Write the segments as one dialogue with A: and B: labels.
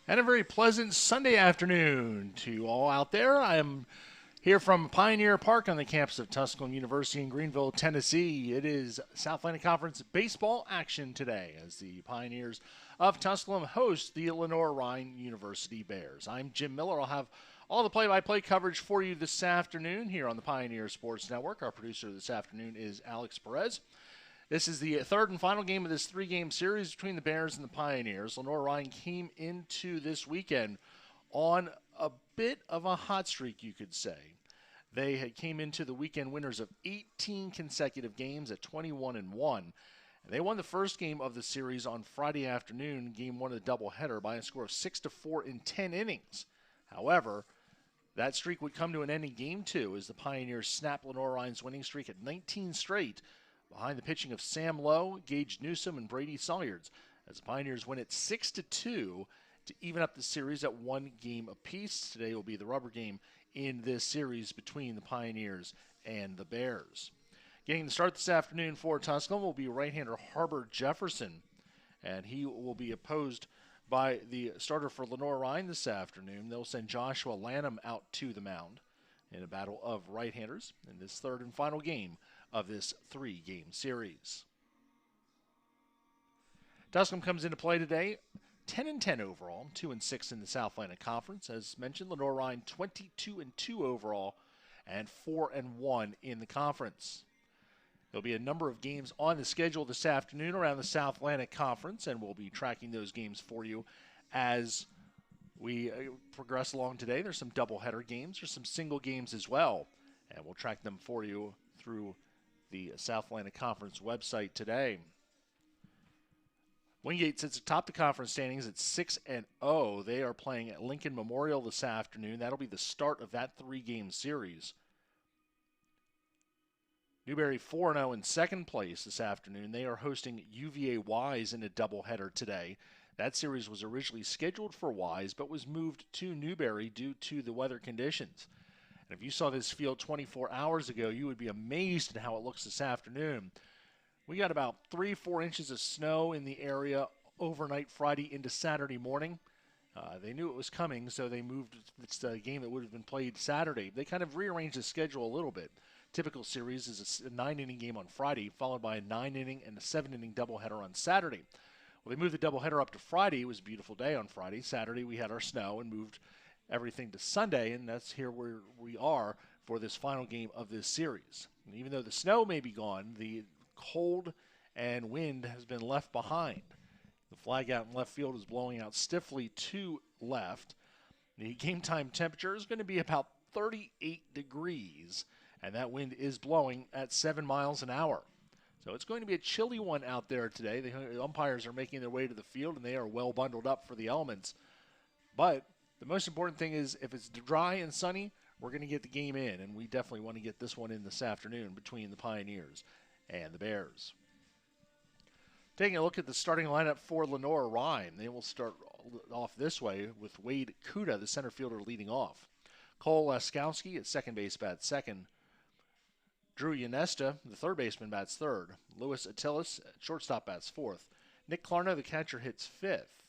A: And a very pleasant Sunday afternoon to all out there. I am here from Pioneer Park on the campus of Tusculum University in Greenville, Tennessee. It is South Atlantic Conference baseball action today as the Pioneers of Tusculum host the Lenoir-Rhyne University Bears. I'm Jim Miller. I'll have all the play-by-play coverage for you this afternoon here on the Pioneer Sports Network. Our producer this afternoon is Alex Perez. This is the third and final game of this three-game series between the Bears and the Pioneers. Lenoir-Rhyne came into this weekend on a bit of a hot streak, you could say. They came into the weekend winners of 18 consecutive games at 21-1. They won the first game of the series on Friday afternoon, game one of the doubleheader, by a score of 6-4 in 10 innings. However, that streak would come to an end in game two as the Pioneers snapped Lenoir-Rhyne's winning streak at 19 straight behind the pitching of Sam Lowe, Gage Newsom, and Brady Sawyerds, as the Pioneers win it 6-2 to even up the series at one game apiece. Today will be the rubber game in this series between the Pioneers and the Bears. Getting the start this afternoon for Tusculum will be right-hander Harbor Jefferson, and he will be opposed by the starter for Lenoir-Rhyne this afternoon. They'll send Joshua Lanham out to the mound in a battle of right-handers in this third and final game of this three-game series. Tusculum comes into play today 10-10 overall, 2-6 in the South Atlantic Conference. As mentioned, Lenoir-Rhyne 22-2 overall and 4-1 in the conference. There'll be a number of games on the schedule this afternoon around the South Atlantic Conference, and we'll be tracking those games for you as we progress along today. There's some doubleheader games. There's some single games as well, and we'll track them for you through the South Atlantic Conference website today. Wingate sits atop the conference standings at 6-0. They are playing at Lincoln Memorial this afternoon. That'll be the start of that three-game series. Newberry 4-0 in second place this afternoon. They are hosting UVA Wise in a doubleheader today. That series was originally scheduled for Wise, but was moved to Newberry due to the weather conditions. And if you saw this field 24 hours ago, you would be amazed at how it looks this afternoon. We got about 3-4 inches of snow in the area overnight Friday into Saturday morning. They knew it was coming, so they moved this game that would have been played Saturday. They kind of rearranged the schedule a little bit. Typical series is a 9-inning game on Friday, followed by a 9-inning and a 7-inning doubleheader on Saturday. Well, they moved the doubleheader up to Friday. It was a beautiful day on Friday. Saturday, we had our snow and moved everything to Sunday, and that's here where we are for this final game of this series. And even though the snow may be gone, the cold and wind has been left behind. The flag out in left field is blowing out stiffly to left. The game time temperature is going to be about 38 degrees, and that wind is blowing at 7 miles an hour. So it's going to be a chilly one out there today. The umpires are making their way to the field, and they are well bundled up for the elements. But the most important thing is if it's dry and sunny, we're going to get the game in, and we definitely want to get this one in this afternoon between the Pioneers and the Bears. Taking a look at the starting lineup for Lenoir-Rhyne, they will start off this way with Wade Kuda, the center fielder, leading off. Cole Laskowski at second base bats second. Drew Yanesta, the third baseman, bats third. Louis Attilis at shortstop bats fourth. Nick Clarno, the catcher, hits fifth.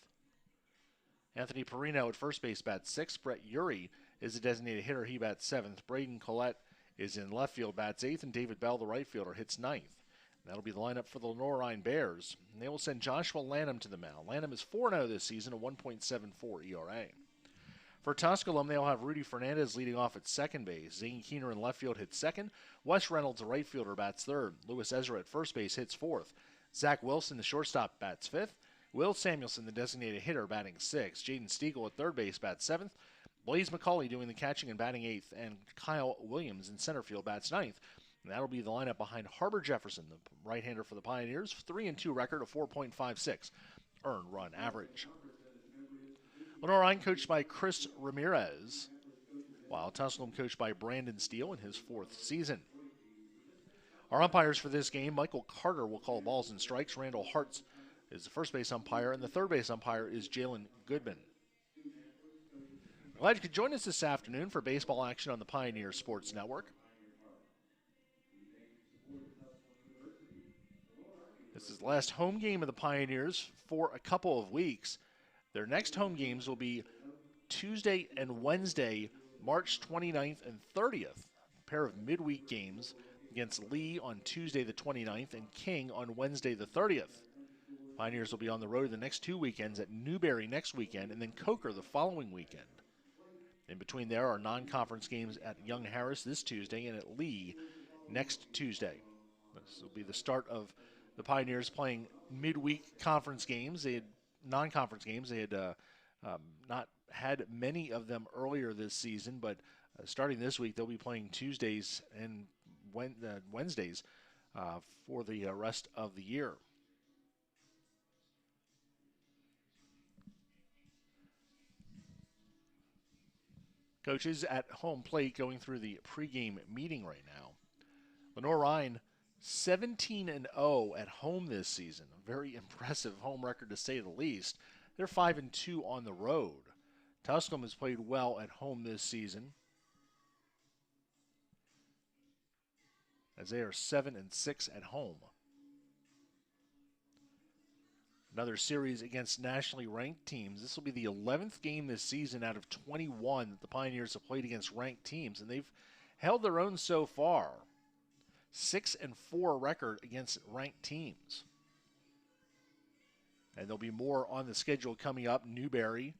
A: Anthony Perino at first base bats sixth. Brett Urey is a designated hitter. He bats seventh. Braden Collette is in left field, bats eighth. And David Bell, the right fielder, hits ninth. And that'll be the lineup for the Lenoir-Rhyne Bears. And they will send Joshua Lanham to the mound. Lanham is 4-0 this season, a 1.74 ERA. For Tusculum, they'll have Rudy Fernandez leading off at second base. Zane Keener in left field hits second. Wes Reynolds, the right fielder, bats third. Louis Ezra at first base hits fourth. Zach Wilson, the shortstop, bats fifth. Will Samuelson, the designated hitter, batting sixth. Jaden Stiegel at third base bats seventh. Blaze McCauley doing the catching and batting eighth. And Kyle Williams in center field bats ninth. And that'll be the lineup behind Harbor Jefferson, the right-hander for the Pioneers. 3-2 record of 4.56 earned run average. Lenoir-Rhyne coached by Chris Ramirez, while Tusculum coached by Brandon Steele in his fourth season. Our umpires for this game, Michael Carter will call balls and strikes. Randall Hartz is the first base umpire, and the third base umpire is Jalen Goodman. Glad you could join us this afternoon for baseball action on the Pioneer Sports Network. This is the last home game of the Pioneers for a couple of weeks. Their next home games will be Tuesday and Wednesday, March 29th and 30th. A pair of midweek games against Lee on Tuesday the 29th and King on Wednesday the 30th. Pioneers will be on the road the next 2 weekends at Newberry next weekend and then Coker the following weekend. In between there are non-conference games at Young Harris this Tuesday and at Lee next Tuesday. This will be the start of the Pioneers playing midweek conference games. They had non-conference games. They had not had many of them earlier this season, but starting this week, they'll be playing Tuesdays and Wednesdays for the rest of the year. Coaches at home plate going through the pregame meeting right now. Lenoir-Rhyne 17-0 at home this season. A very impressive home record to say the least. They're 5-2 on the road. Tusculum has played well at home this season, as they are 7-6 at home. Another series against nationally ranked teams. This will be the 11th game this season out of 21 that the Pioneers have played against ranked teams, and they've held their own so far. 6-4 record against ranked teams. And there'll be more on the schedule coming up. Newberry.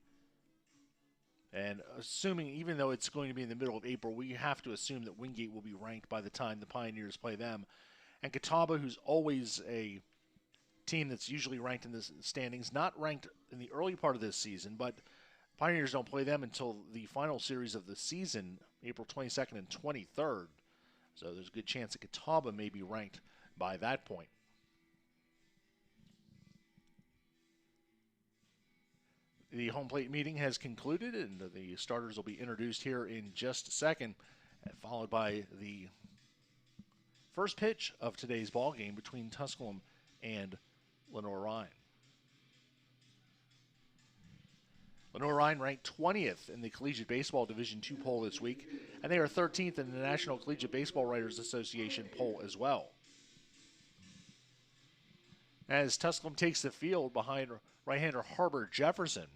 A: And assuming, even though it's going to be in the middle of April, we have to assume that Wingate will be ranked by the time the Pioneers play them. And Catawba, who's always a team that's usually ranked in the standings, not ranked in the early part of this season, but Pioneers don't play them until the final series of the season, April 22nd and 23rd. So there's a good chance that Catawba may be ranked by that point. The home plate meeting has concluded, and the starters will be introduced here in just a second, followed by the first pitch of today's ball game between Tusculum and Lenoir-Rhyne. Lenoir-Rhyne ranked 20th in the Collegiate Baseball Division II poll this week, and they are 13th in the National Collegiate Baseball Writers Association poll as well. As Tusculum takes the field behind right-hander Harbor Jefferson,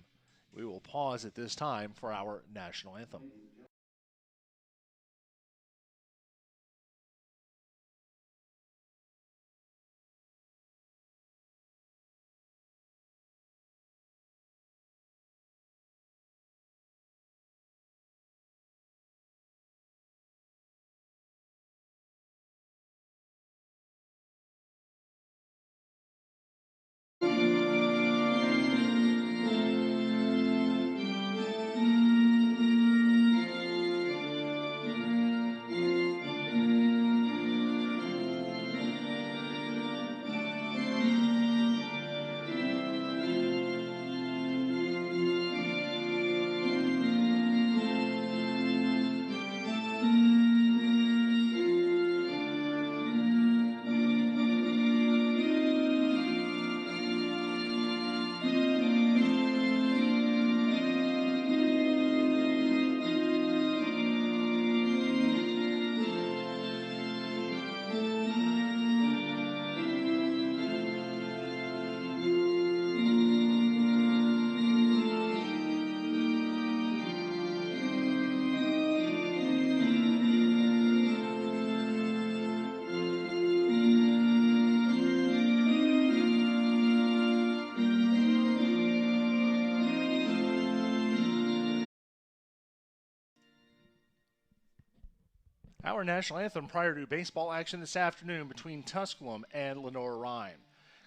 A: we will pause at this time for our national anthem. Our national anthem prior to baseball action this afternoon between Tusculum and Lenoir-Rhyne.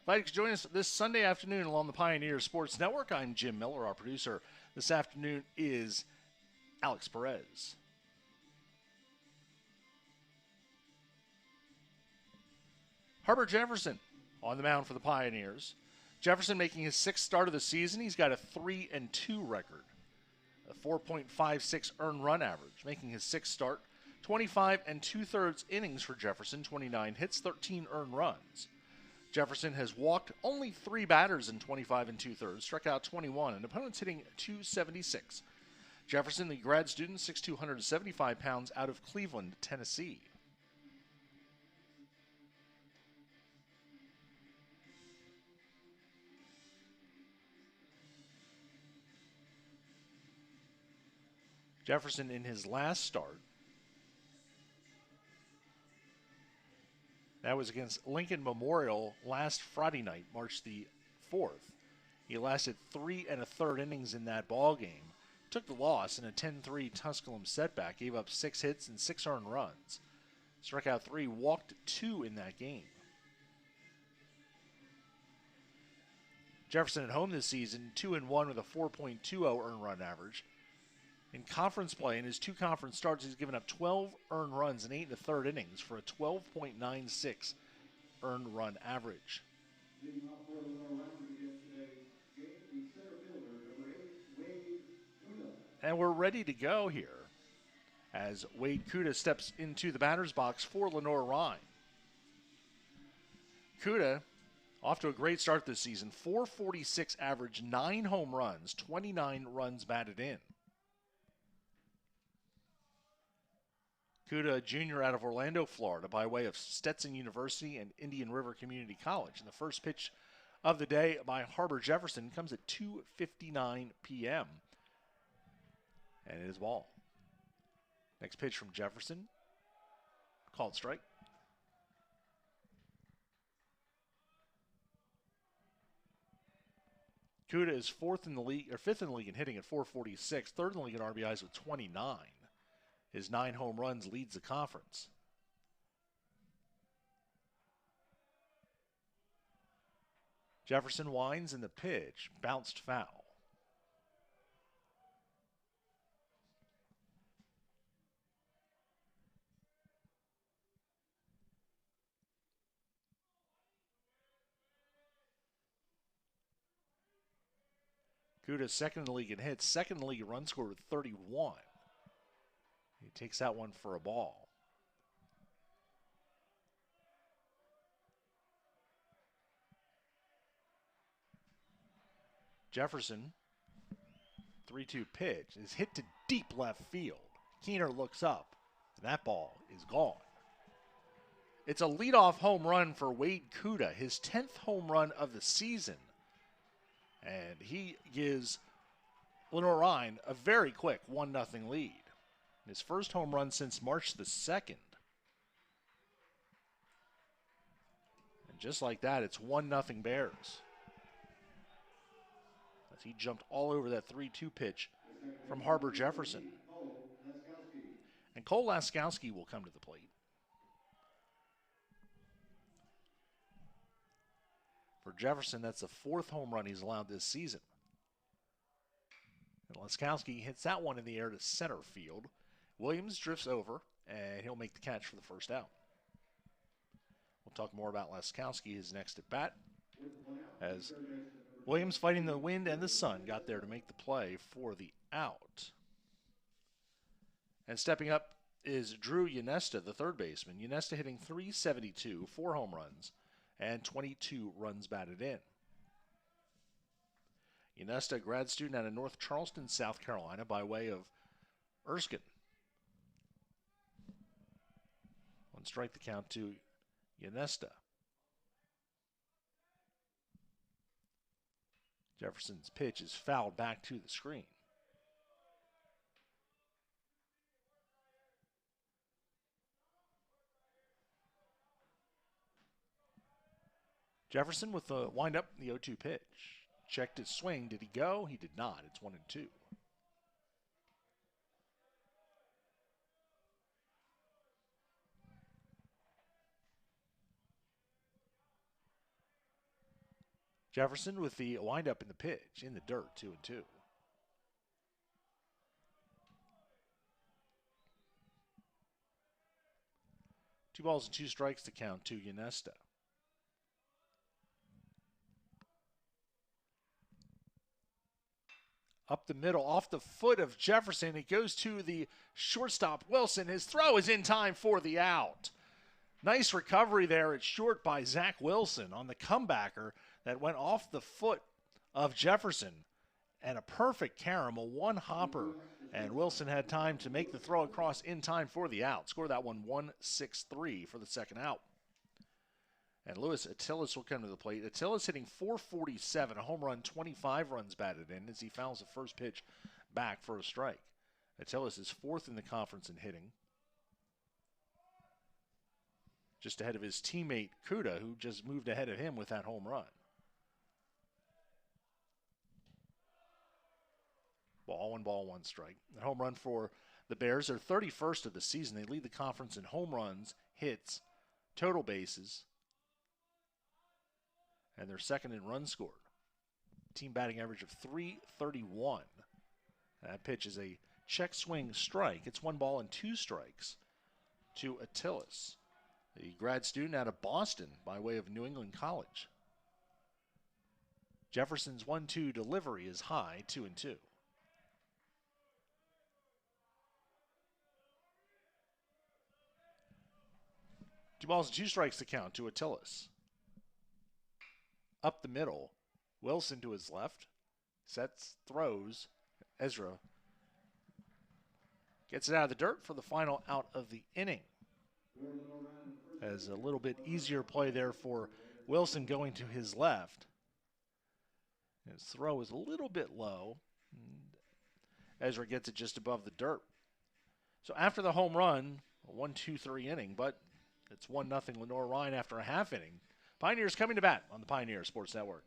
A: Glad you could join us this Sunday afternoon along the Pioneer Sports Network. I'm Jim Miller. Our producer this afternoon is Alex Perez. Harbor Jefferson on the mound for the Pioneers. Jefferson making his sixth start of the season. He's got a 3-2 record, a 4.56 earned run average, making his sixth start. 25 2/3 innings for Jefferson, 29 hits, 13 earned runs. Jefferson has walked only 3 batters in 25 2/3, struck out 21, and opponents hitting .276. Jefferson, the grad student, 6'2", 175 pounds, out of Cleveland, Tennessee. Jefferson in his last start. That was against Lincoln Memorial last Friday night, March the 4th. He lasted 3 1/3 innings in that ball game. Took the loss in a 10-3 Tusculum setback. Gave up 6 hits and 6 earned runs. Struck out 3, walked 2 in that game. Jefferson at home this season, 2-1 with a 4.20 earned run average. In conference play, in his 2 conference starts, he's given up 12 earned runs in 8 1/3 innings for a 12.96 earned run average. And we're ready to go here as Wade Kuda steps into the batter's box for Lenoir-Rhyne. Kuda off to a great start this season. 446 average, 9 home runs, 29 runs batted in. Kuda, a junior out of Orlando, Florida, by way of Stetson University and Indian River Community College. And the first pitch of the day by Harbor Jefferson comes at 2:59 p.m. And it is ball. Next pitch from Jefferson. Called strike. Kuda is 5th in the league in hitting at 446, 3rd in the league in RBIs with 29. His 9 home runs leads the conference. Jefferson winds in the pitch, bounced foul. Kuda 2nd in the league in hits, 2nd in the league in run scored with 31. He takes that one for a ball. Jefferson, 3-2 pitch, is hit to deep left field. Keener looks up, and that ball is gone. It's a leadoff home run for Wade Kuda, his 10th home run of the season. And he gives Lenoir-Rhyne a very quick 1-0 lead. His first home run since March the 2nd. And just like that, it's 1-0 Bears. As he jumped all over that 3-2 pitch from Harbor Jefferson. And Cole Laskowski will come to the plate. For Jefferson, that's the 4th home run he's allowed this season. And Laskowski hits that one in the air to center field. Williams drifts over, and he'll make the catch for the first out. We'll talk more about Laskowski, his next at bat, as Williams, fighting the wind and the sun, got there to make the play for the out. And stepping up is Drew Ynesta, the third baseman. Ynesta hitting .372, 4 home runs, and 22 runs batted in. Ynesta, grad student out of North Charleston, South Carolina, by way of Erskine. One strike the count to Ynesta. Jefferson's pitch is fouled back to the screen. Jefferson with the windup, the 0-2 pitch. Checked his swing. Did he go? He did not. It's 1-2. Jefferson with the windup in the pitch, in the dirt, 2-2. Two balls and 2 strikes to count to Ynesta. Up the middle, off the foot of Jefferson. It goes to the shortstop, Wilson. His throw is in time for the out. Nice recovery there at short by Zach Wilson on the comebacker that went off the foot of Jefferson. And a perfect carom, a one-hopper. And Wilson had time to make the throw across in time for the out. Score that one 1-6-3 for the second out. And Luis Attilas will come to the plate. Attilas hitting .447, a home run, 25 runs batted in as he fouls the first pitch back for a strike. Attilas is fourth in the conference in hitting, just ahead of his teammate Kuda, who just moved ahead of him with that home run. Ball, one strike. The home run for the Bears are 31st of the season. They lead the conference in home runs, hits, total bases, and they're second in runs scored. Team batting average of .331. That pitch is a check swing strike. It's 1 ball and 2 strikes to Attilas, the grad student out of Boston by way of New England College. Jefferson's 1-2 delivery is high, 2-2. 2 balls and 2 strikes to count to Attilas. Up the middle, Wilson to his left, sets, throws. Ezra gets it out of the dirt for the final out of the inning. As a little bit easier play there for Wilson going to his left. His throw is a little bit low. Ezra gets it just above the dirt. So after the home run, a 1-2-3 inning, but it's 1-0 Lenoir-Rhyne after a half inning. Pioneers coming to bat on the Pioneer Sports Network.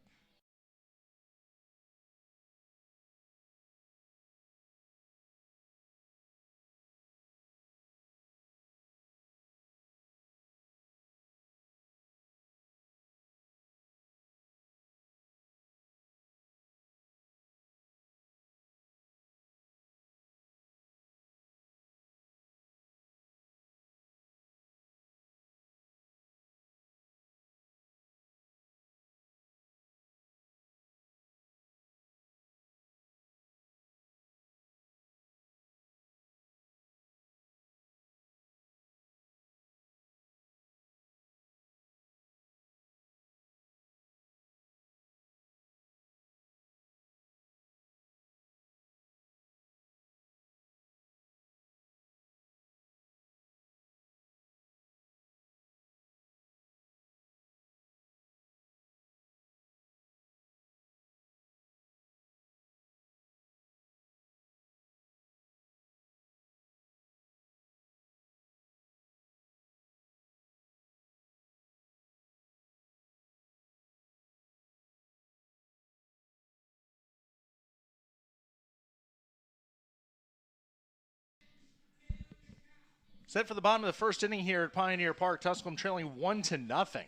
A: Set for the bottom of the first inning here at Pioneer Park. Tusculum trailing 1-0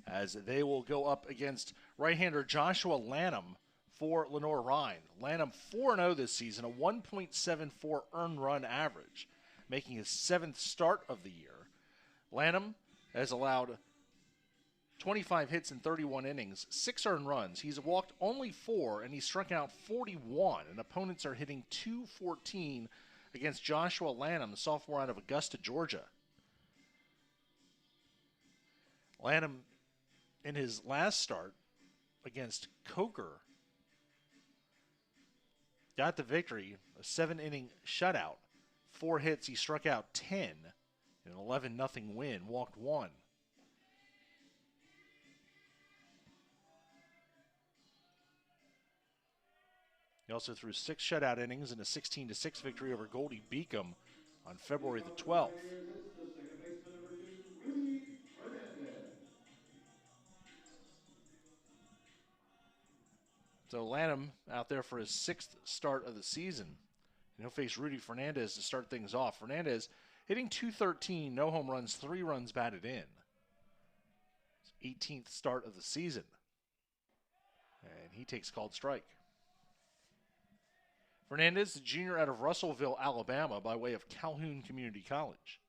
A: as they will go up against right-hander Joshua Lanham for Lenoir-Rhyne. Lanham 4-0 this season, a 1.74 earned run average, making his 7th start of the year. Lanham has allowed 25 hits in 31 innings, 6 earned runs. He's walked only 4, and he struck out 41, and opponents are hitting .214 against Joshua Lanham, the sophomore out of Augusta, Georgia. Lanham, in his last start against Coker, got the victory, a 7-inning shutout. 4 hits, he struck out 10 in an 11-0 win, walked 1. He also threw 6 shutout innings in a 16-6 victory over Goldie Beacom on February the 12th. So Lanham out there for his 6th start of the season. And he'll face Rudy Fernandez to start things off. Fernandez hitting .213, no home runs, 3 runs batted in. His 18th start of the season. And he takes called strike. Fernandez, the junior out of Russellville, Alabama, by way of Calhoun Community College.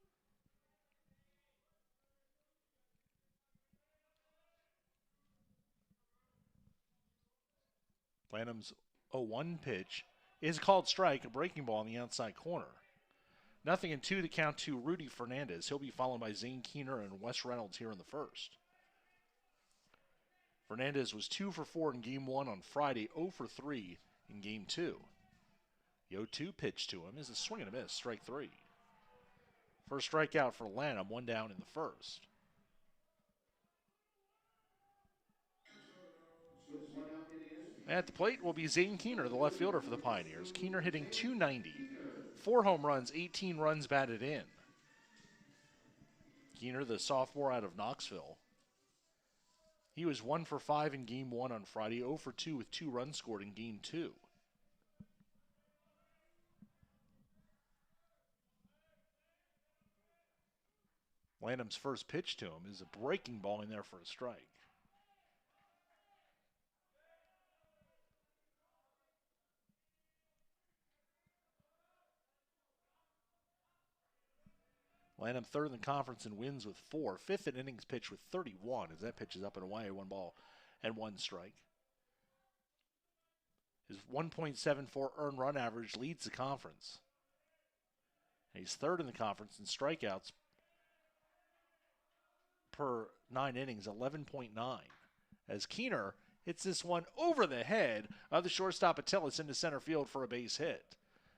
A: Lanham's 0-1 pitch is called strike, a breaking ball in the outside corner. 0-2 to count to Rudy Fernandez. He'll be followed by Zane Keener and Wes Reynolds here in the first. Fernandez was 2 for 4 in Game 1 on Friday, 0 for 3 in Game 2. The 0-2 pitch to him is a swing and a miss, strike 3. First strikeout for Lanham, 1 down in the first. At the plate will be Zane Keener, the left fielder for the Pioneers. Keener hitting .290, 4 home runs, 18 runs batted in. Keener, the sophomore out of Knoxville. He was 1 for 5 in Game 1 on Friday, 0 for 2 with 2 runs scored in Game 2. Lanham's first pitch to him is a breaking ball in there for a strike. Lanham third in the conference in wins with 4. Fifth in innings pitched with 31 as that pitch is up and away, 1 ball and 1 strike. His 1.74 earned run average leads the conference. And he's third in the conference in strikeouts per 9 innings, 11.9. As Keener hits this one over the head of the shortstop Attilis into center field for a base hit.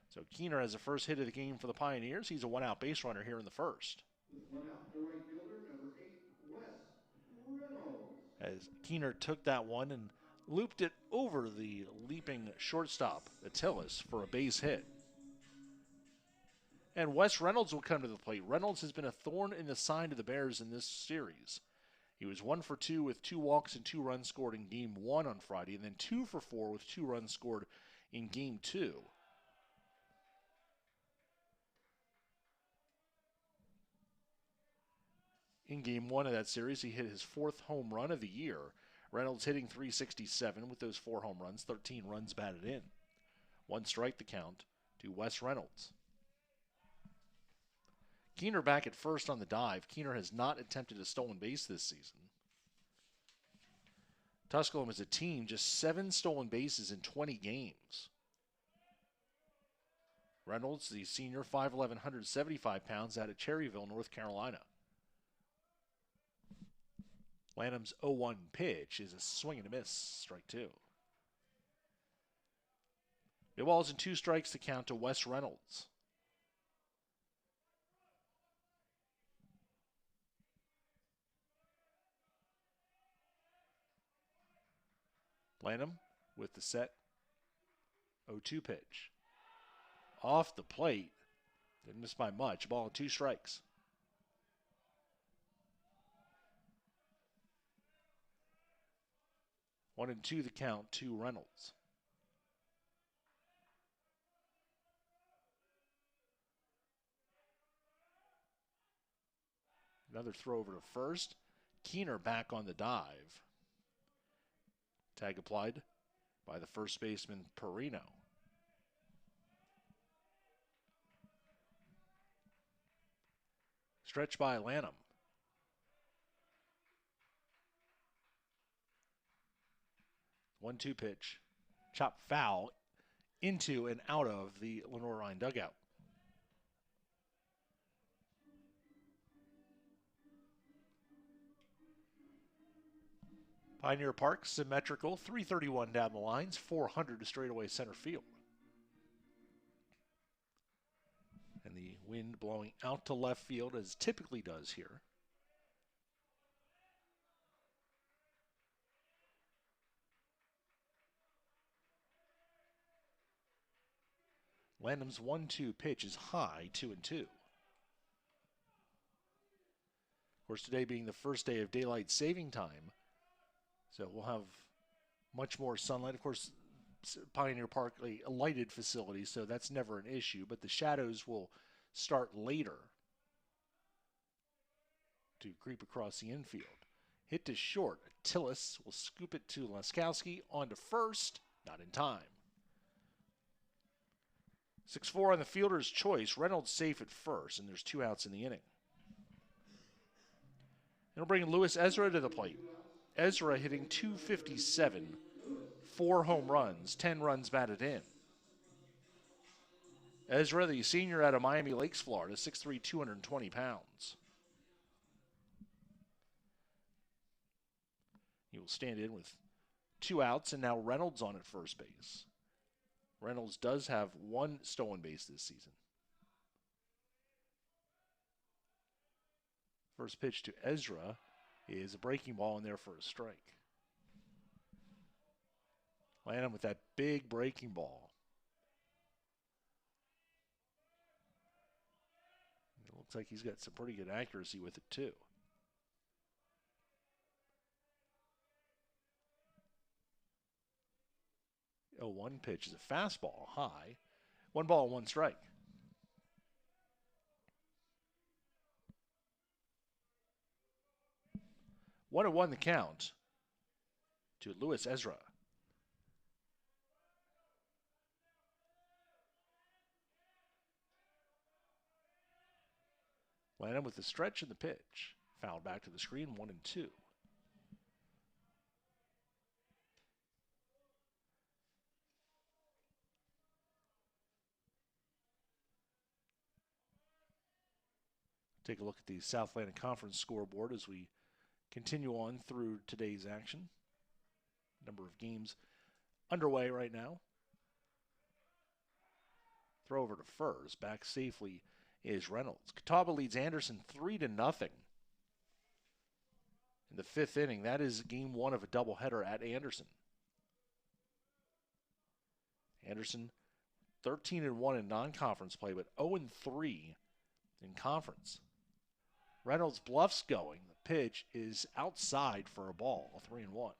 A: So Keener has the first hit of the game for the Pioneers. He's a 1-out base runner here in the first.
B: With 1 out, the right fielder, number 8, Wes Reynolds.
A: As Keener took that one and looped it over the leaping shortstop Attilis for a base hit. And Wes Reynolds will come to the plate. Reynolds has been a thorn in the side of the Bears in this series. He was 1 for 2 with 2 walks and 2 runs scored in Game 1 on Friday, and then 2 for 4 with 2 runs scored in Game 2. In Game 1 of that series, he hit his 4th home run of the year. Reynolds hitting .367 with those 4 home runs, 13 runs batted in. 1 strike the count to Wes Reynolds. Keener back at first on the dive. Keener has not attempted a stolen base this season. Tusculum as a team, just 7 stolen bases in 20 games. Reynolds, the senior, 5'11", 175 pounds, out of Cherryville, North Carolina. Lanham's 0-1 pitch is a swing and a miss, strike 2. No balls and 2 strikes to count to Wes Reynolds. Lanham with the set 0-2 pitch. Off the plate, didn't miss by much, ball and 2 strikes. One and 2 the count to Reynolds. Another throw over to first. Keener back on the dive. Tag applied by the first baseman Perino. Stretch by Lanham. One-two pitch, chop foul into and out of the Lenoir-Rhyne dugout. Pioneer Park, symmetrical, 331 down the lines, 400 to straightaway center field. And the wind blowing out to left field as typically does here. Lanham's 1-2 pitch is high, 2-2. Of course, today being the first day of daylight saving time, so we'll have much more sunlight. Of course, Pioneer Park, a lighted facility, so that's never an issue, but the shadows will start later to creep across the infield. Hit to short. Attilis will scoop it to Laskowski on to first, not in time. 6-4 on the fielder's choice. Reynolds safe at first, and there's 2 outs in the inning. It'll bring Luis Ezra to the plate. Ezra hitting .257, 4 home runs, 10 runs batted in. Ezra, the senior out of Miami Lakes, Florida, 6'3", 220 pounds. He will stand in with 2 outs, and now Reynolds on at first base. Reynolds does have 1 stolen base this season. First pitch to Ezra is a breaking ball in there for a strike. Lanham with that big breaking ball. Looks like he's got some pretty good accuracy with it, too. 0-1 pitch is a fastball, high. 1 ball, 1 strike. 1-1 the count to Luis Ezra. Lanham with the stretch and the pitch. Fouled back to the screen, 1-2. Take a look at the South Atlantic Conference scoreboard as we continue on through today's action. Number of games underway right now. Throw over to first. Back safely is Reynolds. Catawba leads Anderson 3-0. In the 5th inning, that is game 1 of a doubleheader at Anderson. Anderson 13-1 in non-conference play, but 0-3 in conference. Reynolds bluffs going. The pitch is outside for a ball, 3-1.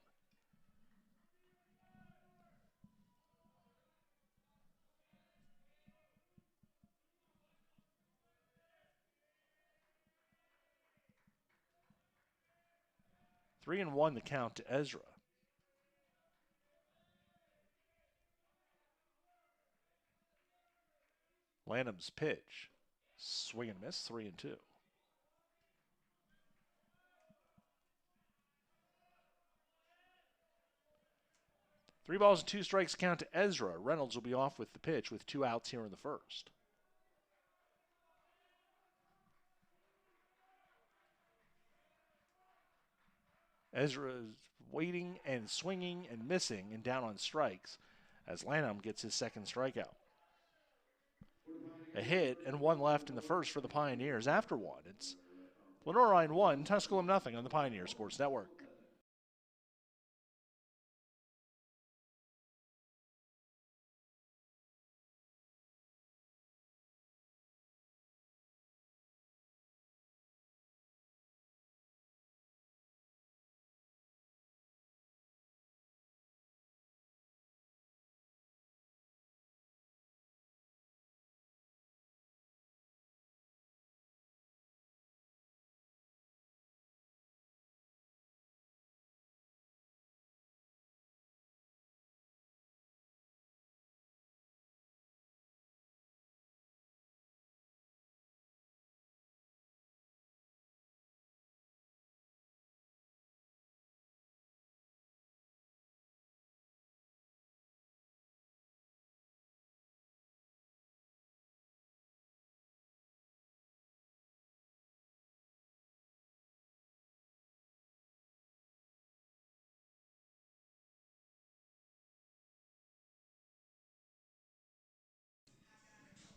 A: Three and one the count to Ezra. Lanham's pitch. Swing and miss, 3-2. 3 balls and 2 strikes count to Ezra. Reynolds will be off with the pitch with 2 outs here in the first. Ezra is waiting and swinging and missing and down on strikes as Lanham gets his second strikeout. A hit and 1 left in the first for the Pioneers. After 1, it's Lenoir-Rhyne 1, Tusculum nothing on the Pioneer Sports Network.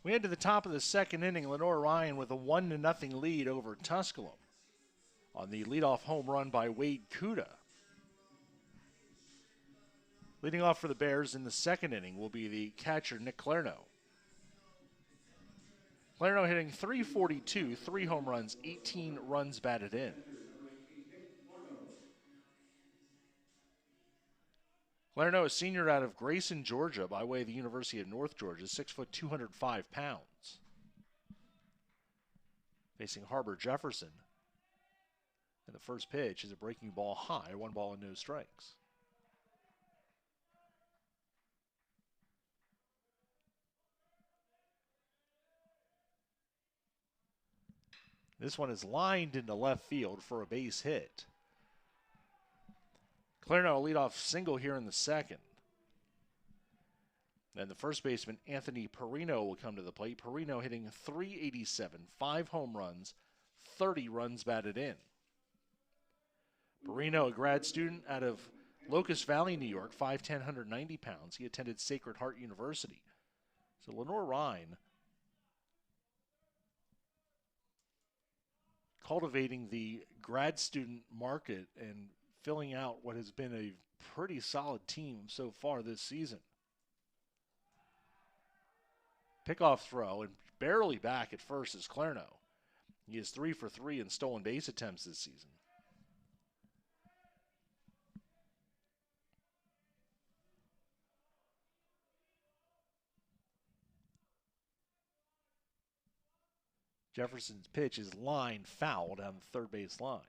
A: We head to the top of the second inning. Lenoir-Rhyne with a 1-0 lead over Tusculum on the leadoff home run by Wade Kuda. Leading off for the Bears in the second inning will be the catcher, Nick Clarno. Clarno hitting .342, 3 home runs, 18 runs batted in. Clarno, a senior out of Grayson, Georgia, by way of the University of North Georgia, 6 foot, 205 pounds. Facing Harbor Jefferson. And the first pitch is a breaking ball high, 1 ball and no strikes. This one is lined into left field for a base hit. Clarno a leadoff single here in the second. Then the first baseman, Anthony Perino, will come to the plate. Perino hitting .387, 5 home runs, 30 runs batted in. Perino, a grad student out of Locust Valley, New York, 5'10", 190 pounds. He attended Sacred Heart University. So Lenoir-Rhyne cultivating the grad student market and filling out what has been a pretty solid team so far this season. Pickoff throw and barely back at first is Clarno. He is 3 for 3 in stolen base attempts this season. Jefferson's pitch is line foul down the third base line.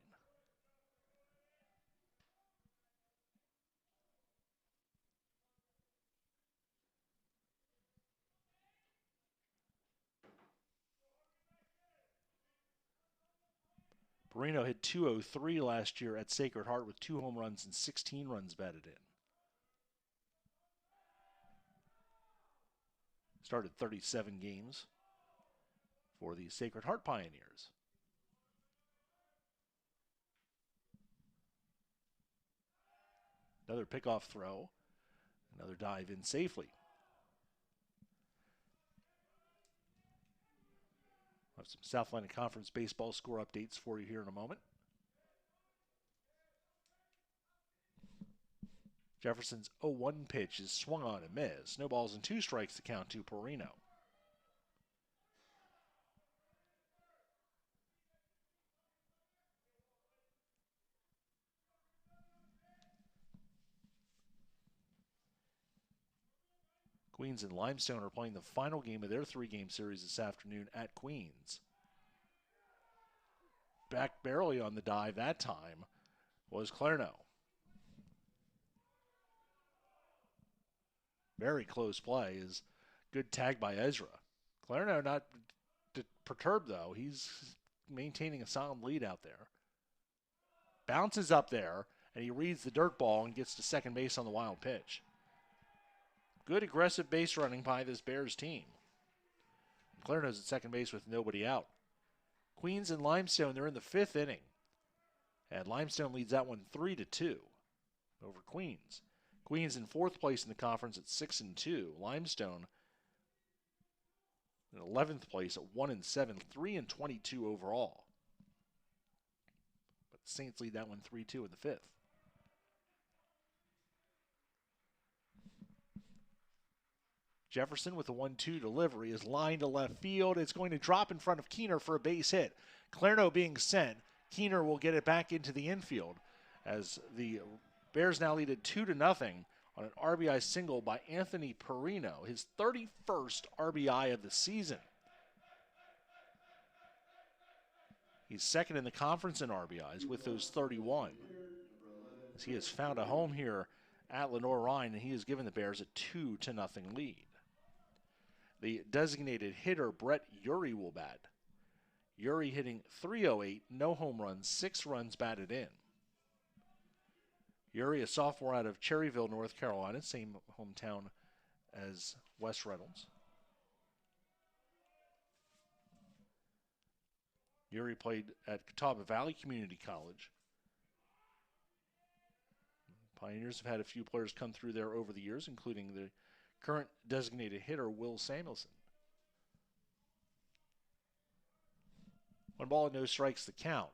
A: Perino hit .203 last year at Sacred Heart with 2 home runs and 16 runs batted in. Started 37 games for the Sacred Heart Pioneers. Another pickoff throw. Another dive in safely. We'll have some South Atlantic Conference baseball score updates for you here in a moment. Jefferson's 0-1 pitch is swung on and missed. No balls and 2 strikes to count to Perino. Queens and Limestone are playing the final game of their 3-game series this afternoon at Queens. Back barely on the dive that time was Clarno. Very close play is good tag by Ezra. Clarno not perturbed though. He's maintaining a solid lead out there. Bounces up there and he reads the dirt ball and gets to second base on the wild pitch. Good aggressive base running by this Bears team. Clarno's at second base with nobody out. Queens and Limestone, they're in the 5th inning. And Limestone leads that one 3-2 over Queens. Queens in 4th place in the conference at 6-2. Limestone in 11th place at 1-7, 3-22 overall. But the Saints lead that one 3-2 in the 5th. Jefferson with a 1-2 delivery is lined to left field. It's going to drop in front of Keener for a base hit. Clarno being sent. Keener will get it back into the infield as the Bears now lead it 2-0 on an RBI single by Anthony Perino, his 31st RBI of the season. He's second in the conference in RBIs with those 31. As he has found a home here at Lenoir-Rhyne, and he has given the Bears a 2-0 lead. The designated hitter, Brett Uri, will bat. Uri hitting .308, no home runs, 6 runs batted in. Uri, a sophomore out of Cherryville, North Carolina, same hometown as Wes Reynolds. Uri played at Catawba Valley Community College. Pioneers have had a few players come through there over the years, including the current designated hitter, Will Samuelson. 1 ball and no strikes to count.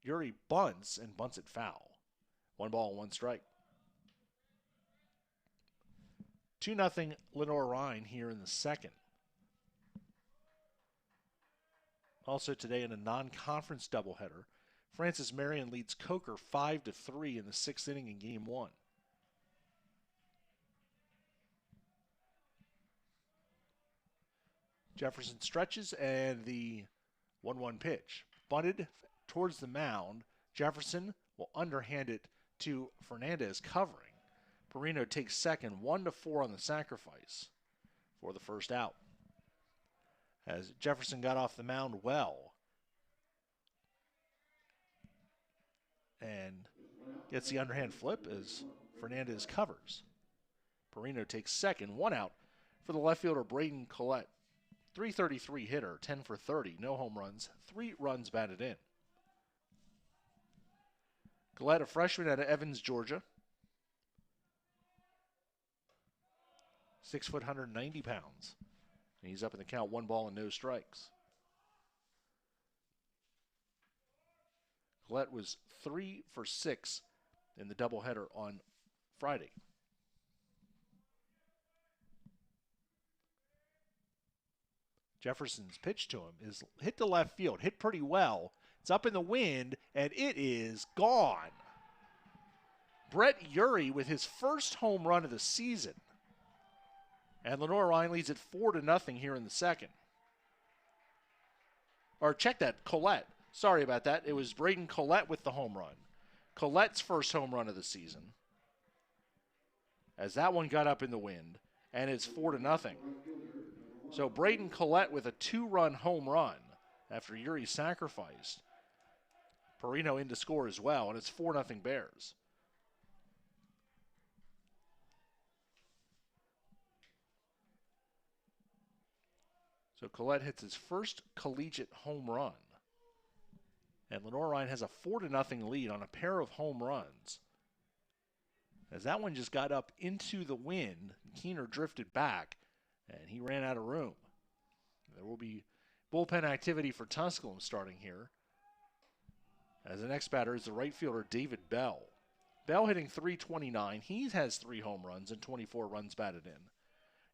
A: Uri bunts and bunts it foul. 1 ball and 1 strike. 2-0 Lenoir-Rhyne here in the 2nd. Also today in a non-conference doubleheader, Francis Marion leads Coker 5-3 in the 6th inning in Game 1. Jefferson stretches and the 1-1 pitch. Bunted towards the mound. Jefferson will underhand it to Fernandez covering. Perino takes second, 1-4 on the sacrifice for the first out. As Jefferson got off the mound well and gets the underhand flip as Fernandez covers. Perino takes second, 1 out for the left fielder Braden Collette. .333 hitter, 10 for 30, no home runs, 3 runs batted in. Collette, a freshman out of Evans, Georgia. 6 foot, 190 pounds. And he's up in the count, 1 ball and no strikes. Collette was 3 for 6 in the doubleheader on Friday. Jefferson's pitch to him is hit to left field, hit pretty well. It's up in the wind, and it is gone. Brett Urey with his first home run of the season. And Lenoir-Rhyne leads it 4-0 here in the second. Or check that, Collette. Sorry about that. It was Braden Collette with the home run. Collette's first home run of the season. As that one got up in the wind, and it's 4-0. So Braden Collette with a 2-run home run after Urey sacrificed. Perino in to score as well, and it's 4-0 Bears. So Collette hits his first collegiate home run. And Lenoir-Rhyne has a 4-0 lead on a pair of home runs. As that one just got up into the wind, Keener drifted back, and he ran out of room. There will be bullpen activity for Tusculum starting here. As the next batter is the right fielder, David Bell. Bell hitting .329. He has 3 home runs and 24 runs batted in.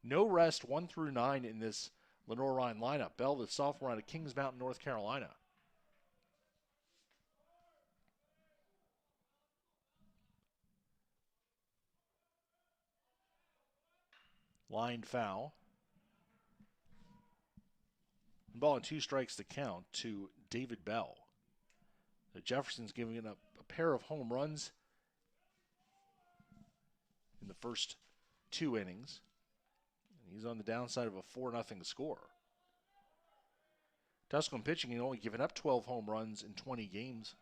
A: No rest 1 through 9 in this Lenoir-Rhyne lineup. Bell, the sophomore out of Kings Mountain, North Carolina. Line foul. Ball and 2 strikes to count to David Bell. So Jefferson's giving up a pair of home runs in the first 2 innings. And he's on the downside of a 4-0 score. Tusculum pitching had only given up 12 home runs in 20 games.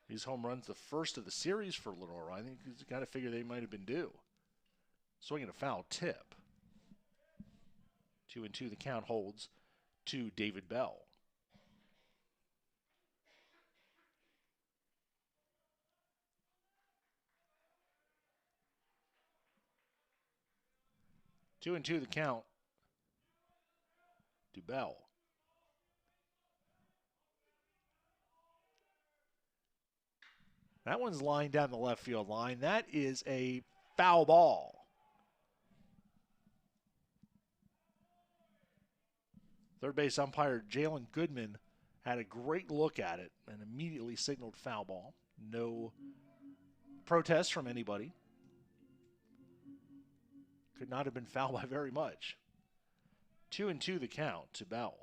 A: These home runs, the first of the series for Lenoir-Rhyne. I think you got to figure they might have been due. Swinging a foul tip. 2-2 the count holds to David Bell. Two and two the count to Bell. That one's lined down the left field line. That is a foul ball. Third base umpire Jalen Goodman had a great look at it and immediately signaled foul ball. No protest from anybody. Could not have been fouled by very much. 2-2 the count to Bell.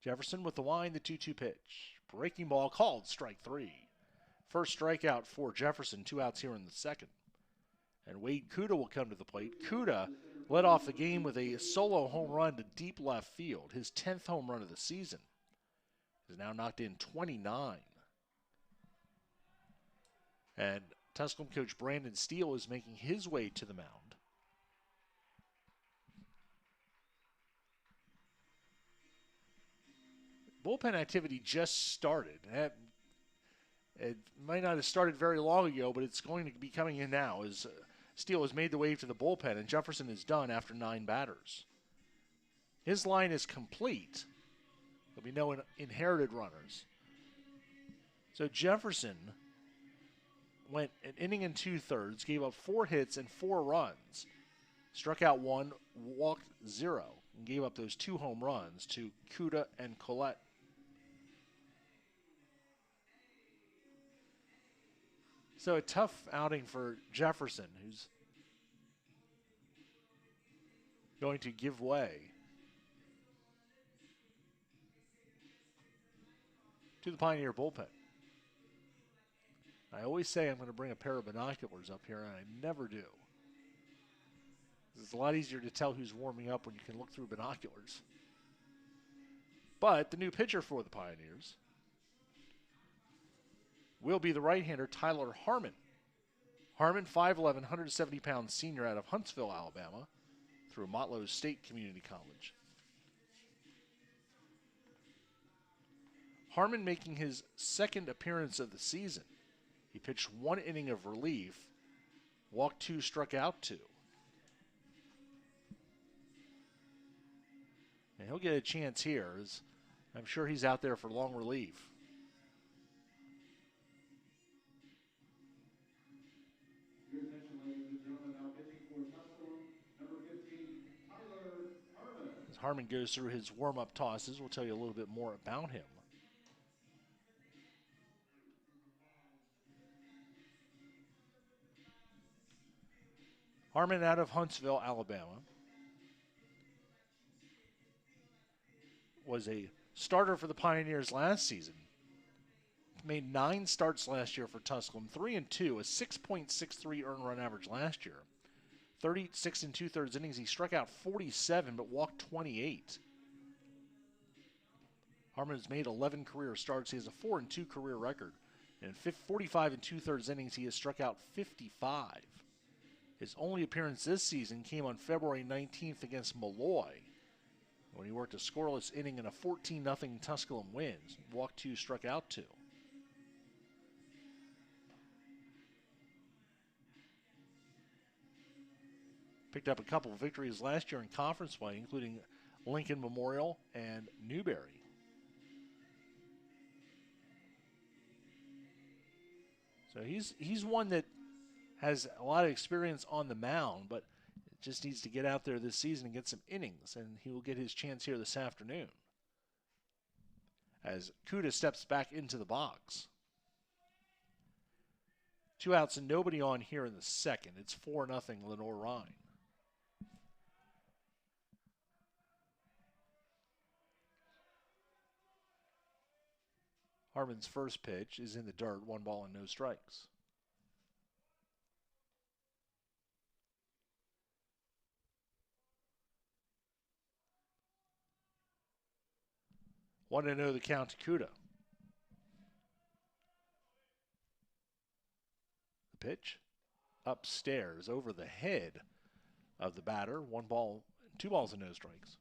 A: Jefferson with the line, the 2-2 pitch. Breaking ball called, strike 3. First strikeout for Jefferson, 2 outs here in the second. And Wade Kuda will come to the plate. Kuda led off the game with a solo home run to deep left field, his 10th home run of the season. He's now knocked in 29. And Tusculum coach Brandon Steele is making his way to the mound. Bullpen activity just started. It might not have started very long ago, but it's going to be coming in now as Steele has made the way to the bullpen, and Jefferson is done after 9 batters. His line is complete. There'll be no inherited runners. So Jefferson went an inning and 2/3, gave up 4 hits and 4 runs, struck out 1, walked 0, and gave up those 2 home runs to Kuda and Collette. So a tough outing for Jefferson, who's going to give way to the Pioneer bullpen. I always say I'm going to bring a pair of binoculars up here, and I never do. It's a lot easier to tell who's warming up when you can look through binoculars. But the new pitcher for the Pioneers will be the right-hander Tyler Harmon. Harmon, 5'11", 170-pound senior out of Huntsville, Alabama, through Motlow State Community College. Harmon making his second appearance of the season. He pitched 1 inning of relief, walked 2, struck out 2. And he'll get a chance here, as I'm sure he's out there for long relief.
B: Your attention, ladies and gentlemen, now pitching for Tusculum, number 15, Lenoir-Rhyne.
A: As Harmon goes through his warm-up tosses, we'll tell you a little bit more about him. Harmon out of Huntsville, Alabama. Was a starter for the Pioneers last season. Made 9 starts last year for Tusculum, 3-2, a 6.63 earned run average last year. 36 2/3 innings, he struck out 47 but walked 28. Harmon has made 11 career starts. He has a 4-2 career record. In 45 2/3 innings, he has struck out 55. His only appearance this season came on February 19th against Malloy, when he worked a scoreless inning in a 14-0 Tusculum win. Walked 2, struck out 2. Picked up a couple of victories last year in conference play, including Lincoln Memorial and Newberry. So he's one that has a lot of experience on the mound, but just needs to get out there this season and get some innings, and he will get his chance here this afternoon. As Kuda steps back into the box. 2 outs and nobody on here in the second. It's 4-0 Lenoir-Rhyne. Harmon's first pitch is in the dirt, 1 ball and no strikes. Want to know the count to Kuda. The pitch upstairs over the head of the batter. 1 ball, 2 balls and no strikes.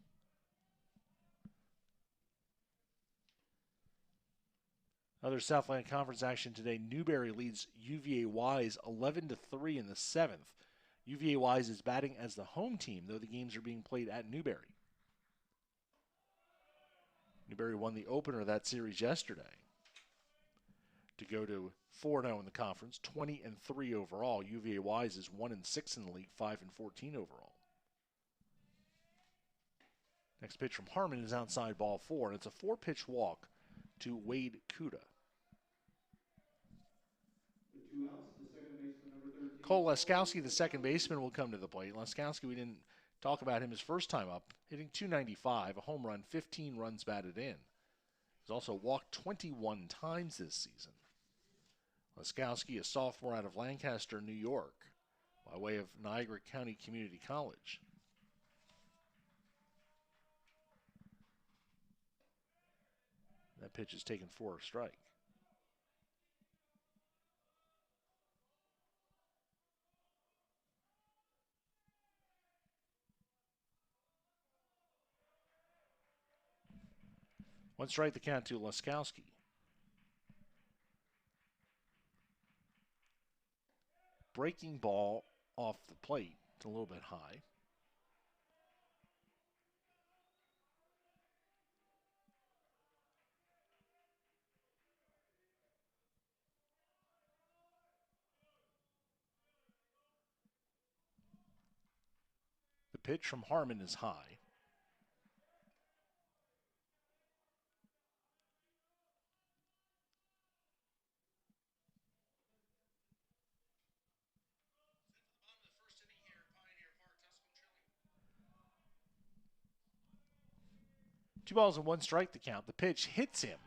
A: Other Southland Conference action today. Newberry leads UVA Wise 11-3 in the 7th. UVA Wise is batting as the home team, though the games are being played at Newberry. Newberry won the opener of that series yesterday to go to 4-0 in the conference, 20-3 overall. UVA Wise is 1-6 in the league, 5-14 overall. Next pitch from Harmon is outside ball 4, and it's a 4-pitch walk to Wade Kuda. Cole Leskowski, the second baseman, will come to the plate. Leskowski, we didn't talk about him his first time up, hitting .295, a home run, 15 runs batted in. He's also walked 21 times this season. Leskowski, a sophomore out of Lancaster, New York, by way of Niagara County Community College. That pitch is taken for a strike. One strike, the count to Leskowski. Breaking ball off the plate. It's a little bit high. The pitch from Harmon is high. Two balls and one strike to count. The pitch hits him.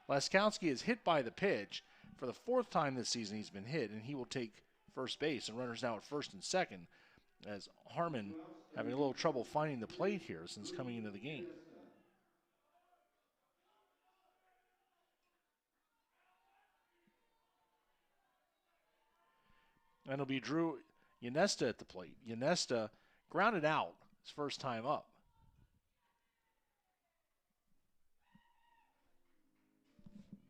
A: Leskowski is hit by the pitch. For the 4th time this season he's been hit, and he will take first base, and runners now at first and second, as Harmon having a little trouble finding the plate here since coming into the game. And it'll be Drew Yanesta at the plate. Yanesta grounded out his first time up.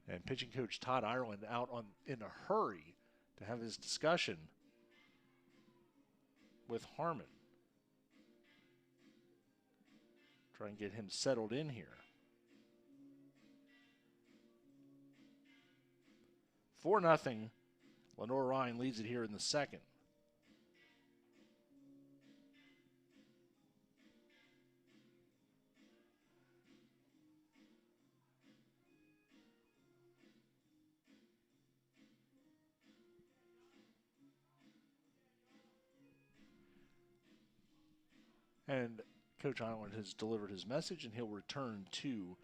A: And pitching coach Todd Ireland out in a hurry to have his discussion with Harmon. Try and get him settled in here. 4-0. Lenoir-Rhyne leads it here in the second. And Coach Island has delivered his message, and he'll return to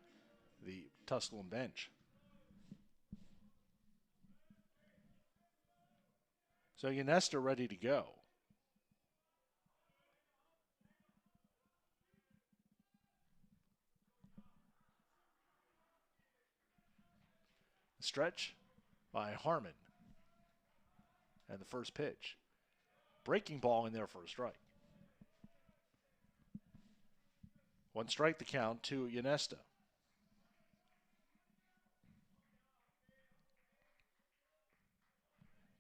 A: the Tusculum bench. So Yanesta ready to go. Stretch by Harmon. And the first pitch. Breaking ball in there for a strike. 1 strike the count to Yanesta.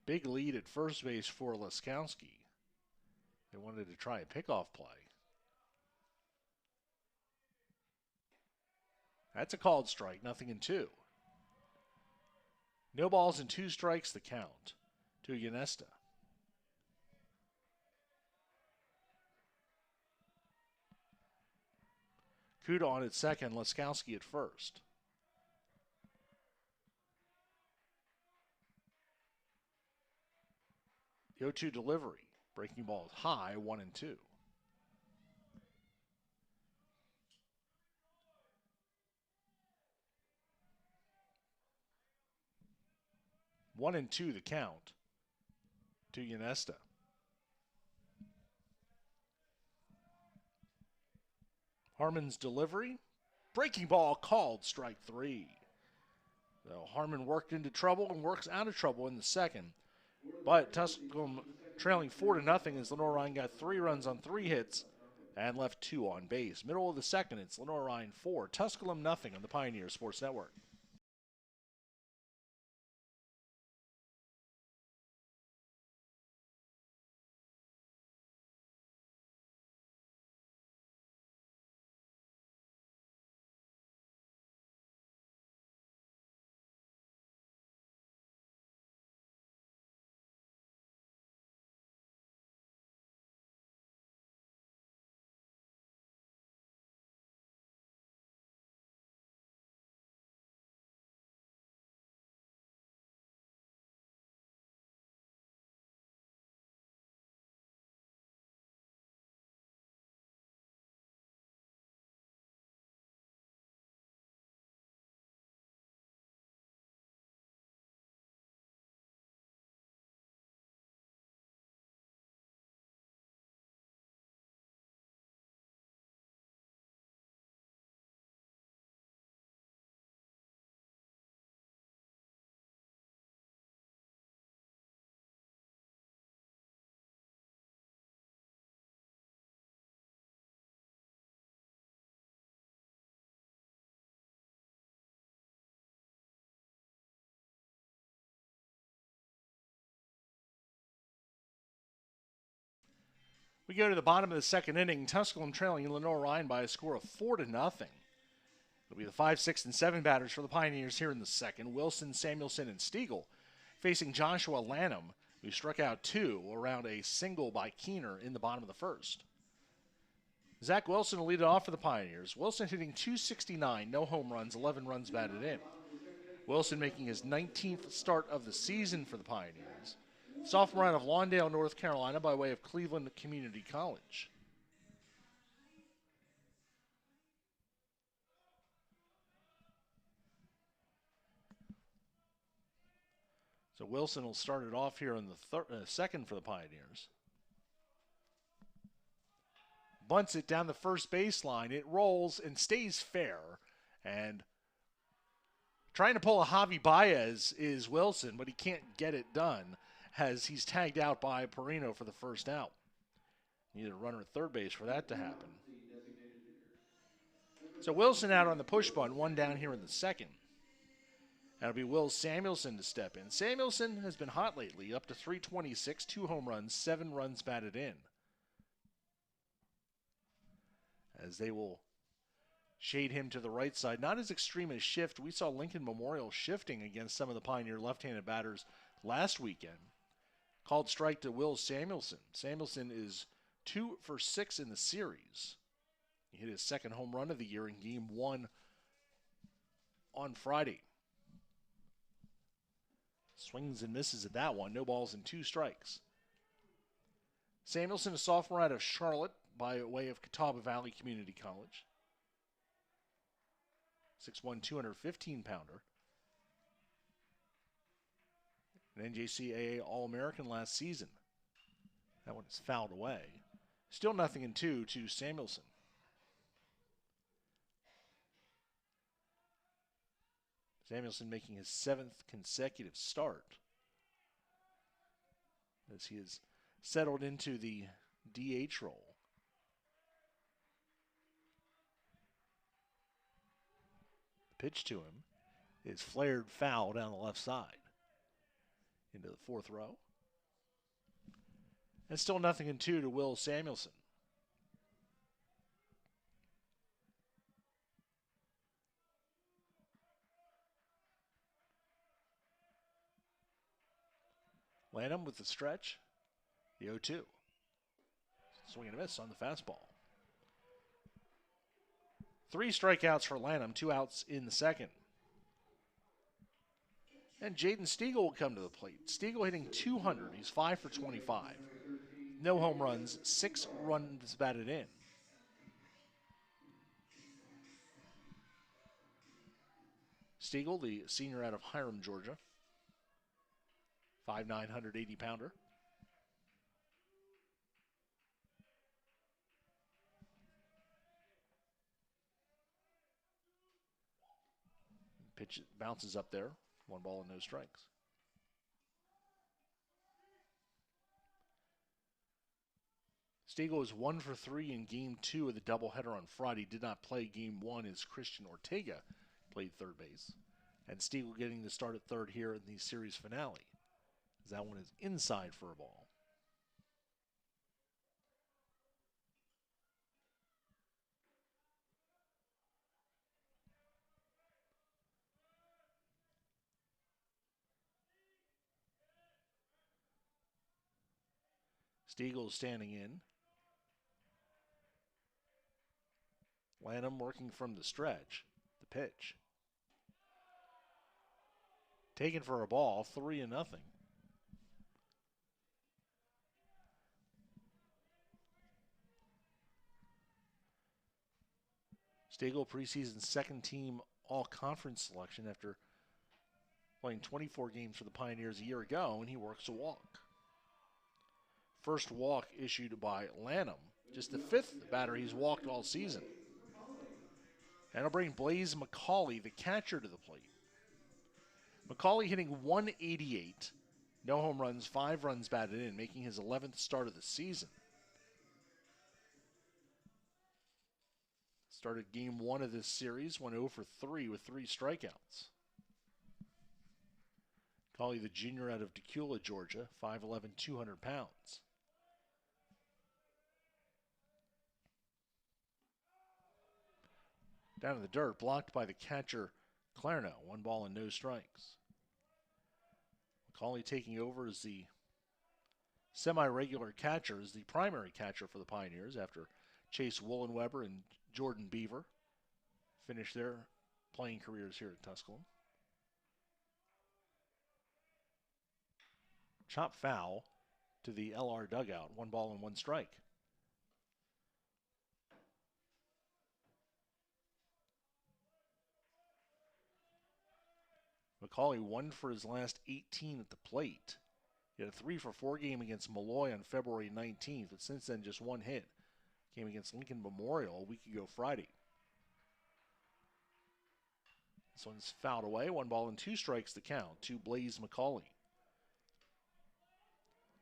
A: Big lead at first base for Laskowski. They wanted to try a pickoff play. That's a called strike, 0-2. No balls and 2 strikes the count to Yanesta. Kuda on at second, Laskowski at first. The 0-2 delivery. Breaking ball is high, 1-2. One and two the count to Yanesta. Harmon's delivery. Breaking ball called, strike 3. So Harmon worked into trouble and works out of trouble in the second. But Tusculum trailing 4-0 as Lenoir-Rhyne got 3 runs on 3 hits and left 2 on base. Middle of the second, it's Lenoir-Rhyne 4, Tusculum 0 on the Pioneer Sports Network. We go to the bottom of the second inning. Tusculum trailing Lenoir-Rhyne by a score of 4-0. It'll be the 5, 6, and 7 batters for the Pioneers here in the second. Wilson, Samuelson, and Stiegel facing Joshua Lanham, who struck out 2 around a single by Keener in the bottom of the first. Zach Wilson will lead it off for the Pioneers. Wilson hitting .269, no home runs, 11 runs batted in. Wilson making his 19th start of the season for the Pioneers. Sophomore out of Lawndale, North Carolina, by way of Cleveland Community College. So Wilson will start it off here in the second for the Pioneers. Bunts it down the first baseline. It rolls and stays fair. And trying to pull a Javi Baez is Wilson, but he can't get it done, as he's tagged out by Perino for the first out. Need a runner at third base for that to happen. So Wilson out on the push bunt, 1 down here in the second. That'll be Will Samuelson to step in. Samuelson has been hot lately, up to .326, 2 home runs, 7 runs batted in. As they will shade him to the right side. Not as extreme as shift. We saw Lincoln Memorial shifting against some of the Pioneer left-handed batters last weekend. Called strike to Will Samuelson. Samuelson is 2 for 6 in the series. He hit his second home run of the year in Game 1 on Friday. Swings and misses at that one. No balls and 2 strikes. Samuelson, a sophomore out of Charlotte by way of Catawba Valley Community College. 6'1", 215-pounder. An NJCAA All-American last season. That one is fouled away. Still 0-2 to Samuelson. Samuelson making his 7th consecutive start as he has settled into the DH role. The pitch to him is flared foul down the left side into the 4th row. And still 0-2 to Will Samuelson. Lanham with the stretch. The 0-2. Swing and a miss on the fastball. 3 strikeouts for Lanham, 2 outs in the second. And Jaden Stiegel will come to the plate. Stiegel hitting 200. He's 5 for 25. No home runs, 6 runs batted in. Stiegel, the senior out of Hiram, Georgia. 5'9", 180-pounder. Pitch bounces up there. 1 ball and no strikes. Stiegel was 1 for 3 in Game 2 of the doubleheader on Friday. Did not play Game 1 as Christian Ortega played third base. And Stiegel getting the start at third here in the series finale. As that one is inside for a ball. Stiegel standing in. Lanham working from the stretch. The pitch. Taken for a ball, 3-0. Stiegel, preseason second team all-conference selection after playing 24 games for the Pioneers a year ago, and he works a walk. First walk issued by Lanham, just the 5th batter he's walked all season. And it'll bring Blaze McCauley, the catcher, to the plate. McCauley hitting 188, no home runs, 5 runs batted in, making his 11th start of the season. Started Game 1 of this series, went 0 for 3 with 3 strikeouts. McCauley, the junior out of Decula, Georgia, 5'11", 200 pounds. Down in the dirt, blocked by the catcher, Clarno. 1 ball and no strikes. McCauley taking over as the semi-regular catcher, as the primary catcher for the Pioneers after Chase Woolenweber and Jordan Beaver finished their playing careers here at Tusculum. Chop foul to the LR dugout. 1 ball and 1 strike. McCauley 1 for his last 18 at the plate. He had a 3 for 4 game against Malloy on February 19th, but since then just 1 hit. Came against Lincoln Memorial a week ago Friday. This one's fouled away. 1 ball and 2 strikes to count to Blaze McCauley.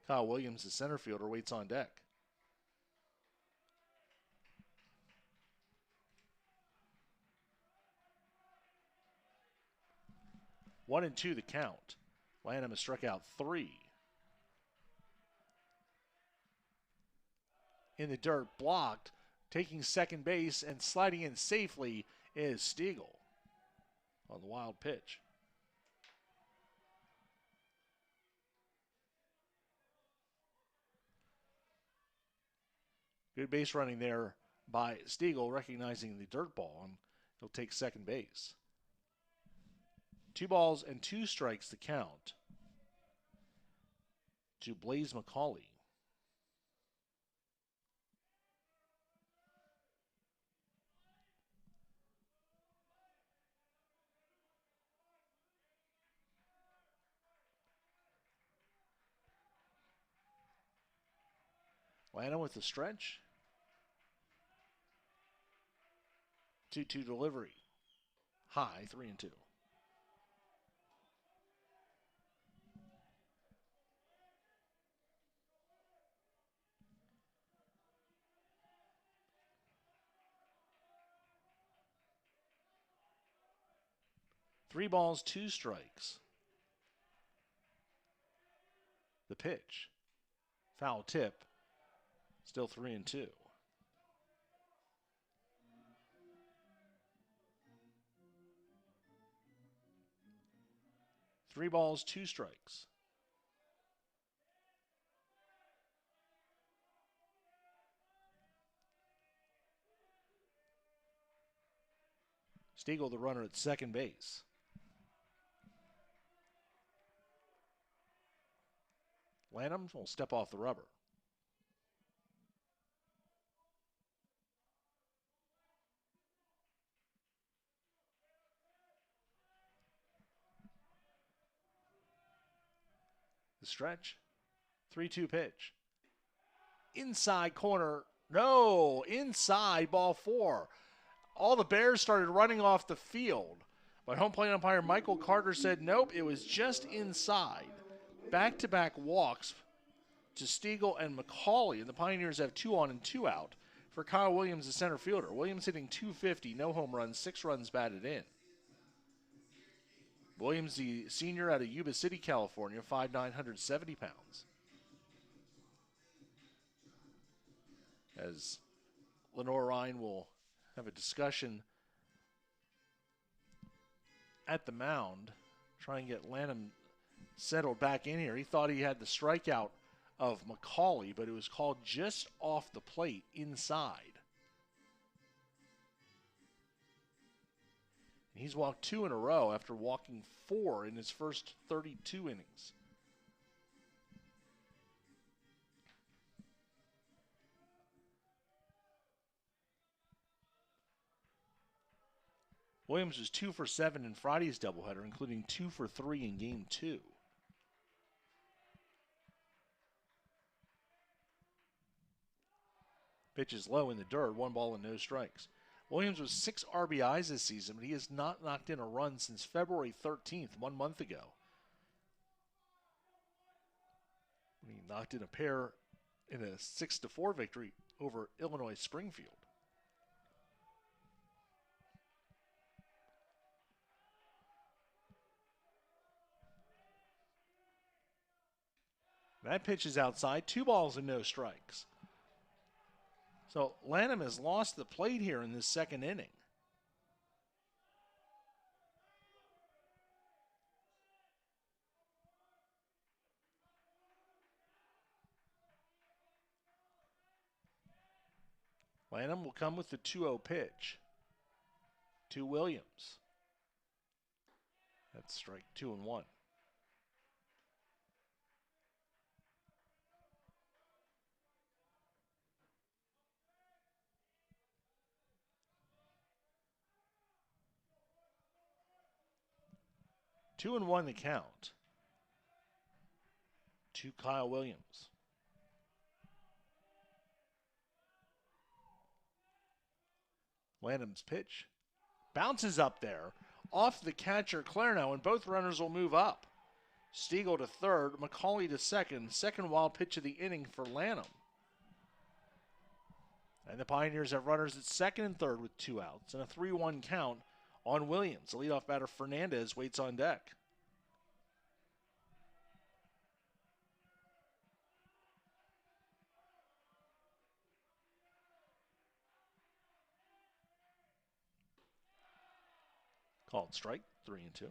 A: Kyle Williams, the center fielder, waits on deck. One and 2 the count. Lanham has struck out 3. In the dirt, blocked Taking second base and sliding in safely is Stiegel on the wild pitch. Good base running there by Stiegel, recognizing the dirt ball, and he'll take second base. 2 balls and 2 strikes to count to Blaze McCauley. Lanham with the stretch. 2-2 delivery. High, 3-2. Three balls, 2 strikes. The pitch. Foul tip. Still 3-2. 3 balls, 2 strikes. Stiegel, the runner at second base. Lanham will step off the rubber. The stretch. 3-2 pitch. Inside corner. No, inside, ball 4. All the Bears started running off the field, but home plate umpire Michael Carter said nope, it was just inside. Back-to-back walks to Stiegel and McCauley, and the Pioneers have 2 on and 2 out for Kyle Williams, the center fielder. Williams hitting .250, no home runs, 6 runs batted in. Williams, the senior out of Yuba City, California, 5'9", 170 pounds. As Lenoir-Rhyne will have a discussion at the mound, try and get Lanham settled back in here. He thought he had the strikeout of McCauley, but it was called just off the plate inside. He's walked 2 in a row after walking 4 in his first 32 innings. Williams was 2 for 7 in Friday's doubleheader, including 2 for 3 in Game 2. Pitch is low in the dirt, 1 ball and no strikes. Williams was 6 RBIs this season, but he has not knocked in a run since February 13th, 1 month ago. He knocked in a pair in a 6-4 victory over Illinois Springfield. That pitch is outside, 2 balls and no strikes. So Lanham has lost the plate here in this second inning. Lanham will come with the 2-0 pitch to Williams. That's strike 2 and 1. Two and 1 the count to Kyle Williams. Lanham's pitch bounces up there off the catcher Clarno, and both runners will move up. Stiegel to third, McCauley to second. Second wild pitch of the inning for Lanham. And the Pioneers have runners at second and third with 2 outs and a 3-1 count on Williams. The leadoff batter Fernandez waits on deck. Called strike, 3-2.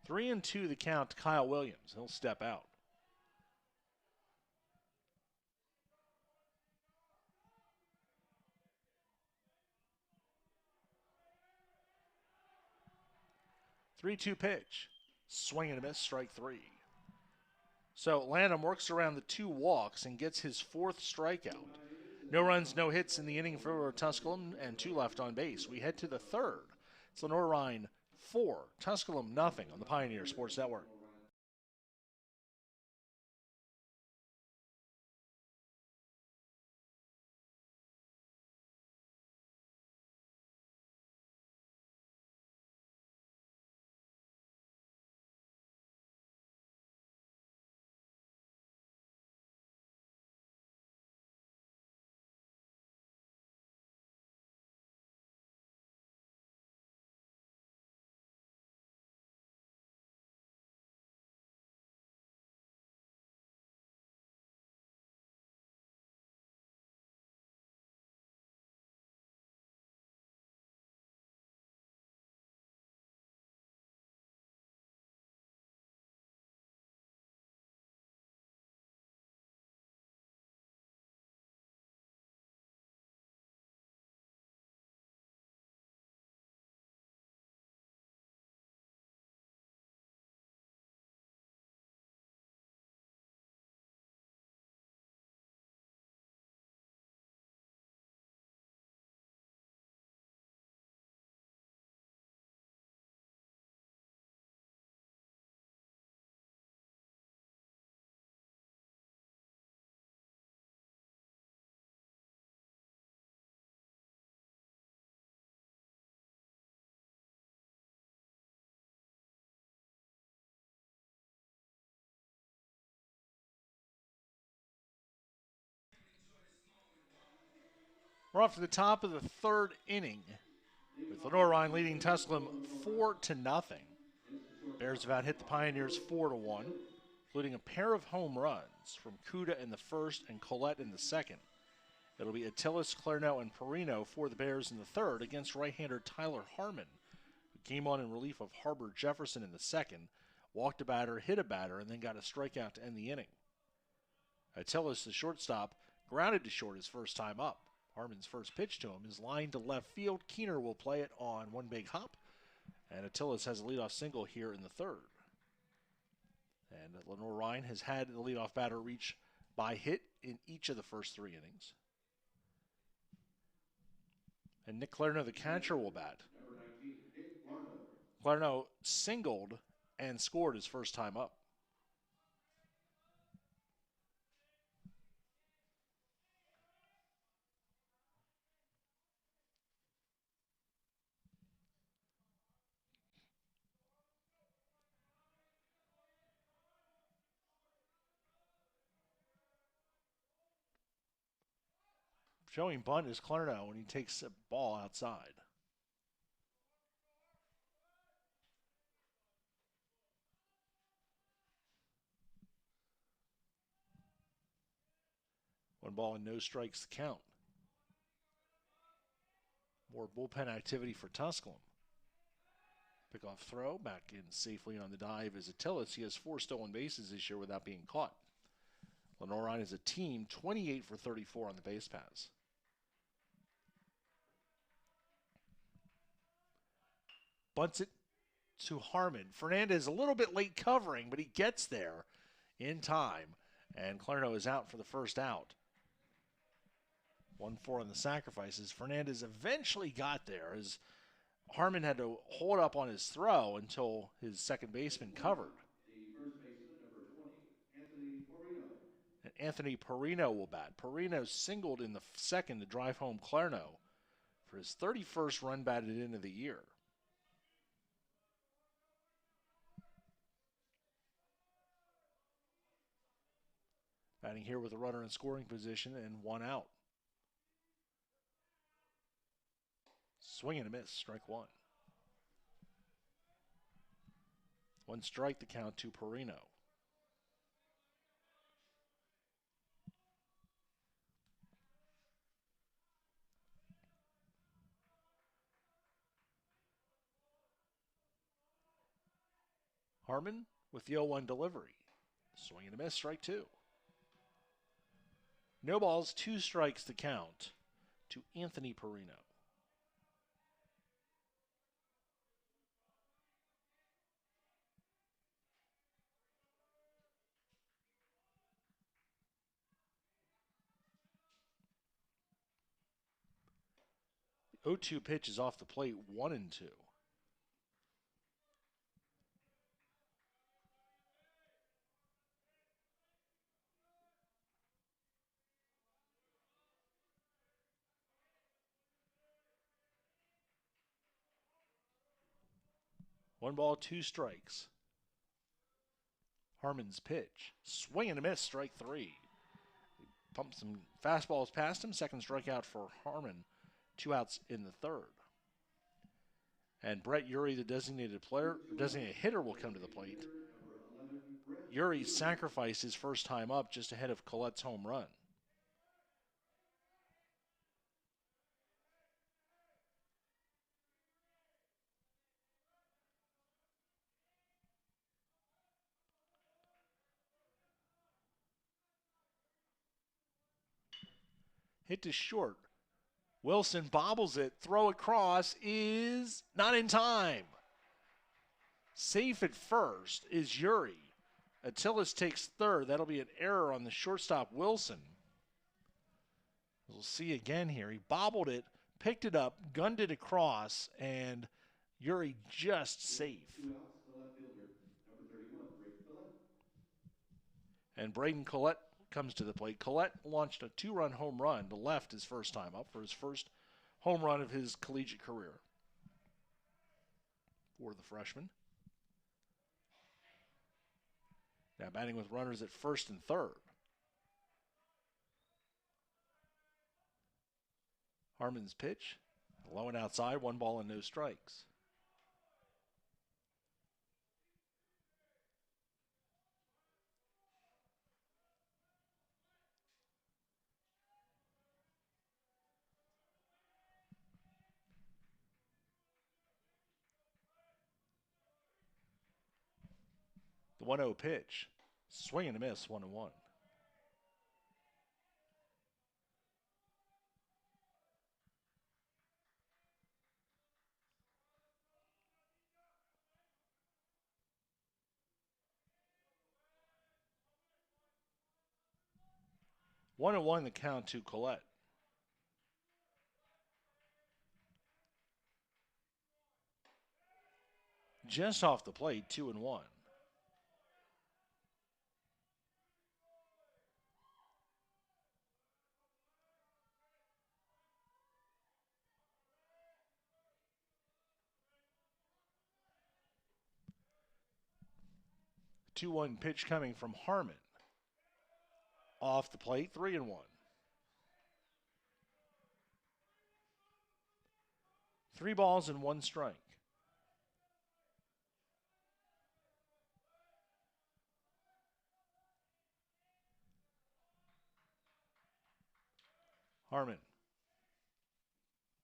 A: Three and two the count to Kyle Williams. He'll step out. Three-two pitch. Swing and a miss, strike three. So Lanham works around the two walks and gets his fourth strikeout. No runs, no hits in the inning for Tusculum and two left on base. We head to the third. It's Lenoir-Rhyne 4, Tusculum nothing on the Pioneer Sports Network. We're off to the top of the third inning with Lenoir-Rhyne leading Tusculum 4-0. Bears have hit the Pioneers 4-1, including a pair of home runs from Cuda in the first and Collette in the second. It'll be Attilis, Clarno, and Perino for the Bears in the third against right-hander Tyler Harmon, who came on in relief of Harbor Jefferson in the second, walked a batter, hit a batter, and then got a strikeout to end the inning. Attilis, the shortstop, grounded to short his first time up. Harmon's first pitch to him is lined to left field. Keener will play it on one big hop, and Attilis has a leadoff single here in the third. And Lenoir-Rhyne has had the leadoff batter reach by hit in each of the first three innings. And Nick Clarno, the catcher, will bat. Clarno singled and scored his first time up. Showing bunt is Clarno when he takes a ball outside. One ball and no strikes to count. More bullpen activity for Tusculum. Pickoff throw, back in safely on the dive is Attilis. He has 4 stolen bases this year without being caught. Lenoir-Rhyne is a team 28 for 34 on the base paths. Bunts it to Harmon. Fernandez a little bit late covering, but he gets there in time. And Clarno is out for the first out. 1-4 on the sacrifices. Fernandez eventually got there as Harmon had to hold up on his throw until his second baseman covered.
B: The first baseman, number 20, Anthony Porino.
A: And Anthony Perino will bat. Perino singled in the second to drive home Clarno for his 31st run batted in of the year. Batting here with a runner in scoring position and 1 out. Swing and a miss, strike 1. One strike, the count to Perino. Harmon with the 0-1 delivery. Swing and a miss, strike two. No balls, two strikes to count to Anthony Perino. The 0-2 pitch is off the plate, 1-2. One ball, two strikes. Harmon's pitch. Swing and a miss, strike three. Pumped some fastballs past him. Second strikeout for Harmon. 2 outs in the third. And Brett Urey, the designated hitter, will come to the plate. Urey sacrificed his first time up just ahead of Collette's home run. Hit to short. Wilson bobbles it. Throw across is not in time. Safe at first is Urey. Attilas takes third. That'll be an error on the shortstop, Wilson. We'll see again here. He bobbled it, picked it up, gunned it across, and Urey just safe. And Braden Collette comes to the plate. Collette launched a 2-run home run to left his first time up for his first home run of his collegiate career for the freshman. Now batting with runners at first and third. Harmon's pitch, low and outside, 1 ball and no strikes. The 1-0 pitch, swing and a miss, 1-1. One and one the count to Collette. Just off the plate, 2-1. Two-one pitch coming from Harmon. Off the plate, 3-1. Three balls and one strike. Harmon.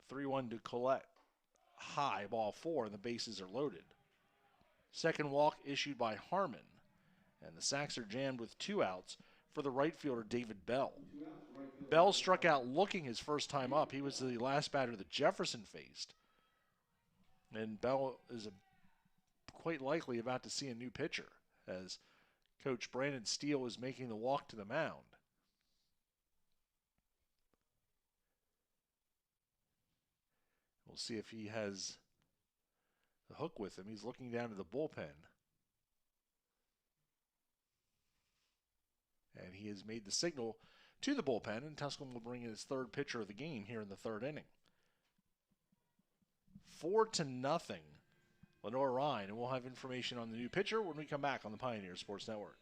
A: 3-1 to Collette. High, ball 4, and the bases are loaded. Second walk issued by Harmon. And the sacks are jammed with 2 outs for the right fielder, David Bell. Bell struck out looking his first time up. He was the last batter that Jefferson faced. And Bell is quite likely about to see a new pitcher as Coach Brandon Steele is making the walk to the mound. We'll see if he has the hook with him. He's looking down to the bullpen. And he has made the signal to the bullpen, and Tusculum will bring in his third pitcher of the game here in the third inning. 4-0, Lenoir-Rhyne, and we'll have information on the new pitcher when we come back on the Pioneer Sports Network.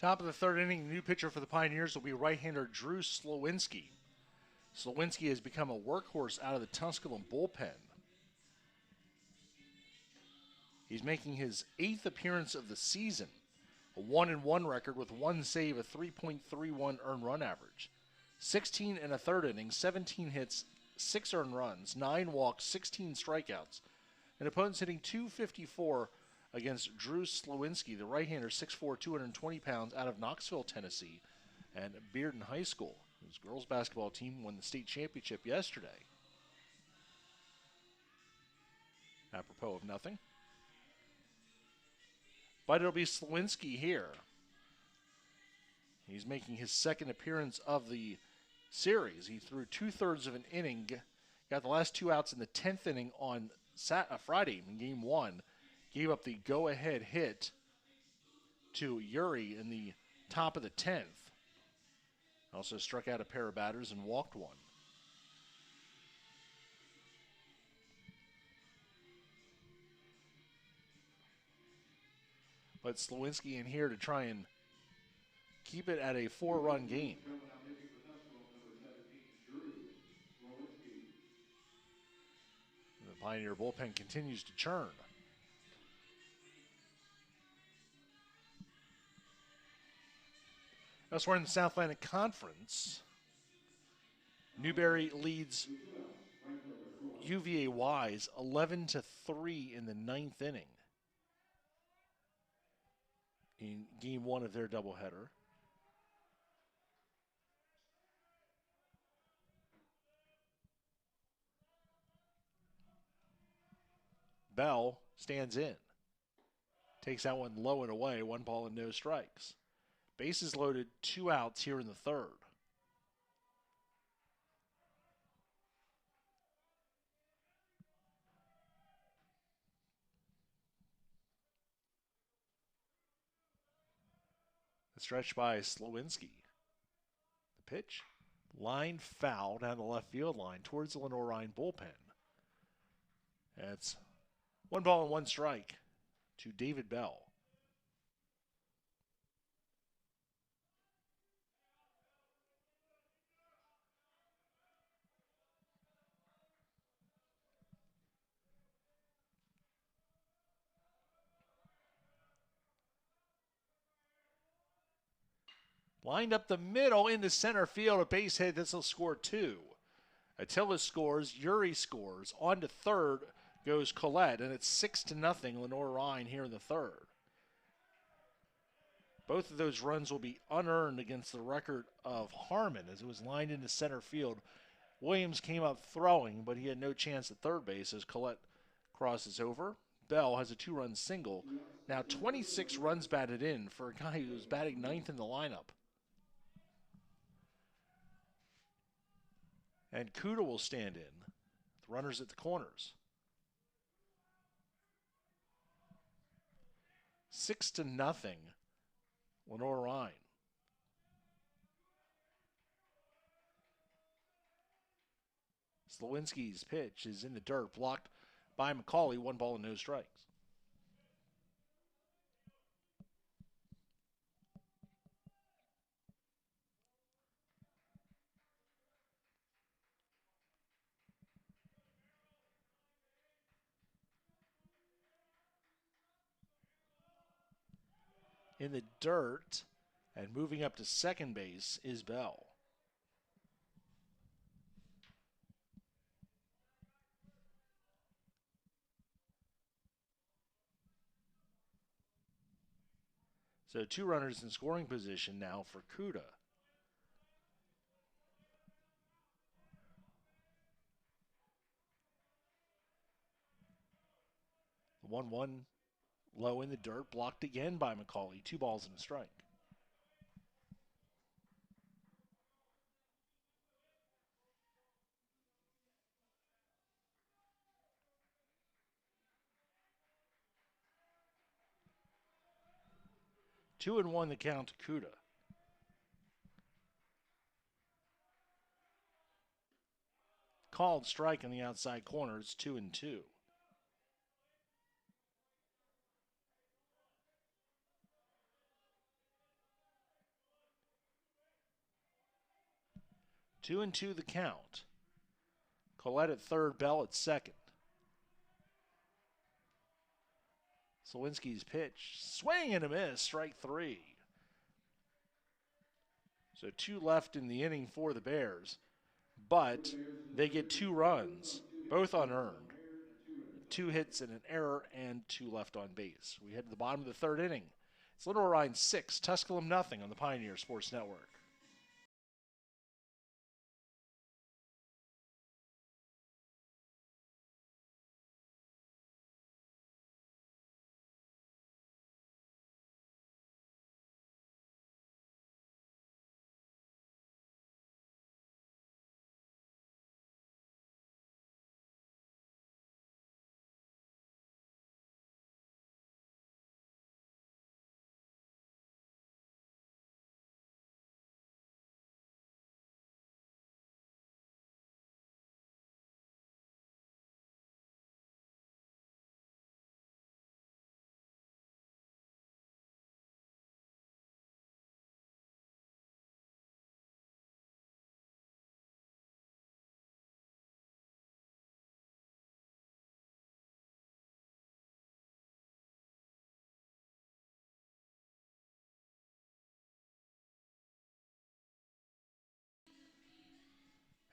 A: Top of the third inning, the new pitcher for the Pioneers will be right-hander Drew Slowinski. Slowinski has become a workhorse out of the Tusculum bullpen. He's making his 8th appearance of the season, a 1-1 record with 1 save, a 3.31 earned run average. 16 and a third innings, 17 hits, 6 earned runs, 9 walks, 16 strikeouts. An opponent's hitting .254 against Drew Slowinski, the right-hander, 6'4", 220 pounds, out of Knoxville, Tennessee, and Bearden High School. His girls basketball team won the state championship yesterday. Apropos of nothing. But it'll be Slowinski here. He's making his 2nd appearance of the series. He threw 2/3 of an inning, got the last 2 outs in the 10th inning on Friday in Game 1. Gave up the go-ahead hit to Uri in the top of the 10th. Also struck out a pair of batters and walked one. But Slowinski in here to try and keep it at a 4-run game. The Pioneer bullpen continues to churn. Elsewhere in the South Atlantic Conference, Newberry leads UVA Wise 11-3 in the 9th inning in Game 1 of their doubleheader. Bell stands in. Takes that one low and away, 1 ball and no strikes. Bases loaded, 2 outs here in the 3rd. The stretch by Slowinski. The pitch, line foul down the left field line towards the Lenoir-Rhyne bullpen. That's 1 ball and 1 strike to David Bell. Lined up the middle into center field, a base hit. This will score 2. Attila scores, Uri scores. On to third goes Collette, and it's 6-0 Lenoir-Rhyne here in the 3rd. Both of those runs will be unearned against the record of Harmon as it was lined into center field. Williams came up throwing, but he had no chance at third base as Collette crosses over. Bell has a 2-run single. Now 26 runs batted in for a guy who was batting 9th in the lineup. And Kuda will stand in. The runners at the corners. 6-0 Lenoir-Rhyne. Slowinski's pitch is in the dirt, blocked by McCauley, 1 ball and no strikes. In the dirt and moving up to second base is Bell. So 2 runners in scoring position now for Kuda. The 1-1 low in the dirt, blocked again by McCauley. 2 balls and a strike. Two and 1 the count to Kuda. Called strike in the outside corner. It's 2-2. 2-2 the count. Collette at third, Bell at second. Slawinski's pitch. Swing and a miss. Strike 3. So 2 left in the inning for the Bears. But they get 2 runs, both unearned. 2 hits and an error and 2 left on base. We head to the bottom of the 3rd inning. It's Lenoir-Rhyne 6, Tusculum nothing on the Pioneer Sports Network.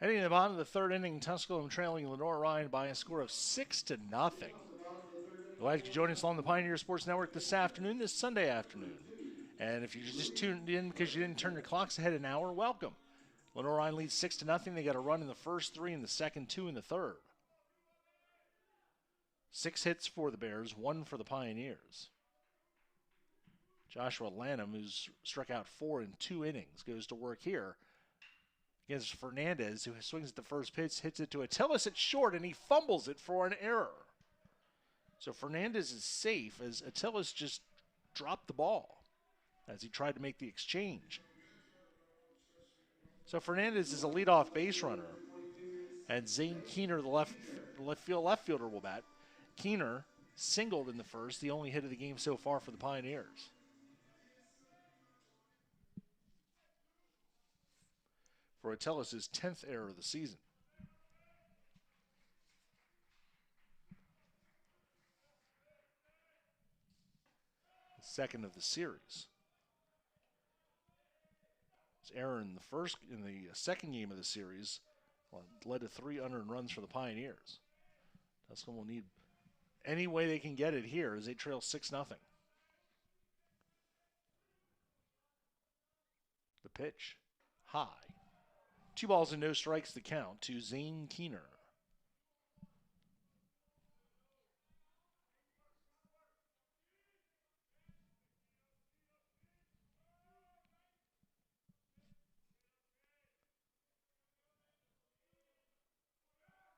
A: Heading to the bottom of the 3rd inning, Tusculum trailing Lenoir-Rhyne by a score of 6-0. Glad you could join us on the Pioneer Sports Network this afternoon, this Sunday afternoon. And if you just tuned in because you didn't turn your clocks ahead an hour, welcome. Lenoir-Rhyne leads 6-0. They got a run in the first 3, in the second 2, in the third. 6 hits for the Bears, 1 for the Pioneers. Joshua Lanham, who's struck out 4 in 2 innings, goes to work here against Fernandez, who swings at the first pitch, hits it to Attilis at short, and he fumbles it for an error. So Fernandez is safe as Attilis just dropped the ball as he tried to make the exchange. So Fernandez is a leadoff base runner, and Zane Keener, the left fielder, will bat. Keener singled in the first, the only hit of the game so far for the Pioneers. For Attilis' 10th error of the season. The second of the series. His error in the second game of the series led to 3 unearned runs for the Pioneers. Tusculum will need any way they can get it here as they trail 6-0. The pitch, high. 2 balls and no strikes the count to Zane Keener.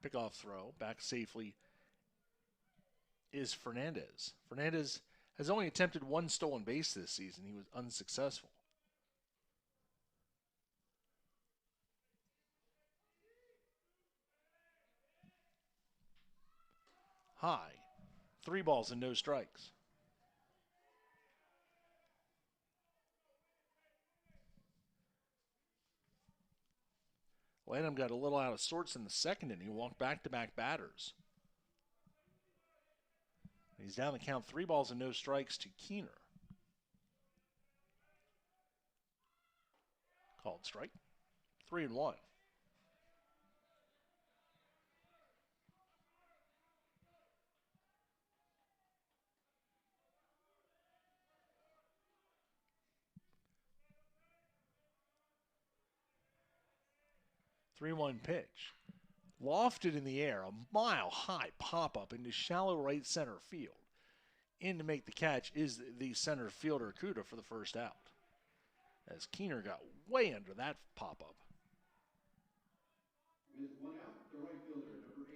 A: Pickoff throw, back safely is Fernandez. Fernandez has only attempted 1 stolen base this season. He was unsuccessful. High. 3 balls and no strikes. Lanham got a little out of sorts in the second inning. He walked back-to-back batters. He's down the count, 3 balls and no strikes to Keener. Called strike. 3-1. Three-one pitch. Lofted in the air, a mile-high pop-up into shallow right center field. In to make the catch is the center fielder Kuda for the first out. As Keener got way under that pop-up.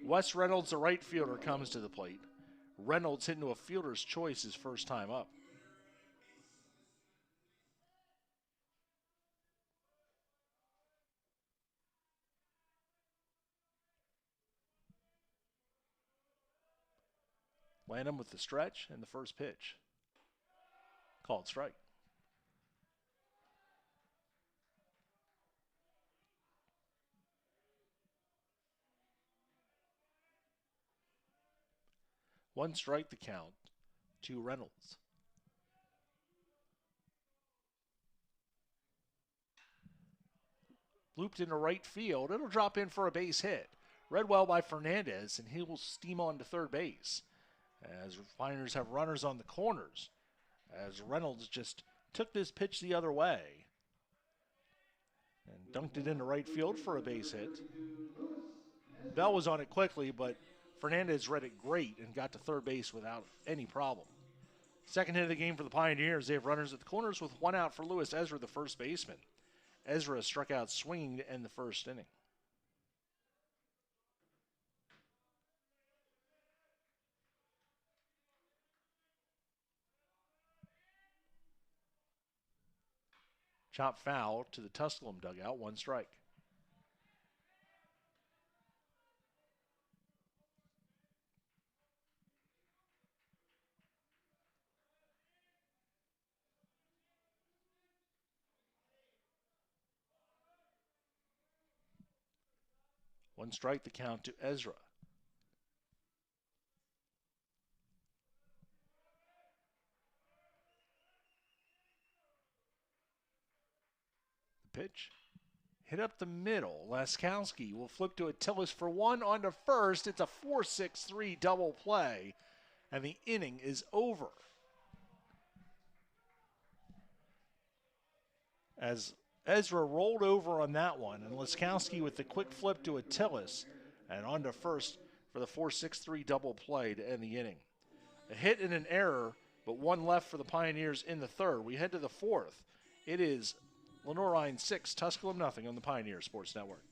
A: Wes Reynolds, the right fielder, comes to the plate. Reynolds hit into a fielder's choice his first time up. Lanham with the stretch and the first pitch. Called strike. One strike the count to Reynolds. Looped into right field. It'll drop in for a base hit. Read well by Fernandez, and he will steam on to third base. As Pioneers have runners on the corners, as Reynolds just took this pitch the other way and dunked it into right field for a base hit. Bell was on it quickly, but Fernandez read it great and got to third base without any problem. Second hit of the game for the Pioneers. They have runners at the corners with one out for Lewis Ezra, the first baseman. Ezra struck out swinging to end the first inning. Chop foul to the Tusculum dugout, one strike. One strike the count to Ezra. The pitch. Hit up the middle. Laskowski will flip to Attilis for one on to first. It's a 4-6-3 double play, and the inning is over. As Ezra rolled over on that one, and Laskowski with the quick flip to Attilis, and on to first for the 4-6-3 double play to end the inning. A hit and an error, but one left for the Pioneers in the third. We head to the fourth. It is Lenoir-Rhyne 6, Tusculum nothing on the Pioneer Sports Network.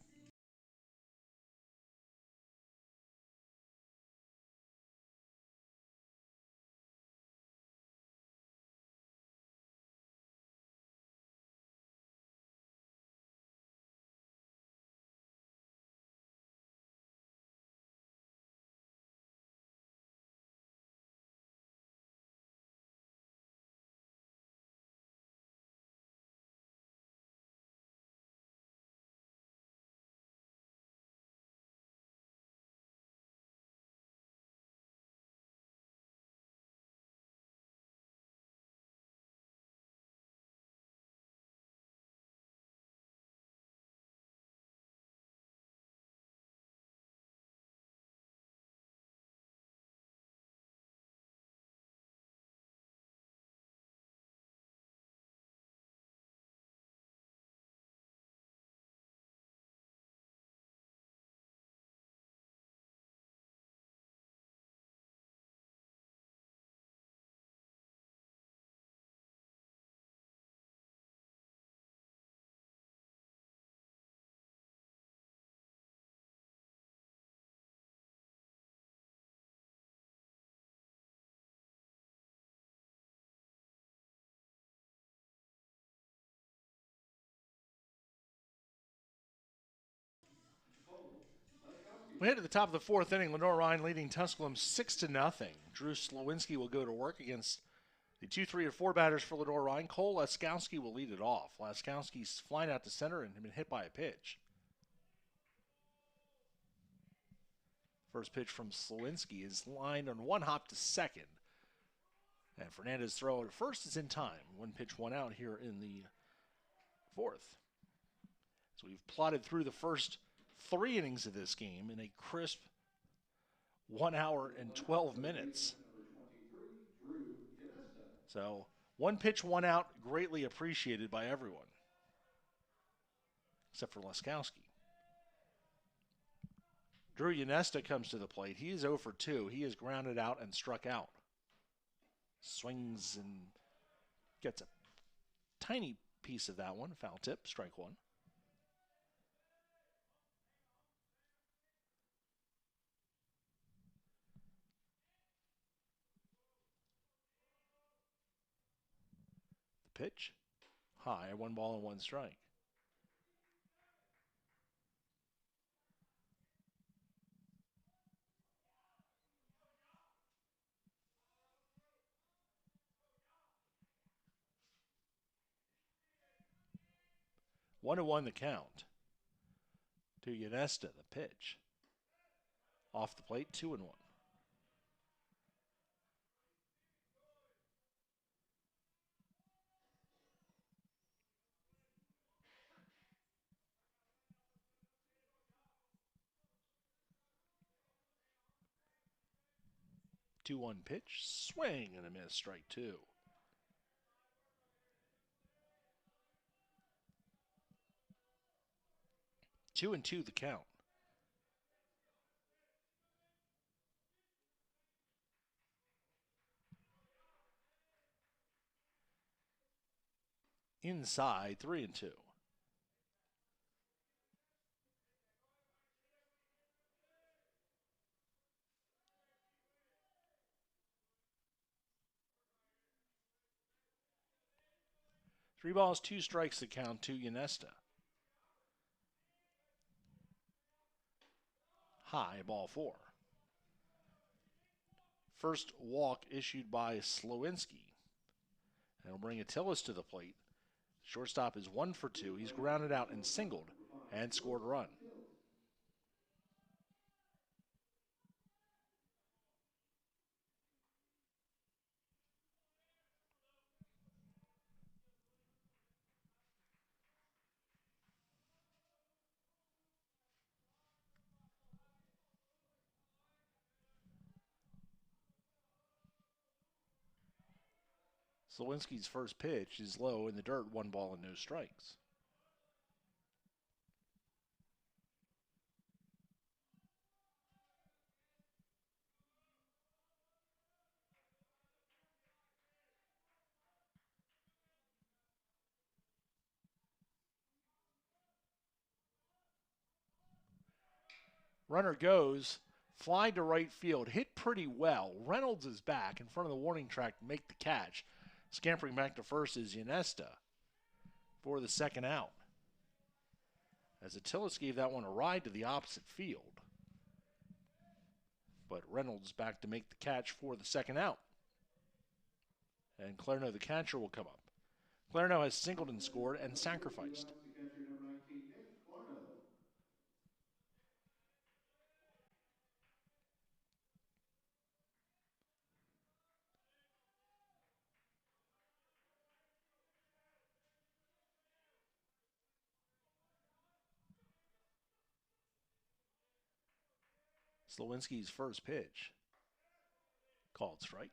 A: We head to the top of the fourth inning. Lenoir-Rhyne leading Tusculum 6-0. Drew Slowinski will go to work against the 2, 3, or 4 batters for Lenoir-Rhyne. Cole Laskowski will lead it off. Laskowski's flying out to center and been hit by a pitch. First pitch from Slowinski is lined on one hop to second. And Fernandez throw at first is in time. One pitch, one out here in the fourth. So we've plotted through the first 3 innings of this game in a crisp 1 hour and 12 minutes. So 1 pitch, 1 out, greatly appreciated by everyone, except for Laskowski. Drew Yanesta comes to the plate. He is 0 for 2. He is grounded out and struck out. Swings and gets a tiny piece of that one. Foul tip, strike one. The pitch, high, 1 ball and 1 strike. One to one the count to Yanesta, the pitch. Off the plate, 2-1. 2-1 pitch, swing and a miss, strike 2. 2-2 the count. Inside, 3-2. Three balls, 2 strikes the count to Ynesta. High, ball 4. First walk issued by Slowinski. And it'll bring Attilas to the plate. Shortstop is 1 for 2. He's grounded out and singled and scored a run. Slowinski's first pitch is low in the dirt, 1 ball and no strikes. Runner goes, fly to right field, hit pretty well. Reynolds is back in front of the warning track to make the catch. Scampering back to first is Ynesta for the second out. As Attilas gave that one a ride to the opposite field. But Reynolds back to make the catch for the second out. And Clarno, the catcher, will come up. Clarno has singled and scored and sacrificed. Slowinski's first pitch. Called strike.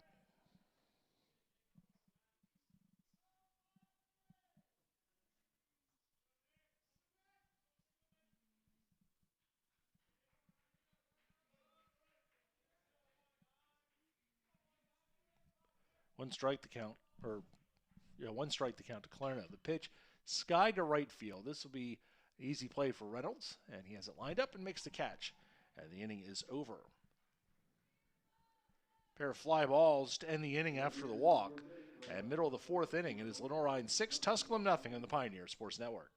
A: One strike the count to Clarno. The pitch, sky to right field. This will be an easy play for Reynolds, and he has it lined up and makes the catch. And the inning is over. Pair of fly balls to end the inning after the walk. And middle of the 4th inning, it is Lenoir-Rhyne 6, Tusculum nothing on the Pioneer Sports Network.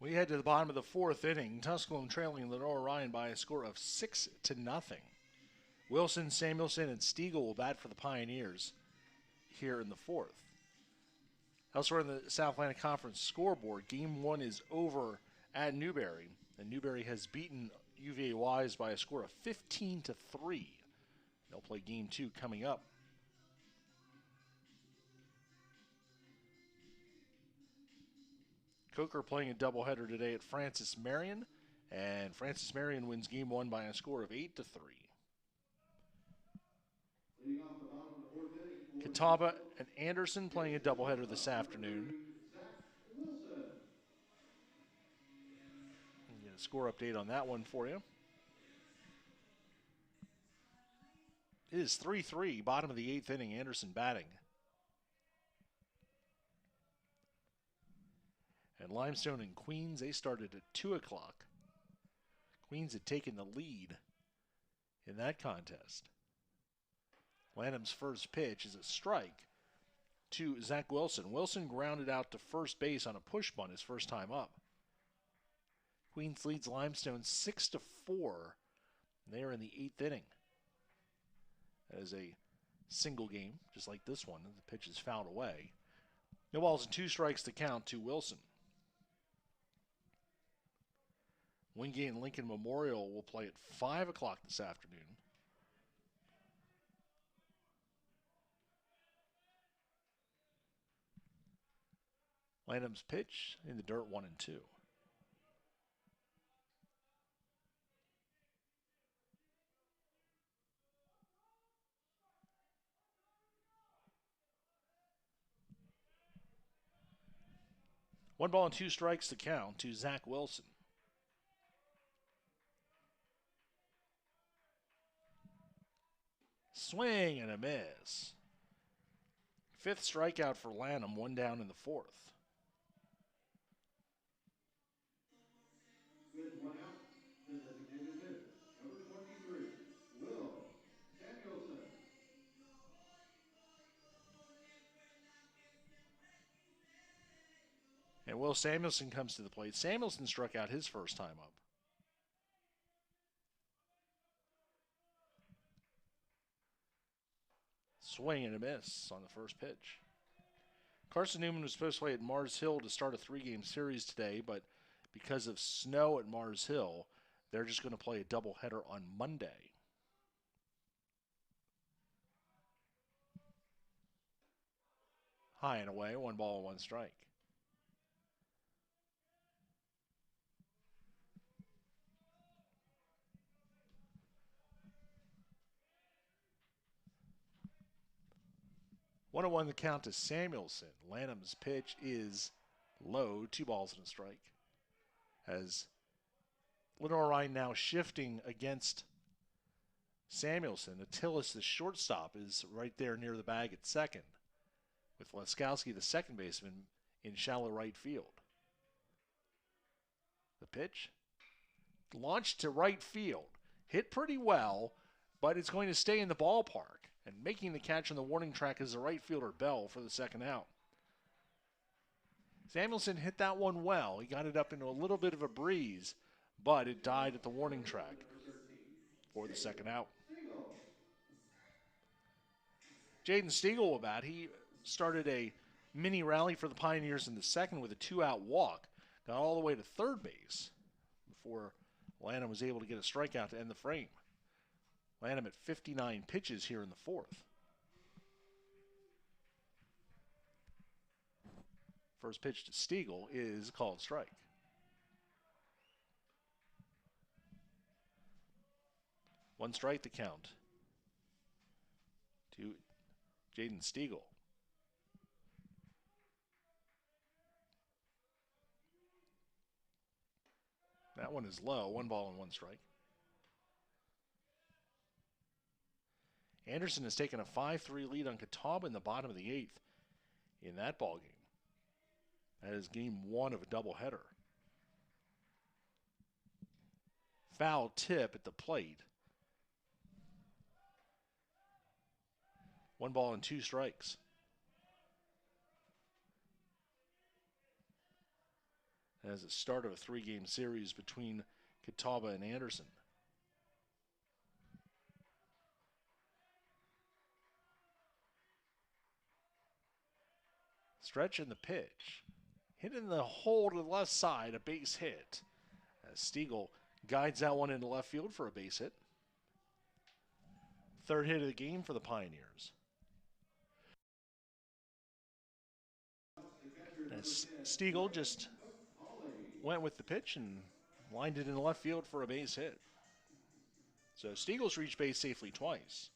A: We head to the bottom of the 4th inning. Tusculum trailing Lenoir-Rhyne by a score of 6-0. Wilson, Samuelson, and Stiegel will bat for the Pioneers here in the 4th. Elsewhere in the South Atlantic Conference scoreboard, Game 1 is over at Newberry. And Newberry has beaten UVA Wise by a score of 15-3. They'll play game 2 coming up. Coker playing a doubleheader today at Francis Marion, and Francis Marion wins game 1 by a score of 8-3.
B: Leading off the bottom of the fourth inning for
A: Catawba and Anderson playing a doubleheader this afternoon.
B: Zach Wilson.
A: Get a score update on that one for you. It is 3-3, bottom of the 8th inning, Anderson batting. And Limestone and Queens, they started at 2 o'clock. Queens had taken the lead in that contest. Lanham's first pitch is a strike to Zach Wilson. Wilson grounded out to first base on a push bunt his first time up. Queens leads Limestone 6-4. They are in the 8th inning. That is a single game, just like this one. The pitch is fouled away. No balls and 2 strikes to count to Wilson. Wingate and Lincoln Memorial will play at 5 o'clock this afternoon. Lanham's pitch in the dirt, 1-2. One ball and 2 strikes to count to Zach Wilson. Swing and a miss. 5th strikeout for Lanham, 1 down in the 4th.
B: With 1 out, the designated hitter, number 23, Will Samuelson.
A: And Will Samuelson comes to the plate. Samuelson struck out his first time up. Swing and a miss on the first pitch. Carson Newman was supposed to play at Mars Hill to start a 3-game series today, but because of snow at Mars Hill, they're just going to play a doubleheader on Monday. High and away, 1 ball and 1 strike. One and 1 the count to Samuelson. Lanham's pitch is low, 2 balls and a strike. As Lenoir-Rhyne now shifting against Samuelson. Attilis, the shortstop, is right there near the bag at second, with Leskowski, the second baseman, in shallow right field. The pitch launched to right field. Hit pretty well, but it's going to stay in the ballpark. And making the catch on the warning track is the right fielder, Bell, for the second out. Samuelson hit that one well. He got it up into a little bit of a breeze, but it died at the warning track for the second out. Jaden Stiegel will bat. He started a mini rally for the Pioneers in the second with a 2-out walk. Got all the way to third base before Lanham was able to get a strikeout to end the frame. Lanham at 59 pitches here in the fourth. First pitch to Stiegel is a called strike. One strike to count to Jaden Stiegel. That one is low, 1 ball and 1 strike. Anderson has taken a 5-3 lead on Catawba in the bottom of the 8th in that ball game. That is game 1 of a doubleheader. Foul tip at the plate. 1 ball and 2 strikes. As the start of a 3-game series between Catawba and Anderson. Stretch in the pitch. Hit in the hole to the left side, a base hit. Stiegel guides that one into left field for a base hit. Third hit of the game for the Pioneers. And Stiegel just went with the pitch and lined it in left field for a base hit. So Stiegel's reached base safely twice.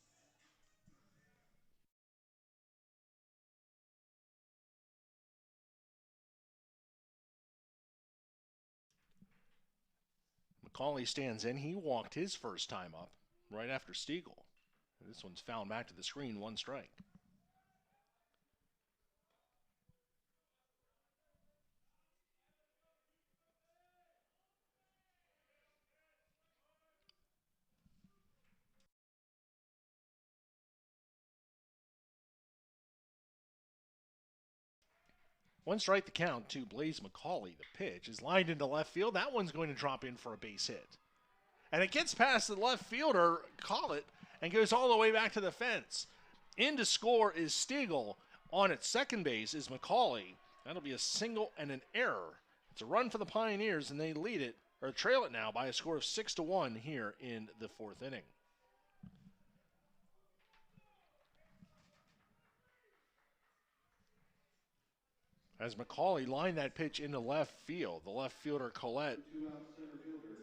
A: McCauley stands in. He walked his first time up right after Stiegel. This one's fouled back to the screen, 1 strike. One strike the count to Blaze McCauley. The pitch is lined into left field. That one's going to drop in for a base hit. And it gets past the left fielder, call it, and goes all the way back to the fence. In to score is Stiegel. On at second base is McCauley. That'll be a single and an error. It's a run for the Pioneers, and they lead it, or trail it now by a score of 6-1 here in the 4th inning. As McCauley lined that pitch into left field, the left fielder Collette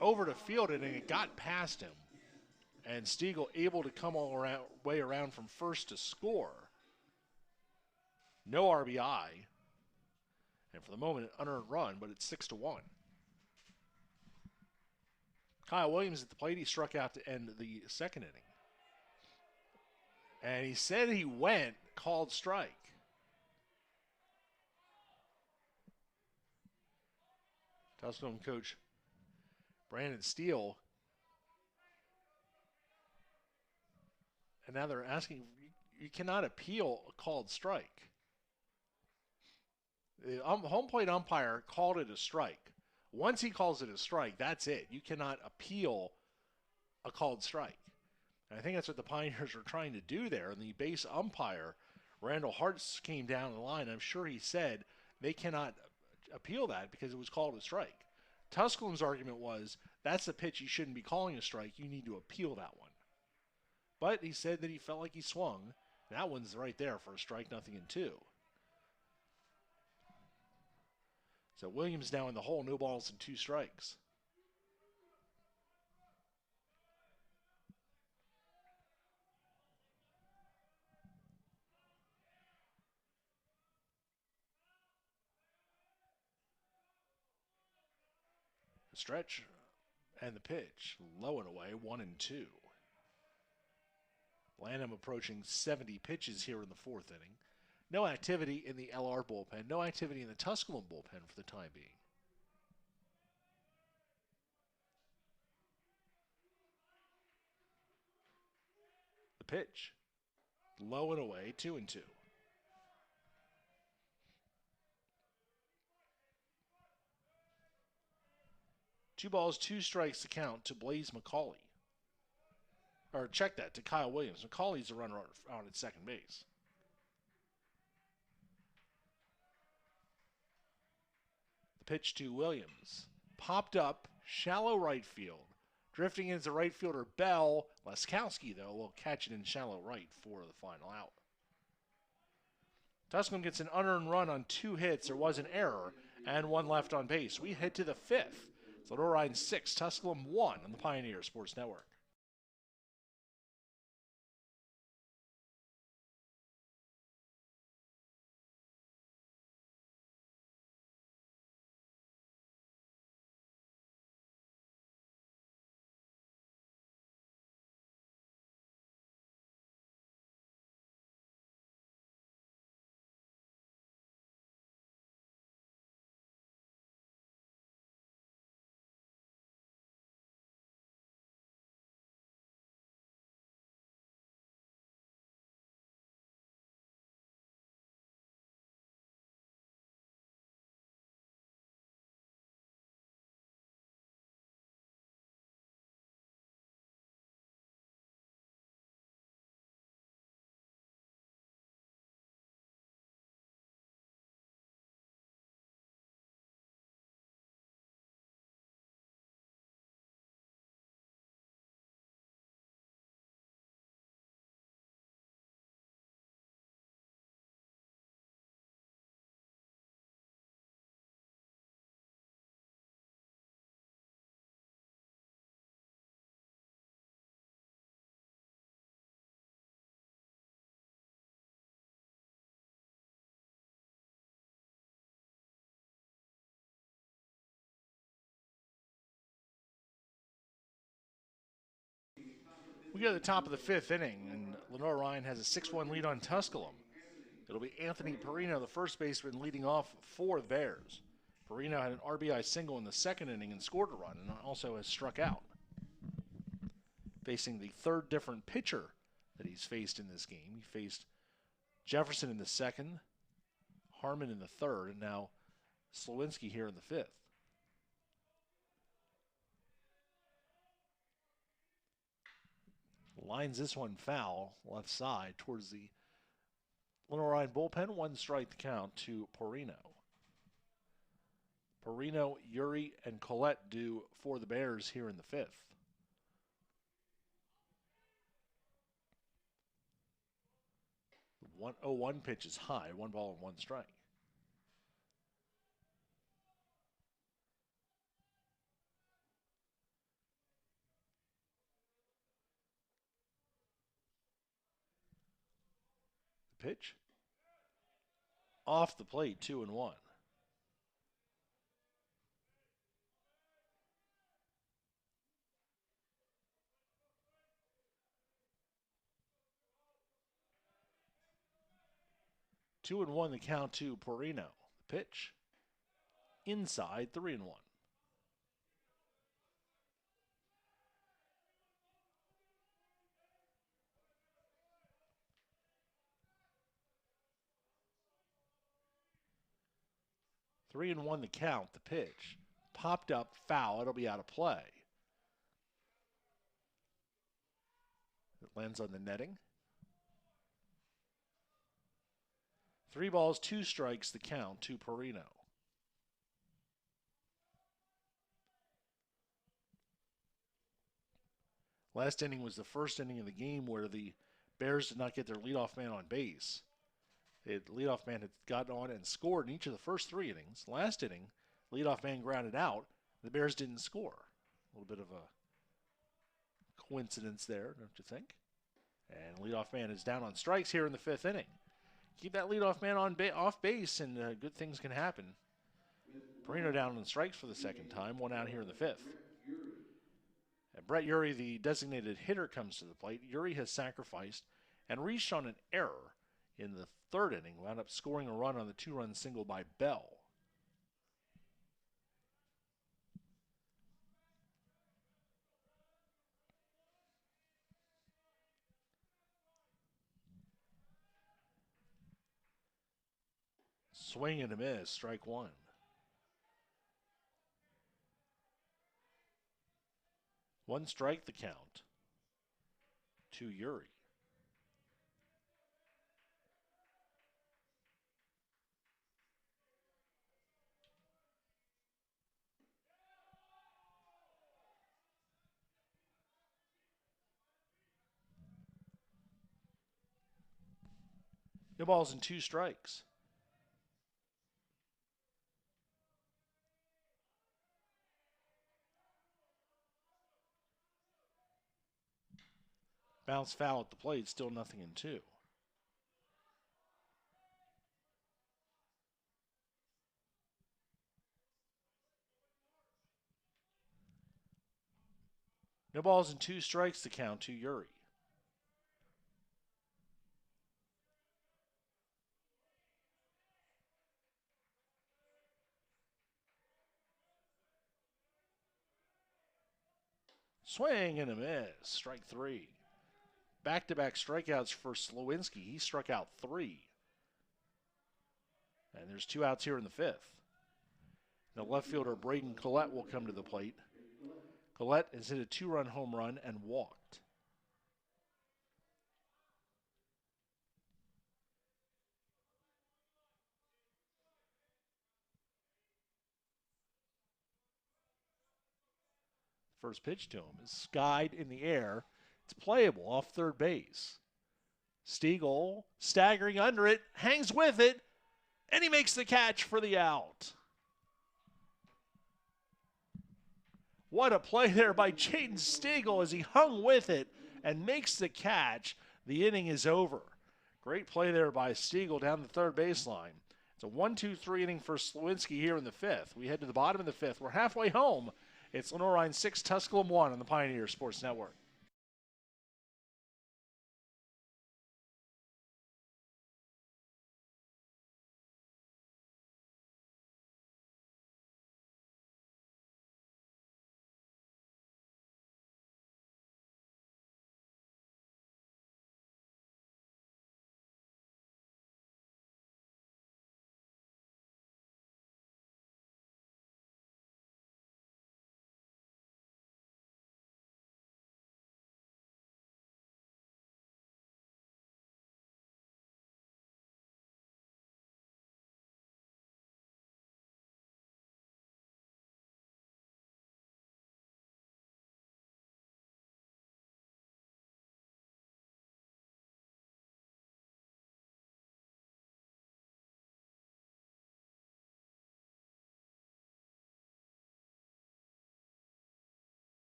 A: over to field it, and it got past him. And Stiegel able to come all around, way around from first to score. No RBI. And for the moment, an unearned run, but it's 6-1. Kyle Williams at the plate. He struck out to end the 2nd inning. And he said he went, called strike. Tusculum coach Brandon Steele. And now they're asking, you cannot appeal a called strike. The home plate umpire called it a strike. Once he calls it a strike, that's it. You cannot appeal a called strike. And I think that's what the Pioneers are trying to do there. And the base umpire, Randall Hartz, came down the line. I'm sure he said they cannot appeal that because it was called a strike. Tusculum's argument was, that's the pitch you shouldn't be calling a strike. You need to appeal that one. But he said that he felt like he swung. That one's right there for a strike, 0-2. So Williams now in the hole, no balls and 2 strikes. The stretch and the pitch, low and away, 1-2. Lanham approaching 70 pitches here in the 4th inning. No activity in the LR bullpen. No activity in the Tusculum bullpen for the time being. The pitch, low and away, 2-2. 2 balls, 2 strikes to count to Blaze McCauley. Or check that, to Kyle Williams. McCauley's a runner out at second base. The pitch to Williams. Popped up, shallow right field. Drifting into right fielder Bell. Laskowski, though, will catch it in shallow right for the final out. Tusculum gets an unearned run on 2 hits. There was an error and 1 left on base. We head to the 5th. It's Lenoir-Rhyne 6, Tusculum 1 on the Pioneer Sports Network. We go to the top of the fifth inning, and Lenoir-Rhyne has a 6-1 lead on Tusculum. It'll be Anthony Perino, the first baseman, leading off for the Bears. Perino had an RBI single in the second inning and scored a run, and also has struck out. Facing the third different pitcher that he's faced in this game. He faced Jefferson in the second, Harmon in the third, and now Slowinski here in the fifth. Lines this one foul, left side, towards the Lenoir-Rhyne bullpen. 1 strike to count to Perino. Perino, Uri, and Collette do for the Bears here in the fifth. The 1-0-1 pitch is high, 1 ball and 1 strike. The pitch off the plate, 2-1. Two and one the count to Perino. The pitch inside, 3-1. Three and one the count. The pitch popped up, foul. It'll be out of play. It lands on the netting. 3 balls, 2 strikes the count to Perino. Last inning was the first inning of the game where the Bears did not get their leadoff man on base. The leadoff man had gotten on and scored in each of the first 3 innings. Last inning, leadoff man grounded out. The Bears didn't score. A little bit of a coincidence there, don't you think? And leadoff man is down on strikes here in the 5th inning. Keep that leadoff man on off base, and good things can happen. Perino down on strikes for the second time, 1 out here in the 5th. And Brett Uri, the designated hitter, comes to the plate. Uri has sacrificed and reached on an error in the 3rd inning, wound up scoring a run on the 2-run single by Bell. Swing and a miss, strike 1. One strike the count to Uri. No balls and 2 strikes. Bounce foul at the plate, still 0-2. No balls and 2 strikes to count to Uri. Swing and a miss, strike 3. Back-to-back strikeouts for Slowinski. He struck out 3. And there's 2 outs here in the 5th. The left fielder, Braden Collette, will come to the plate. Collette has hit a 2-run home run and walked. First pitch to him is skied in the air. It's playable off third base. Stiegel staggering under it, hangs with it, and he makes the catch for the out. What a play there by Jaden Stiegel as he hung with it and makes the catch. The inning is over. Great play there by Stiegel down the third baseline. It's a 1-2-3 inning for Slowinski here in the 5th. We head to the bottom of the 5th. We're halfway home. It's Lenoir-Rhyne 6, Tusculum 1 on the Pioneer Sports Network.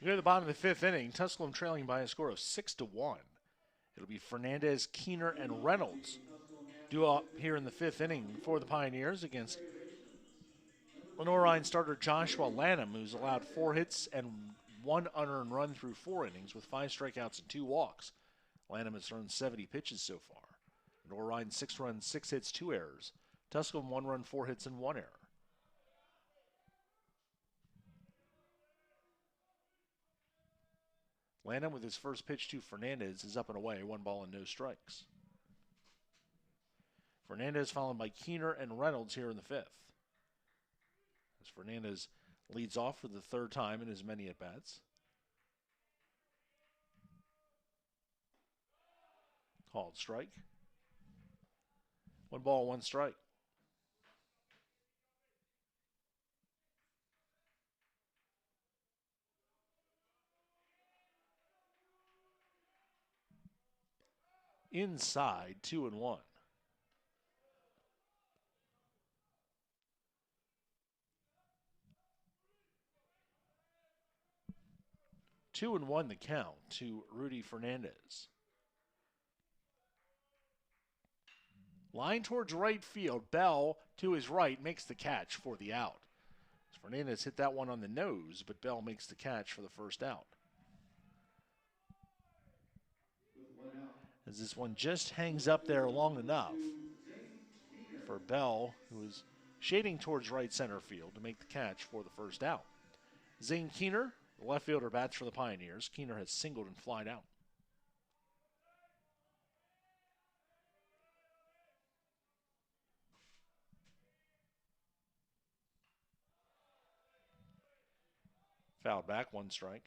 A: We go to the bottom of the 5th inning. Tusculum trailing by a score of 6-1. It'll be Fernandez, Keener, and Reynolds due up here in the 5th inning for the Pioneers against Lenoir-Rhyne starter Joshua Lanham, who's allowed 4 hits and 1 unearned run through 4 innings with 5 strikeouts and 2 walks. Lanham has thrown 70 pitches so far. Lenoir-Rhyne 6 runs, 6 hits, 2 errors. Tusculum 1 run, 4 hits, and 1 error. Lanham with his first pitch to Fernandez is up and away, 1 ball and no strikes. Fernandez followed by Keener and Reynolds here in the 5th. As Fernandez leads off for the 3rd time in as many at-bats. Called strike. 1 ball, 1 strike. Inside, 2-1. Two and 1 the count to Rudy Fernandez. Line towards right field. Bell to his right makes the catch for the out. Fernandez hit that one on the nose, but Bell makes the catch for the first out. As this one just hangs up there long enough for Bell, who is shading towards right center field, to make the catch for the first out. Zane Keener, the left fielder, bats for the Pioneers. Keener has singled and flied out. Fouled back, 1 strike.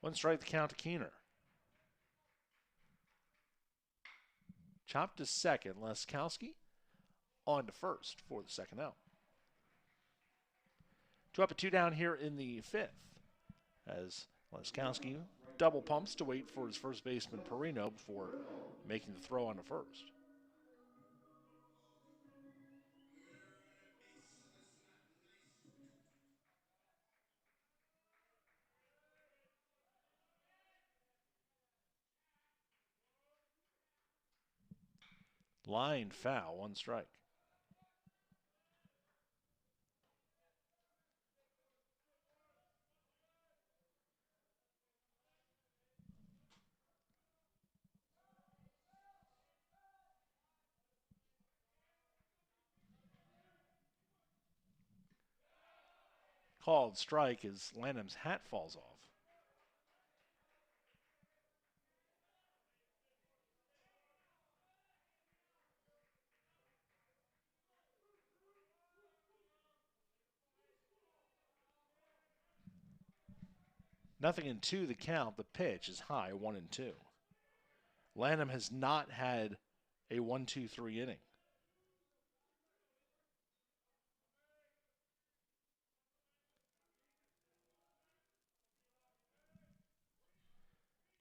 A: One strike the count to Keener. Chopped to second. Leskowski on to first for the second out. 2 up and 2 down here in the 5th. As Leskowski double pumps to wait for his first baseman Perino before making the throw on to first. Line foul, 1 strike. Called strike as Lanham's hat falls off. Nothing in 2 the count. The pitch is high, 1-2. Lanham has not had a 1-2-3 inning.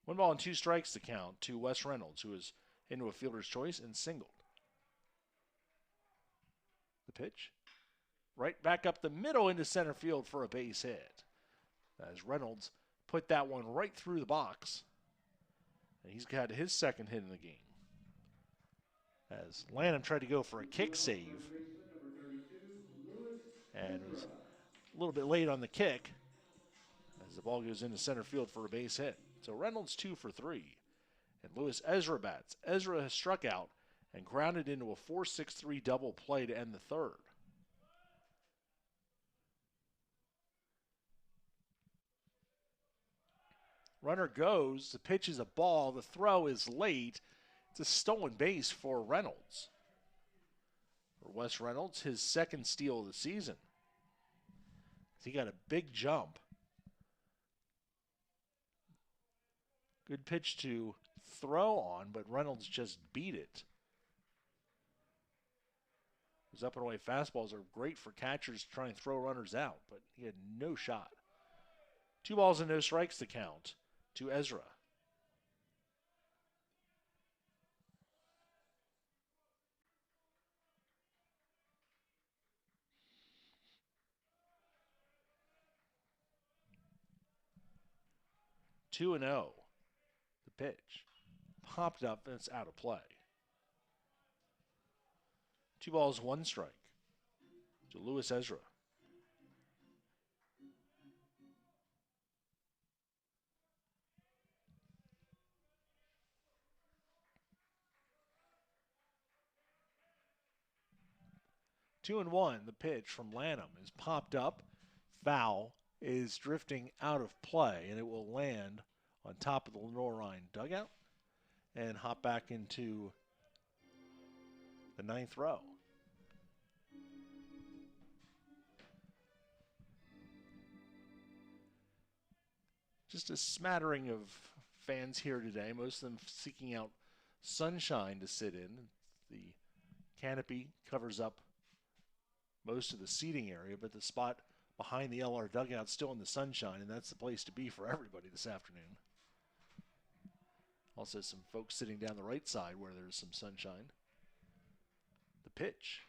A: One ball and 2 strikes to count to Wes Reynolds, who is into a fielder's choice and singled. The pitch. Right back up the middle into center field for a base hit. As Reynolds put that one right through the box. And he's got his second hit in the game. As Lanham tried to go for a kick save. And was a little bit late on the kick. As the ball goes into center field for a base hit. So Reynolds 2 for 3. And Luis Ezra bats. Ezra has struck out and grounded into a 4-6-3 double play to end the 3rd. Runner goes. The pitch is a ball. The throw is late. It's a stolen base for Reynolds. For Wes Reynolds, his 2nd steal of the season. He got a big jump. Good pitch to throw on, but Reynolds just beat it. His up and away fastballs are great for catchers trying to throw runners out, but he had no shot. 2 balls and no strikes to count to Ezra. Two and 0. The pitch popped up and it's out of play. 2 balls, 1 strike to Luis Ezra. Two and 1. The pitch from Lanham is popped up. Foul is drifting out of play, and it will land on top of the Lenoir-Rhyne dugout and hop back into the 9th row. Just a smattering of fans here today, most of them seeking out sunshine to sit in. The canopy covers up most of the seating area, but the spot behind the LR dugout still in the sunshine, and that's the place to be for everybody this afternoon. Also some folks sitting down the right side where there's some sunshine. The pitch.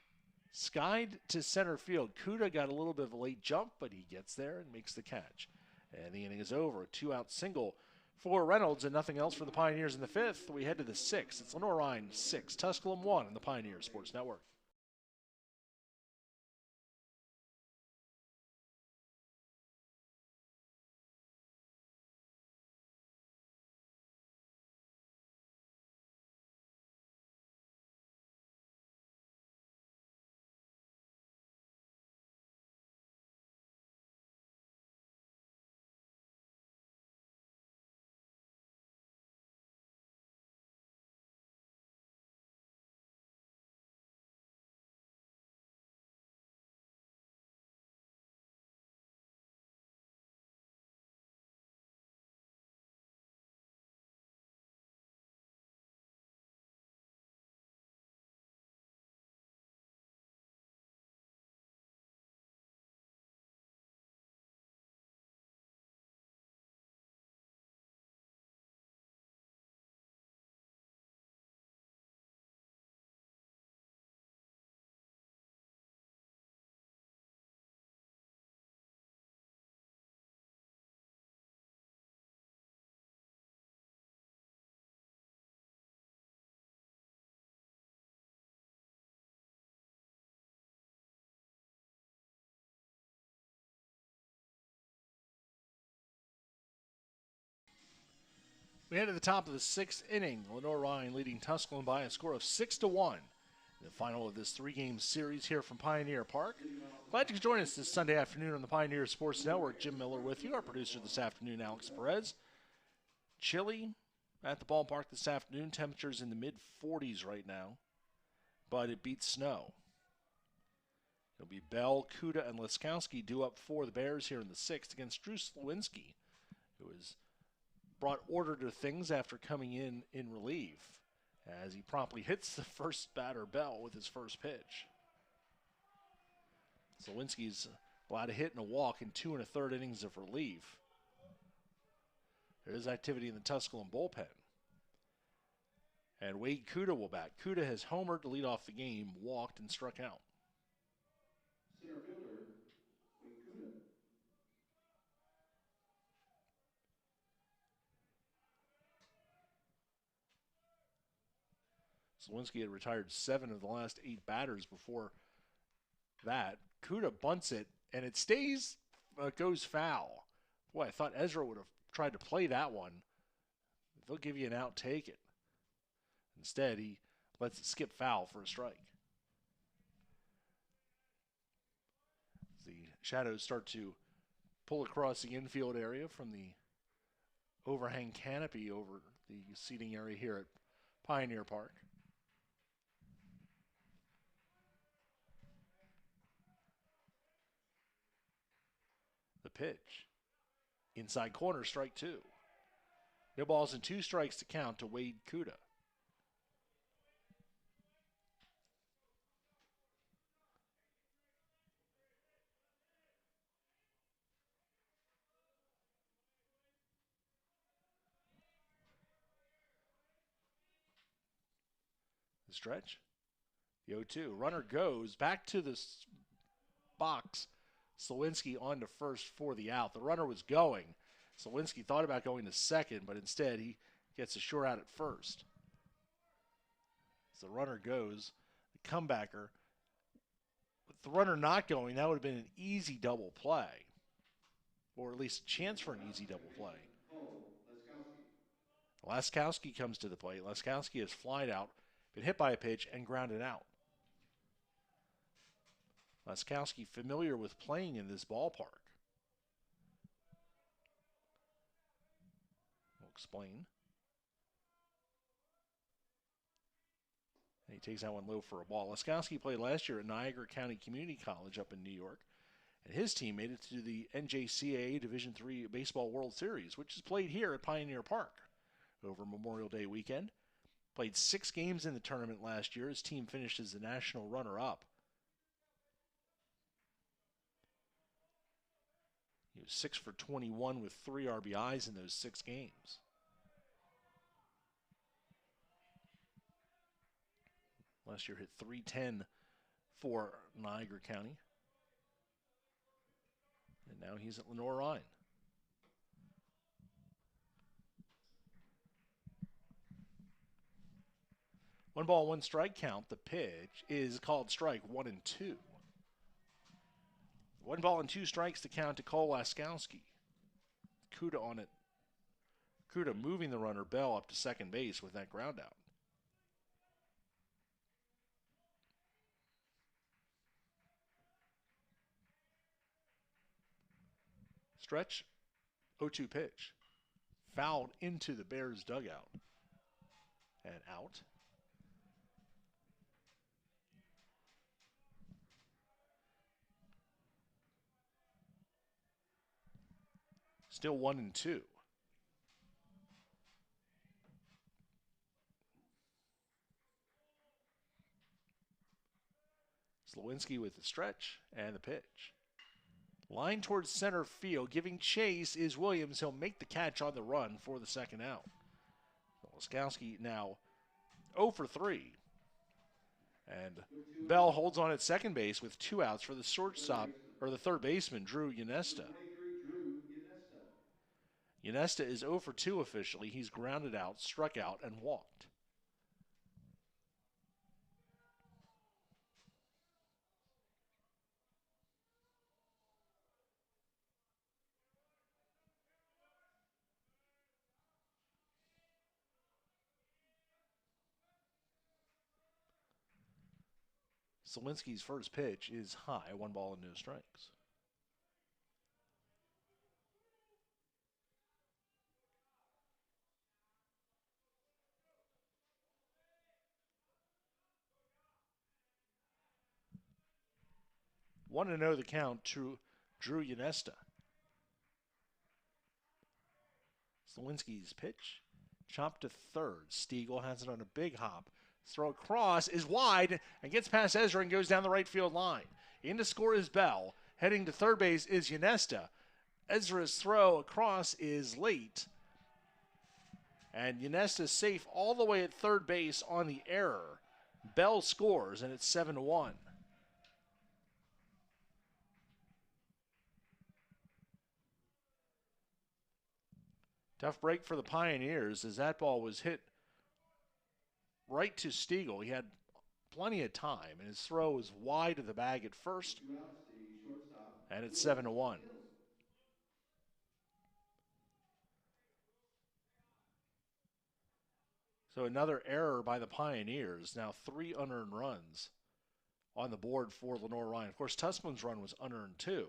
A: Skied to center field. Kuda got a little bit of a late jump, but he gets there and makes the catch. And the inning is over. A 2-out single for Reynolds and nothing else for the Pioneers in the 5th. We head to the 6th. It's Lenoir-Rhyne 6, Tusculum 1 on the Pioneer Sports Network. We head to the top of the 6th inning. Lenoir-Rhyne leading Tusculum by a score of 6-1. The final of this 3-game series here from Pioneer Park. Glad you could join us this Sunday afternoon on the Pioneer Sports Network. Jim Miller with you, our producer this afternoon, Alex Perez. Chilly at the ballpark this afternoon. Temperatures in the mid-40s right now, but it beats snow. It'll be Bell, Kuda, and Liskowski due up for the Bears here in the 6th against Drew Slawinski, who has brought order to things after coming in relief, as he promptly hits the first batter, Bell, with his first pitch. Slawinski's allowed a hit and a walk in 2 1/3 innings of relief. There is activity in the Tusculum bullpen. And Wade Kuda will bat. Kuda has homered to lead off the game, walked, and struck out.
B: Center fielder, Wade Kuda.
A: Slawinski had retired 7 of the last 8 batters before that. Kuda bunts it, and it stays, goes foul. Boy, I thought Ezra would have tried to play that one. If they'll give you an out, take it. Instead, he lets it skip foul for a strike. The shadows start to pull across the infield area from the overhang canopy over the seating area here at Pioneer Park. The pitch. Inside corner, strike 2. No balls and 2 strikes to count to Wade Kuda. The stretch. The 0-2. Runner goes back to the box. Slawinski on to first for the out. The runner was going. Slawinski thought about going to second, but instead he gets a short out at first. As the runner goes, the comebacker. With the runner not going, that would have been an easy double play. Or at least a chance for an easy double play. Laskowski comes to the plate. Laskowski has flied out, been hit by a pitch, and grounded out. Laskowski familiar with playing in this ballpark. We'll explain. And he takes that one low for a ball. Laskowski played last year at Niagara County Community College up in New York. And his team made it to the NJCAA Division III Baseball World Series, which is played here at Pioneer Park over Memorial Day weekend. Played 6 games in the tournament last year. His team finished as the national runner-up. He was 6 for 21 with 3 RBIs in those 6 games. Last year hit .310 for Niagara County. And now he's at Lenoir-Rhyne. One ball, one strike count. The pitch is called strike 1-2. 1 ball and 2 strikes to count to Cole Laskowski. Kuda on it. Kuda moving the runner, Bell, up to second base with that ground out. Stretch, 0-2 pitch. Fouled into the Bears dugout. And out. Still 1-2. Slawinski with the stretch and the pitch. Line towards center field. Giving chase is Williams. He'll make the catch on the run for the second out. Laskowski now 0 for 3. And Bell holds on at second base with 2 outs for the shortstop, or the third baseman, Drew Yanesta. Yanesta is 0 for 2 officially. He's grounded out, struck out, and walked. Slawinski's first pitch is high, 1 ball and no strikes. Want to know the count to Drew Yanesta. Slawinski's pitch, chopped to third. Stiegel has it on a big hop. Throw across is wide and gets past Ezra and goes down the right field line. In to score is Bell. Heading to third base is Yanesta. Ezra's throw across is late. And Yanesta's safe all the way at third base on the error. Bell scores, and it's 7-1. Tough break for the Pioneers as that ball was hit right to Stiegel. He had plenty of time, and his throw was wide of the bag at first, and it's 7-1. So another error by the Pioneers. Now 3 unearned runs on the board for Lenoir-Rhyne. Of course, Tusculum's run was unearned too.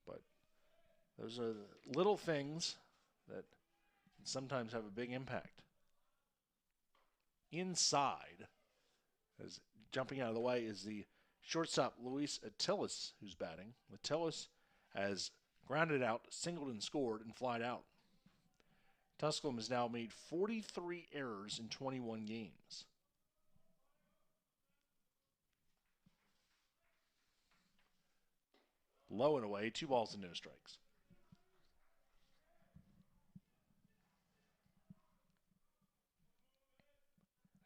A: But those are little things that sometimes have a big impact. Inside, as jumping out of the way, is the shortstop Luis Attilis, who's batting. Attilis has grounded out, singled and scored, and flied out. Tusculum has now made 43 errors in 21 games. Low and away, 2 balls and no strikes.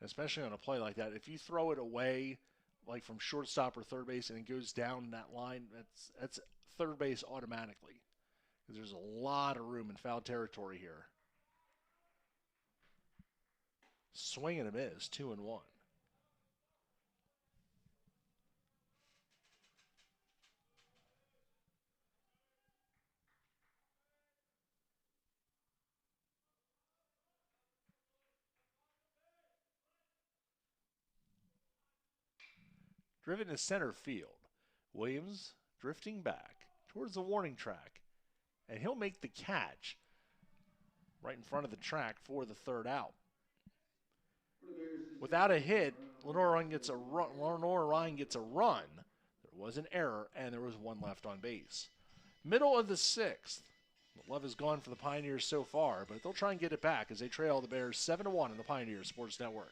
A: especially on a play like that. If you throw it away, like from shortstop or third base, and it goes down that line, that's third base automatically, because there's a lot of room in foul territory here. Swing and a miss, 2-1. Driven to center field. Williams drifting back towards the warning track, and he'll make the catch right in front of the track for the third out. Without a hit, Lenoir-Rhyne gets a run. Lenoir-Rhyne gets a run. There was an error, and there was one left on base. Middle of the sixth. The love is gone for the Pioneers so far, but they'll try and get it back as they trail the Bears 7-1 on the Pioneers Sports Network.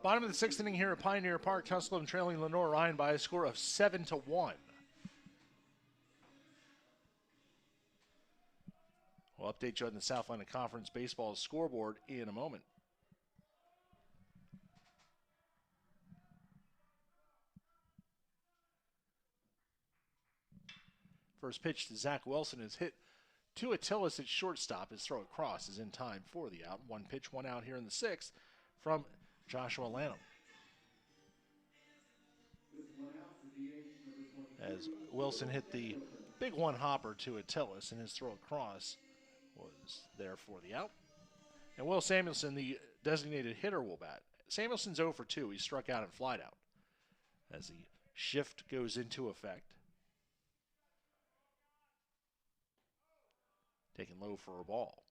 A: Bottom of the sixth inning here at Pioneer Park. Tusculum trailing Lenoir-Rhyne by a score of 7-1. We'll update you on the Southland Conference baseball scoreboard in a moment. First pitch to Zach Wilson is hit to Attilis at shortstop. His throw across is in time for the out. One pitch, one out here in the sixth from Joshua Lanham. As Wilson hit the big one hopper to Attilis, and his throw across was there for the out. And Will Samuelson, the designated hitter, will bat. Samuelson's 0 for 2. He struck out and flied out as the shift goes into effect. Taken low for a ball.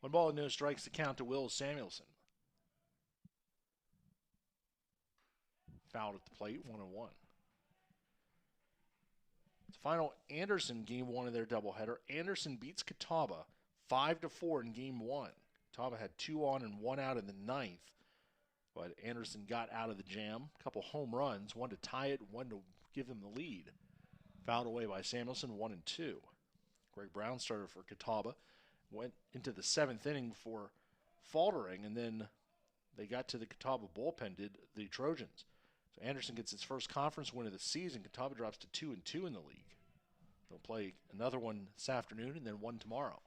A: One ball and no strikes to count to Will Samuelson. Fouled at the plate, 1-1. The final Anderson game one of their doubleheader. Anderson beats Catawba 5-4 in game one. Catawba had 2 on and 1 out in the ninth, but Anderson got out of the jam. A couple home runs, one to tie it, one to give them the lead. Fouled away by Samuelson, 1-2. Greg Brown started for Catawba. Went into the seventh inning for faltering, and then they got to the Catawba bullpen, did the Trojans. So Anderson gets his first conference win of the season. Catawba drops to 2-2 in the league. They'll play another one this afternoon and then one tomorrow.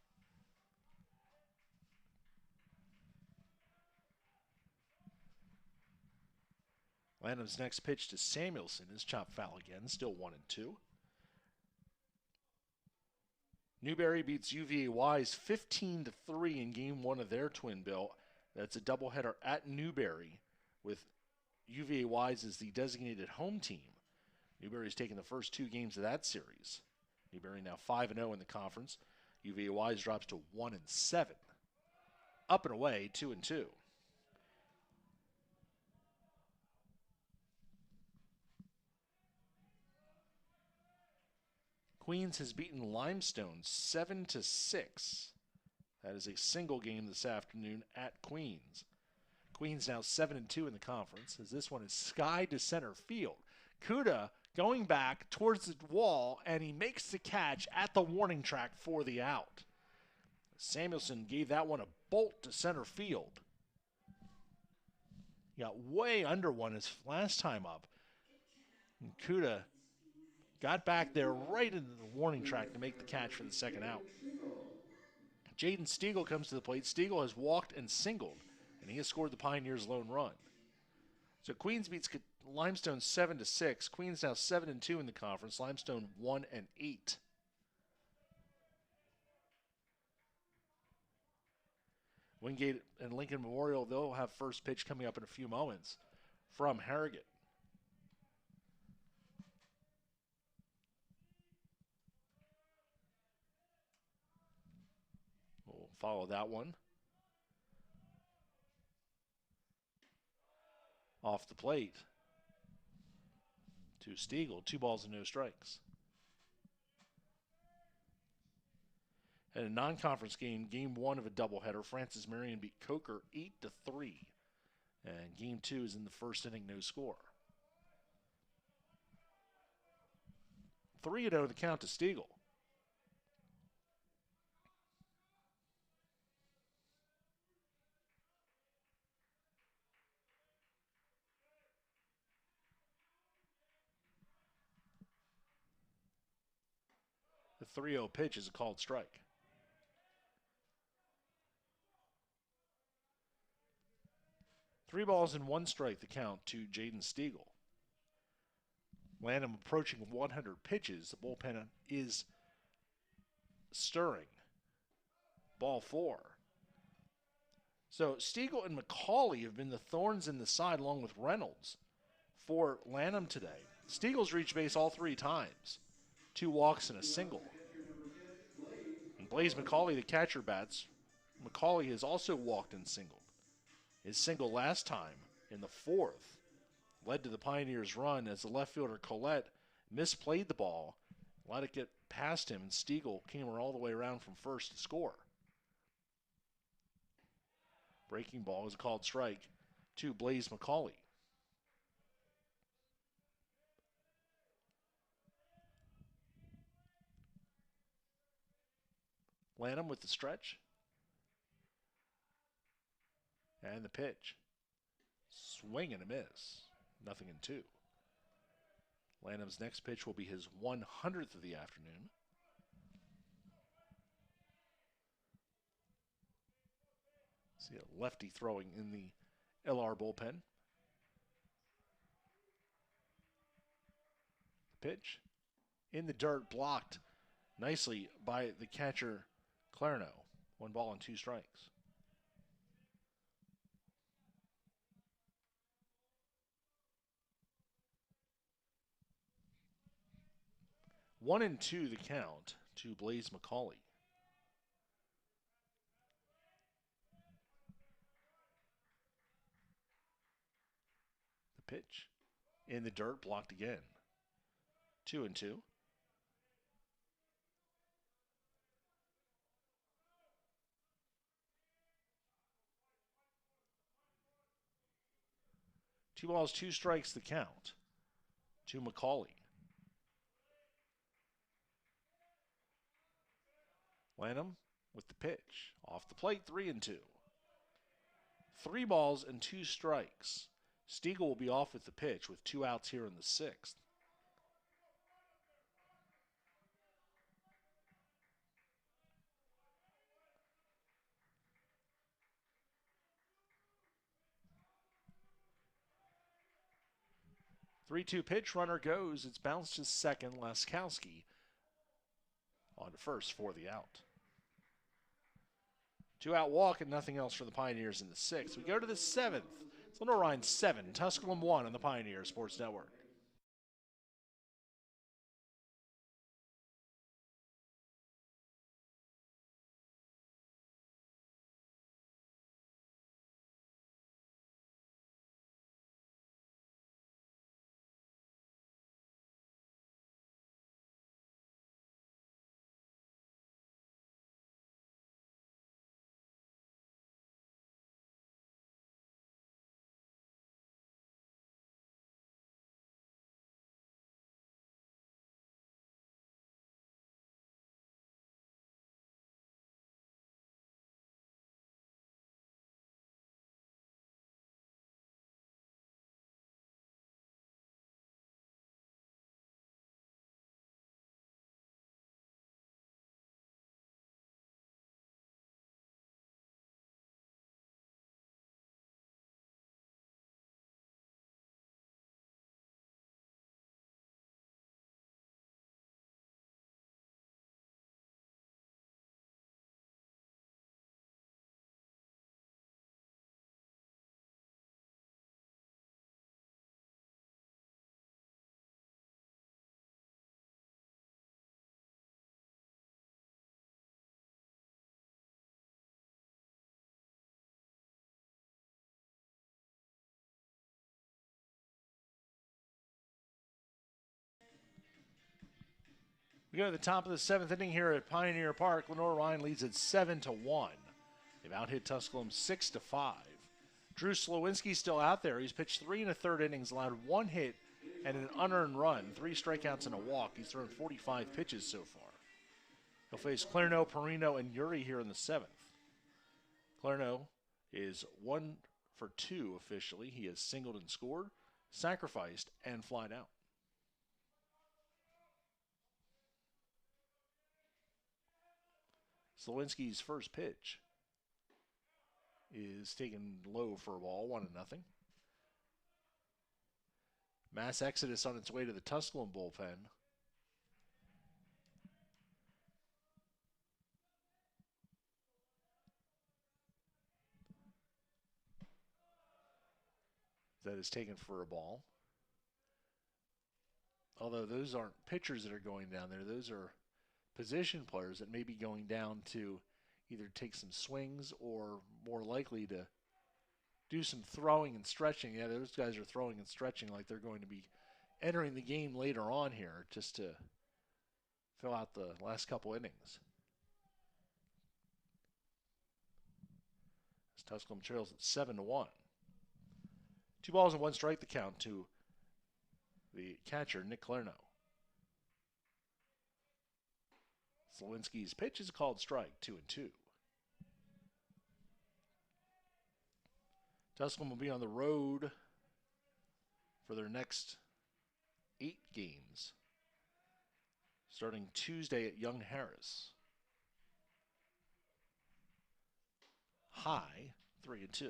A: Lanham's next pitch to Samuelson is chopped foul again, still 1-2. Newberry beats UVA Wise 15-3 in game one of their twin bill. That's a doubleheader at Newberry with UVA Wise as the designated home team. Newberry's taken the first 2 games of that series. Newberry now 5-0 in the conference. UVA Wise drops to 1-7. Up and away, 2-2. Queens has beaten Limestone 7-6. That is a single game this afternoon at Queens. Queens now 7-2 in the conference, as this one is sky to center field. Kuda going back towards the wall, and he makes the catch at the warning track for the out. Samuelson gave that one a bolt to center field. He got way under one his last time up. And Kuda got back there right into the warning track to make the catch for the second out. Jaden Stiegel comes to the plate. Stiegel has walked and singled, and he has scored the Pioneers' lone run. So Queens beats Limestone 7-6. Queens now 7-2 in the conference. Limestone 1-8. Wingate and Lincoln Memorial, they'll have first pitch coming up in a few moments from Harrogate. We'll follow that one. Off the plate to Stiegel. 2 balls and no strikes. In a non-conference game, game 1 of a doubleheader, Francis Marion beat Coker 8-3. And game 2 is in the first inning, no score. 3-0 the count to Stiegel. The 3-0 pitch is a called strike. Three balls and 1 strike the count to Jaden Stiegel. Lanham approaching 100 pitches. The bullpen is stirring. Ball 4. So Stiegel and McCauley have been the thorns in the side along with Reynolds for Lanham today. Stiegel's reached base all 3 times. 2 walks and a single. And Blaze McCauley, the catcher, bats. McCauley has also walked and singled. His single last time in the 4th led to the Pioneers' run as the left fielder Collette misplayed the ball, let it get past him, and Stiegel came all the way around from first to score. Breaking ball is a called strike to Blaze McCauley. Lanham with the stretch. And the pitch. Swing and a miss. 0-2. Lanham's next pitch will be his 100th of the afternoon. See a lefty throwing in the LR bullpen. Pitch in the dirt, blocked nicely by the catcher Clarno. 1 ball and 2 strikes. One and 2 the count to Blaze McCauley. The pitch in the dirt, blocked again. 2-2. Two balls, 2 strikes the count to McCauley. Lanham with the pitch. Off the plate, 3-2. 3 balls and 2 strikes. Stiegel will be off with the pitch with 2 outs here in the 6th. Three-two pitch, runner goes. It's bounced to second. Laskowski on to first for the out. 2-out walk and nothing else for the Pioneers in the 6th. We go to the 7th. It's Lenoir-Rhyne 7, Tusculum 1 on the Pioneer Sports Network. We go to the top of the 7th inning here at Pioneer Park. Lenoir-Rhyne leads at 7-1. They've out-hit Tusculum 6-5. Drew Slowinski's still out there. He's pitched 3 1/3 innings, allowed 1 hit and an unearned run, 3 strikeouts and a walk. He's thrown 45 pitches so far. He'll face Clerno, Perino, and Yuri here in the 7th. Clerno is 1 for 2 officially. He has singled and scored, sacrificed, and flied out. Slowinski's first pitch is taken low for a ball, 1-0. Mass exodus on its way to the Tusculum bullpen. That is taken for a ball. Although those aren't pitchers that are going down there. Those are position players that may be going down to either take some swings or more likely to do some throwing and stretching. Yeah, those guys are throwing and stretching like they're going to be entering the game later on here just to fill out the last couple innings. As Tusculum trails at 7-1. 2 balls and 1 strike the count to the catcher, Nick Clerno. Slowinski's pitch is a called strike, 2-2. Tusculum will be on the road for their next 8 games, starting Tuesday at Young Harris. High, 3-2.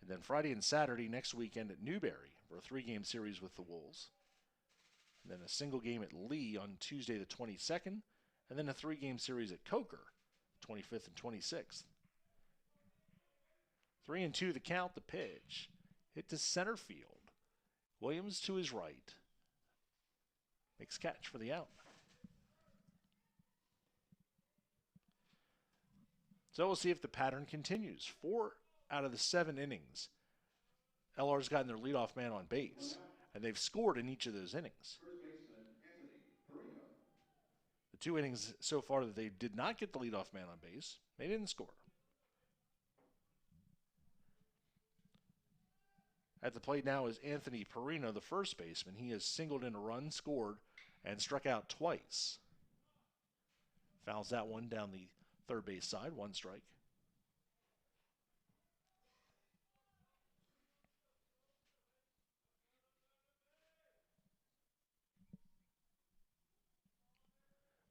A: And then Friday and Saturday next weekend at Newberry for a 3-game series with the Wolves. And then a single game at Lee on Tuesday the 22nd. And then a 3-game series at Coker, 25th and 26th. 3-2 the count, the pitch. Hit to center field. Williams to his right. Makes catch for the out. So we'll see if the pattern continues. 4 out of the 7 innings, LR's gotten their leadoff man on base, and they've scored in each of those innings. The 2 innings so far that they did not get the leadoff man on base, they didn't score. At the plate now is Anthony Perino, the first baseman. He has singled in a run, scored, and struck out twice. Fouls that one down the third base side, 1 strike.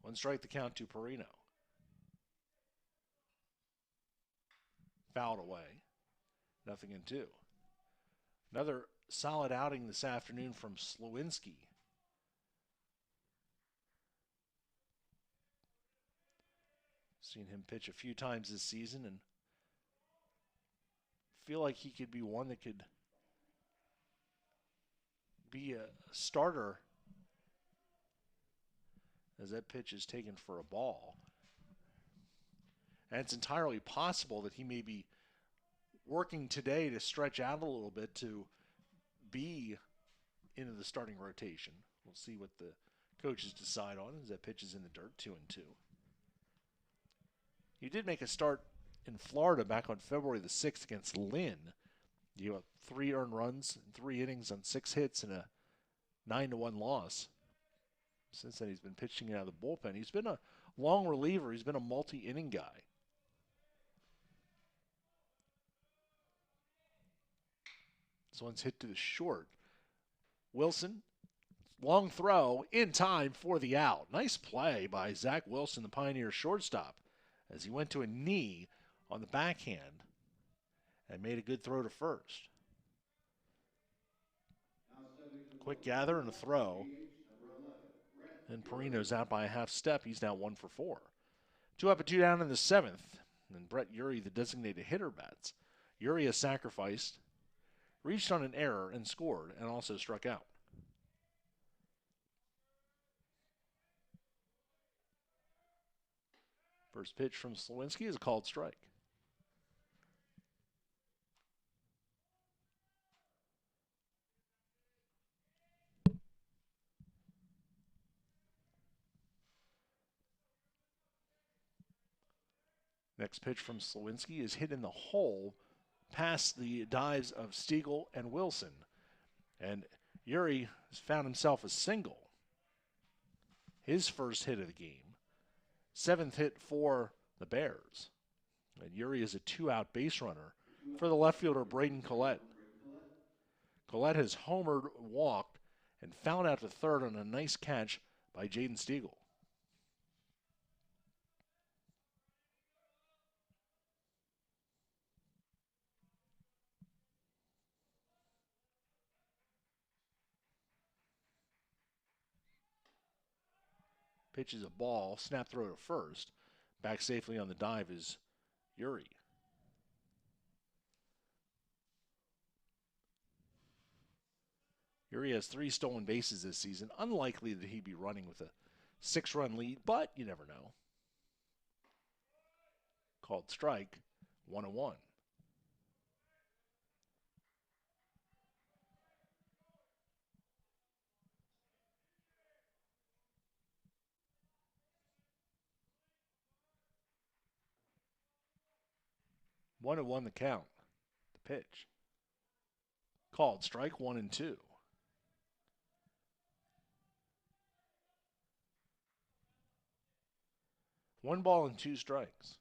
A: One strike the count to Perino. Fouled away. 0-2. Another solid outing this afternoon from Slowinski. Seen him pitch a few times this season and feel like he could be one that could be a starter as that pitch is taken for a ball. And it's entirely possible that he may be working today to stretch out a little bit to be into the starting rotation. We'll see what the coaches decide on as that pitch is in the dirt, 2-2. You did make a start in Florida back on February the 6th against Lynn. You have 3 earned runs in 3 innings on 6 hits and a 9-1 loss. Since then, he's been pitching out of the bullpen. He's been a long reliever. He's been a multi-inning guy. This one's hit to the short. Wilson, long throw in time for the out. Nice play by Zach Wilson, the Pioneer shortstop, as he went to a knee on the backhand and made a good throw to first. Quick gather and a throw. And Perino's out by a half step. He's now 1 for 4. 2 up and 2 down in the 7th. And Brett Yuri, the designated hitter, bats. Yuri has sacrificed, reached on an error, and scored, and also struck out. First pitch from Slowinski is a called strike. Next pitch from Slawinski is hit in the hole past the dives of Stiegel and Wilson. And Uri has found himself a single. His first hit of the game. 7th hit for the Bears. And Uri is a 2-out base runner for the left fielder Braden Collette. Collette has homered, walked, and fouled out to third on a nice catch by Jaden Stiegel. Pitches a ball, snap throw to first. Back safely on the dive is Uri. Uri has 3 stolen bases this season. Unlikely that he'd be running with a 6-run lead, but you never know. Called strike, 1-1. One and one the count. The pitch. Called strike, 1-2. One ball and 2 strikes.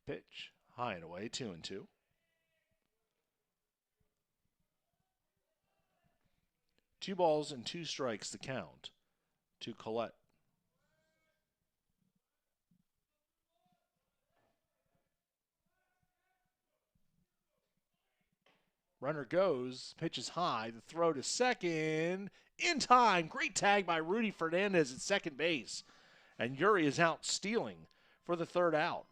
A: Pitch. High and away, 2-2. 2 balls and 2 strikes the count to Collette. Runner goes, pitches high, the throw to second, in time. Great tag by Rudy Fernandez at second base. And Uri is out stealing for the 3rd out.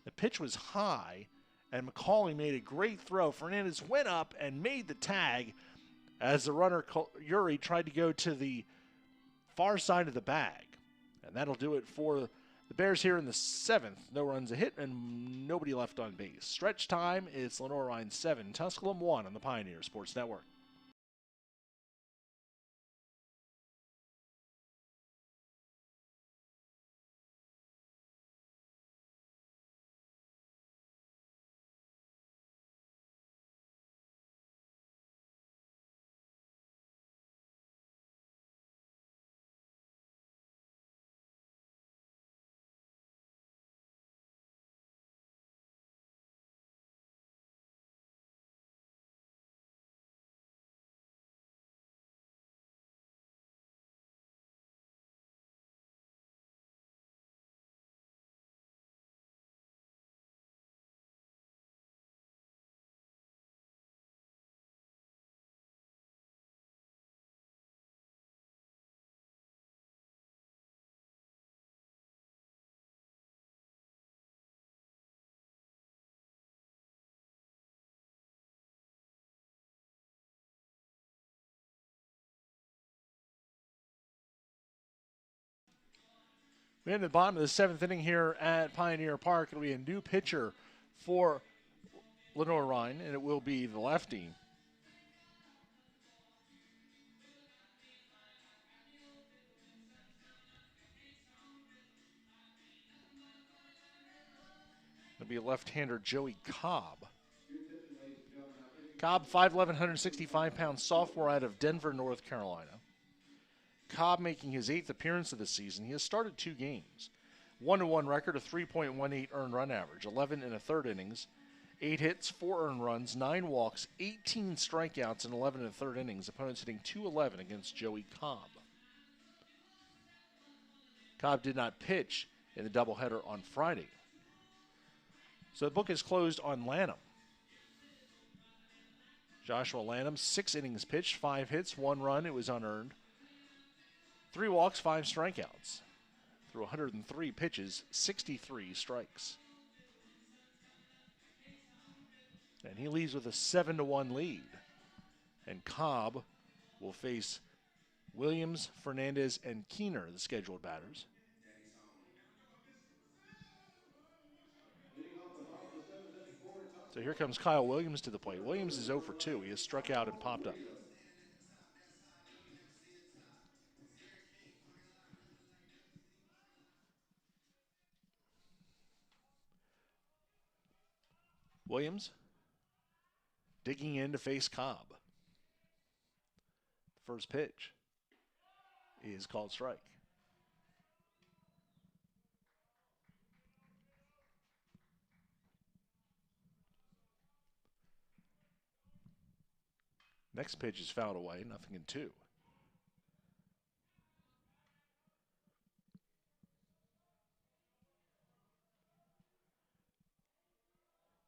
A: The pitch was high, and McCauley made a great throw. Fernandez went up and made the tag as the runner, Uri, tried to go to the far side of the bag. And that'll do it for the Bears here in the 7th. No runs a hit and nobody left on base. Stretch time is Lenoir-Rhyne 7, Tusculum 1 on the Pioneer Sports Network. We're in the bottom of the 7th inning here at Pioneer Park. It'll be a new pitcher for Lenoir-Rhyne, and it will be the lefty. It'll be left-hander Joey Cobb. Cobb, 5'11", 165-pound sophomore out of Denver, North Carolina. Cobb making his 8th appearance of the season. He has started 2 games. 1-1 record, a 3.18 earned run average, 11 in a third innings, 8 hits, 4 earned runs, 9 walks, 18 strikeouts in 11 in a third innings. Opponents hitting .211 against Joey Cobb. Cobb did not pitch in the doubleheader on Friday. So the book is closed on Lanham. Joshua Lanham, 6 innings pitched, 5 hits, 1 run. It was unearned. 3 walks, 5 strikeouts. Through 103 pitches, 63 strikes. And he leaves with a 7-1 lead. And Cobb will face Williams, Fernandez, and Keener, the scheduled batters. So here comes Kyle Williams to the plate. Williams is 0 for 2. He has struck out and popped up. Williams digging in to face Cobb. First pitch is called strike. Next pitch is fouled away, 0-2.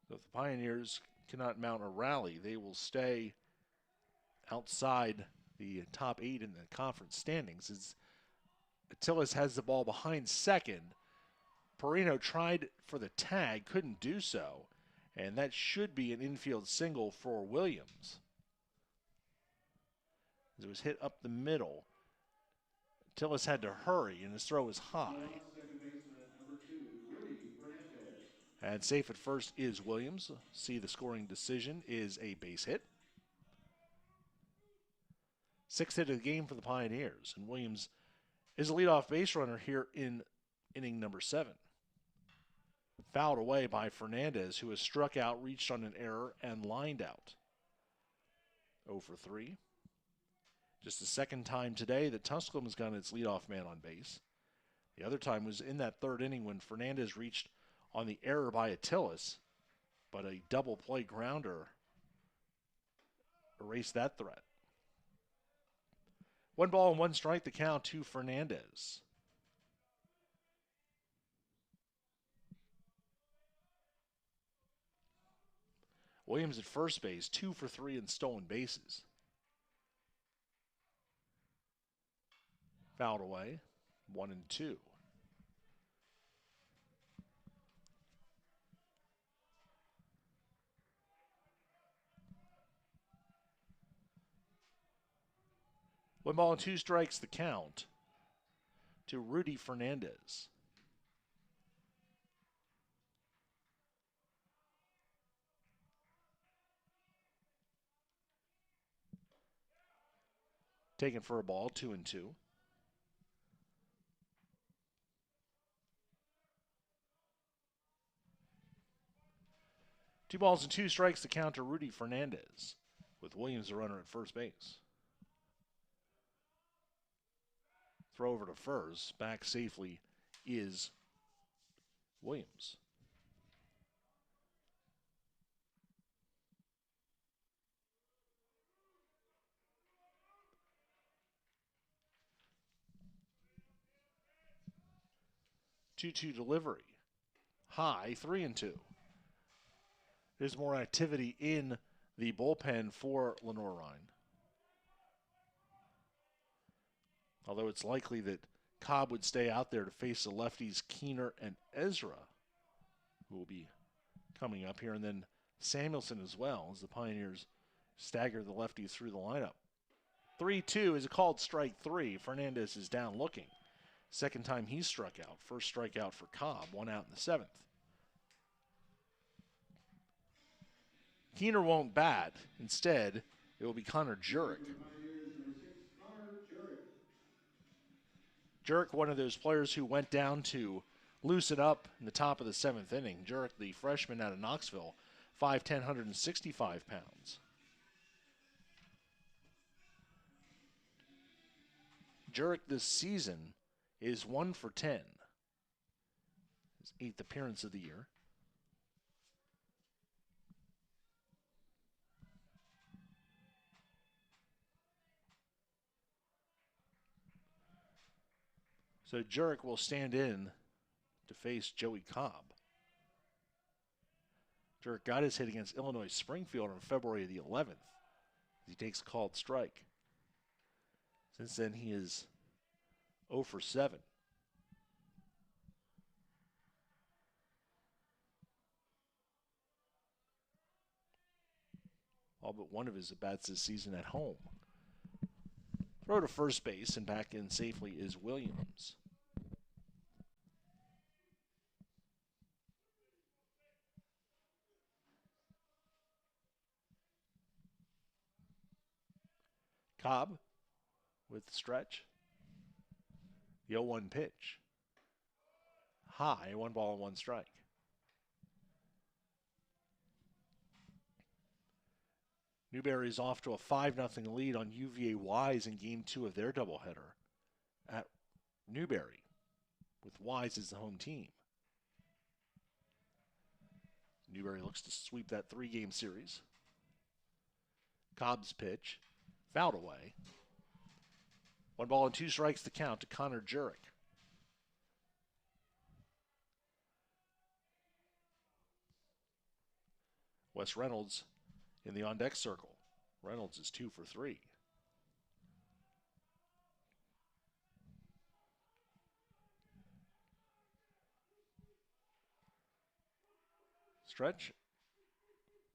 A: So if the Pioneers cannot mount a rally, they will stay outside the top 8 in the conference standings. As Attilas has the ball behind second, Perino tried for the tag, couldn't do so, and that should be an infield single for Williams. As it was hit up the middle, Attilas had to hurry, and his throw was high.
B: Second baseman, number 2, Rudy Fernandez.
A: And safe at first is Williams. See, the scoring decision is a base hit. 6th hit of the game for the Pioneers, and Williams is a leadoff base runner here in inning number 7. Fouled away by Fernandez, who has struck out, reached on an error, and lined out. 0 for 3. Just the second time today that Tusculum has gotten its leadoff man on base. The other time was in that 3rd inning when Fernandez reached on the error by Attilas, but a double play grounder erased that threat. 1 ball and 1 strike, the count to Fernandez. Williams at first base, 2 for 3 in stolen bases. Fouled away, 1-2. One ball and 2 strikes, the count to Rudy Fernandez. Taken for a ball, 2-2. Two balls and 2 strikes to count to Rudy Fernandez, with Williams the runner at first base. Throw over to first. Back safely is Williams. Two-two delivery. High, 3-2. There's more activity in the bullpen for Lenoir-Rhyne. Although it's likely that Cobb would stay out there to face the lefties Keener and Ezra, who will be coming up here, and then Samuelson as well, as the Pioneers stagger the lefties through the lineup. 3-2 is a called strike 3. Fernandez is down looking. Second time he struck out. First strikeout for Cobb, 1 out in the 7th. Keener won't bat. Instead, it will be Connor Jurek. Jurek, one of those players who went down to loosen up in the top of the 7th inning. Jurek, the freshman out of Knoxville, 5'10", 165 pounds. Jurek this season is 1 for 10. His 8th appearance of the year. So Jurek will stand in to face Joey Cobb. Jurek got his hit against Illinois Springfield on February the 11th. He takes a called strike. Since then, he is 0 for 7. All but one of his at-bats this season at home. Throw to first base, and back in safely is Williams. Cobb with the stretch. The 0-1 pitch. High, 1 ball and 1 strike. Newberry's off to a 5-0 lead on UVA Wise in Game 2 of their doubleheader at Newberry, with Wise as the home team. Newberry looks to sweep that 3-game series. Cobb's pitch, fouled away. 1-2 strikes the count to Connor Jurek. Wes Reynolds in the on-deck circle. Reynolds is 2 for 3. Stretch,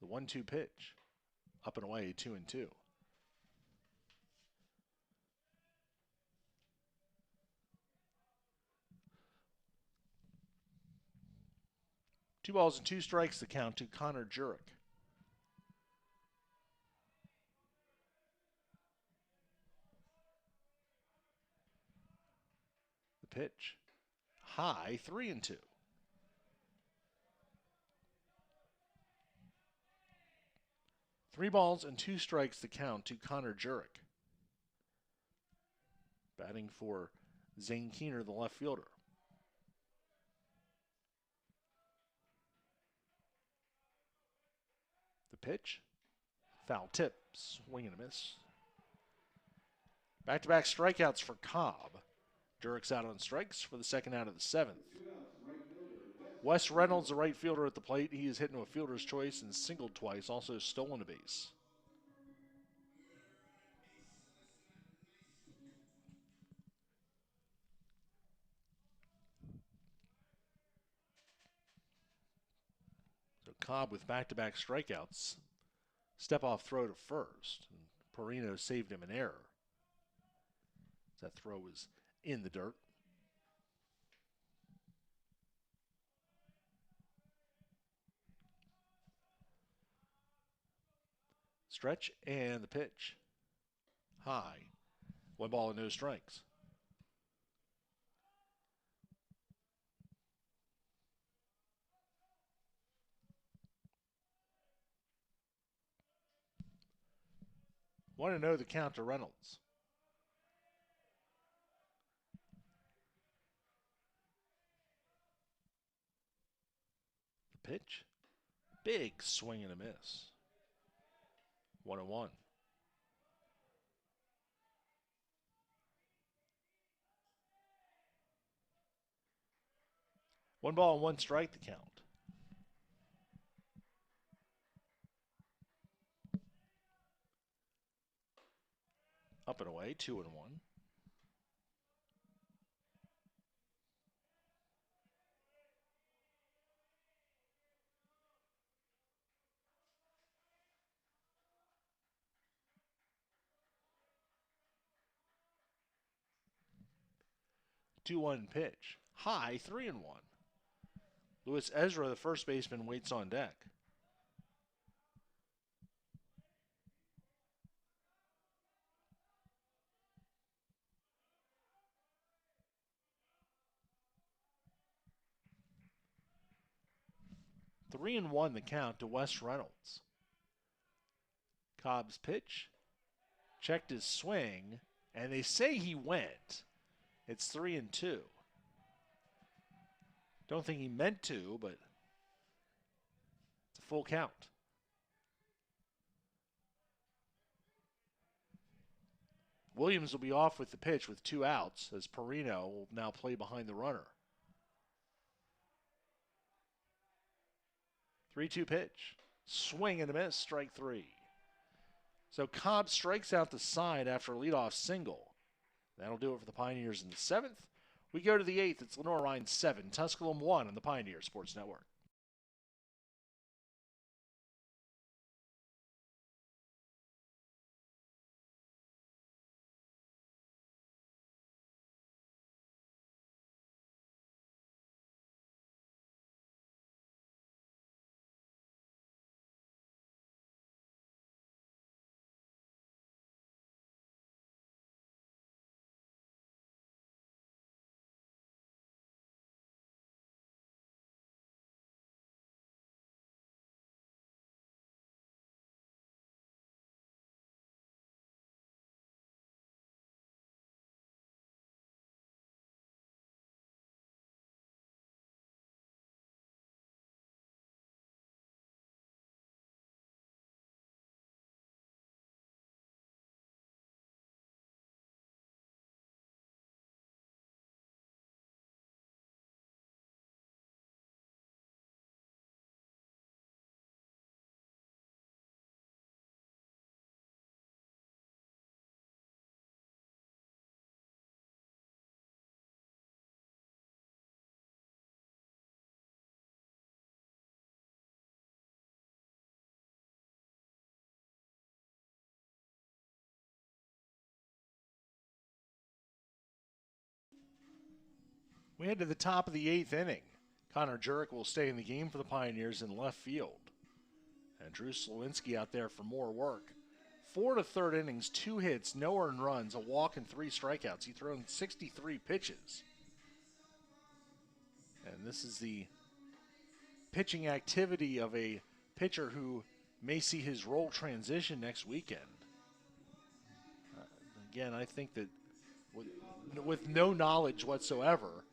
A: the 1-2 pitch, up and away, 2-2. Two balls and 2 strikes the count to Connor Jurek. The pitch, high, 3-2. 3 balls and 2 strikes the count to Connor Jurek. Batting for Zane Keener, the left fielder. The pitch, foul tip, swing and a miss. Back-to-back strikeouts for Cobb. Jurek's out on strikes for the second out of the 7th. Wes Reynolds, the right fielder at the plate. He is hitting a fielder's choice and singled twice, also stolen a base. So Cobb with back-to-back strikeouts. Step-off throw to first. And Perino saved him an error. That throw was in the dirt. Stretch and the pitch. High. 1 ball and no strikes. Want to know the count to Reynolds. The pitch. Big swing and a miss. 1-1. One ball and 1 strike the count. Up and away, 2-1. Two-one pitch. High, 3-1. Luis Ezra, the first baseman, waits on deck. Three and 1 the count to Wes Reynolds. Cobb's pitch. Checked his swing, and they say he went. It's 3-2. Don't think he meant to, but it's a full count. Williams will be off with the pitch with 2 outs as Perino will now play behind the runner. 3-2 pitch. Swing and a miss, strike 3. So Cobb strikes out the side after a leadoff single. That'll do it for the Pioneers in the 7th. We go to the 8th. It's Lenoir-Rhyne 7, Tusculum 1 on the Pioneer Sports Network. We head to the top of the 8th inning. Connor Jurek will stay in the game for the Pioneers in left field. And Drew Slowinski out there for more work. 4 to third innings, 2 hits, no earned runs, a walk, and 3 strikeouts. He's thrown 63 pitches. And this is the pitching activity of a pitcher who may see his role transition next weekend. Again, I think that with no knowledge whatsoever,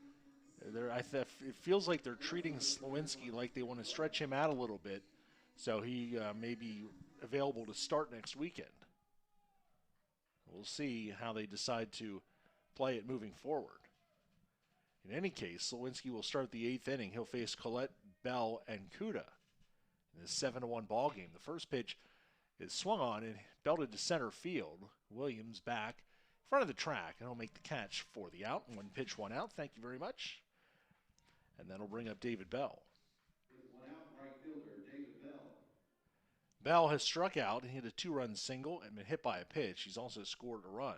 A: it feels like they're treating Slowinski like they want to stretch him out a little bit, so he may be available to start next weekend. We'll see how they decide to play it moving forward. In any case, Slowinski will start the 8th inning. He'll face Collette, Bell, and Kuda in this 7-1 ball game. The first pitch is swung on and belted to center field. Williams back in front of the track, and he'll make the catch for the out. 1 pitch, 1 out. Thank you very much. And that'll bring up David Bell.
B: With 1 out, right fielder David Bell.
A: Bell has struck out. He hit a 2-run single and been hit by a pitch. He's also scored a run.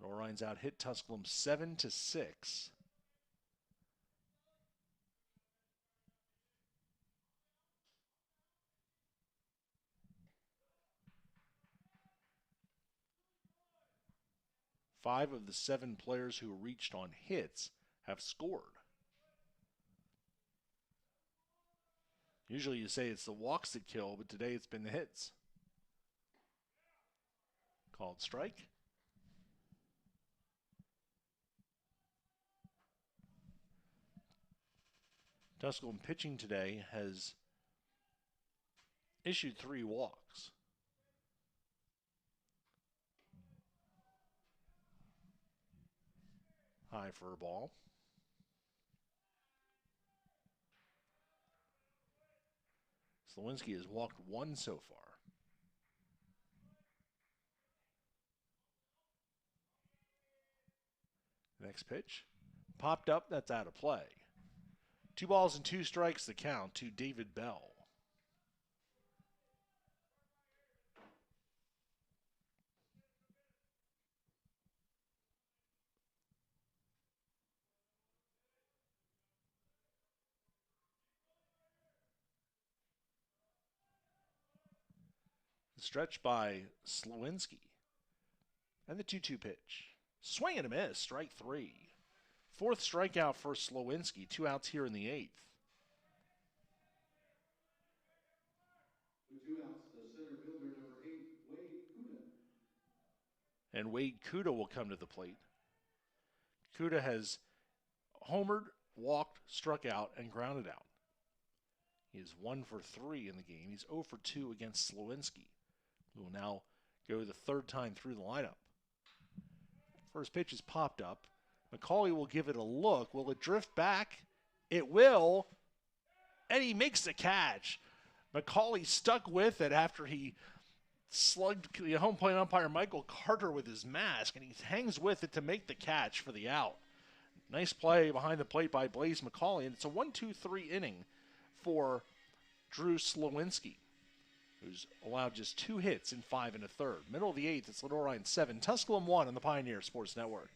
A: Lenoir-Rhyne's out hit Tusculum 7-6. Five of the 7 players who reached on hits have scored. Usually you say it's the walks that kill, but today it's been the hits. Called strike. Tusculum pitching today has issued 3 walks. High for a ball. Slowinski has walked 1 so far. Next pitch. Popped up, that's out of play. 2 balls and 2 strikes the count to David Bell. Stretch by Slowinski. And the 2-2 pitch. Swing and a miss, strike 3. 4th strikeout for Slowinski. 2 outs here in the 8th.
B: With 2 outs, the center fielder number 8, Wade Kuda.
A: And Wade Kuda will come to the plate. Kuda has homered, walked, struck out, and grounded out. He is 1 for 3 in the game. He's 0 for 2 against Slowinski, who will now go the 3rd time through the lineup. First pitch is popped up. McCauley will give it a look. Will it drift back? It will. And he makes the catch. McCauley stuck with it after he slugged the home plate umpire Michael Carter with his mask, and he hangs with it to make the catch for the out. Nice play behind the plate by Blaze McCauley, and it's a 1-2-3 inning for Drew Slowinski, who's allowed just 2 hits in 5 1/3. Middle of the 8th, it's Lenoir-Rhyne 7, Tusculum 1 on the Pioneer Sports Network.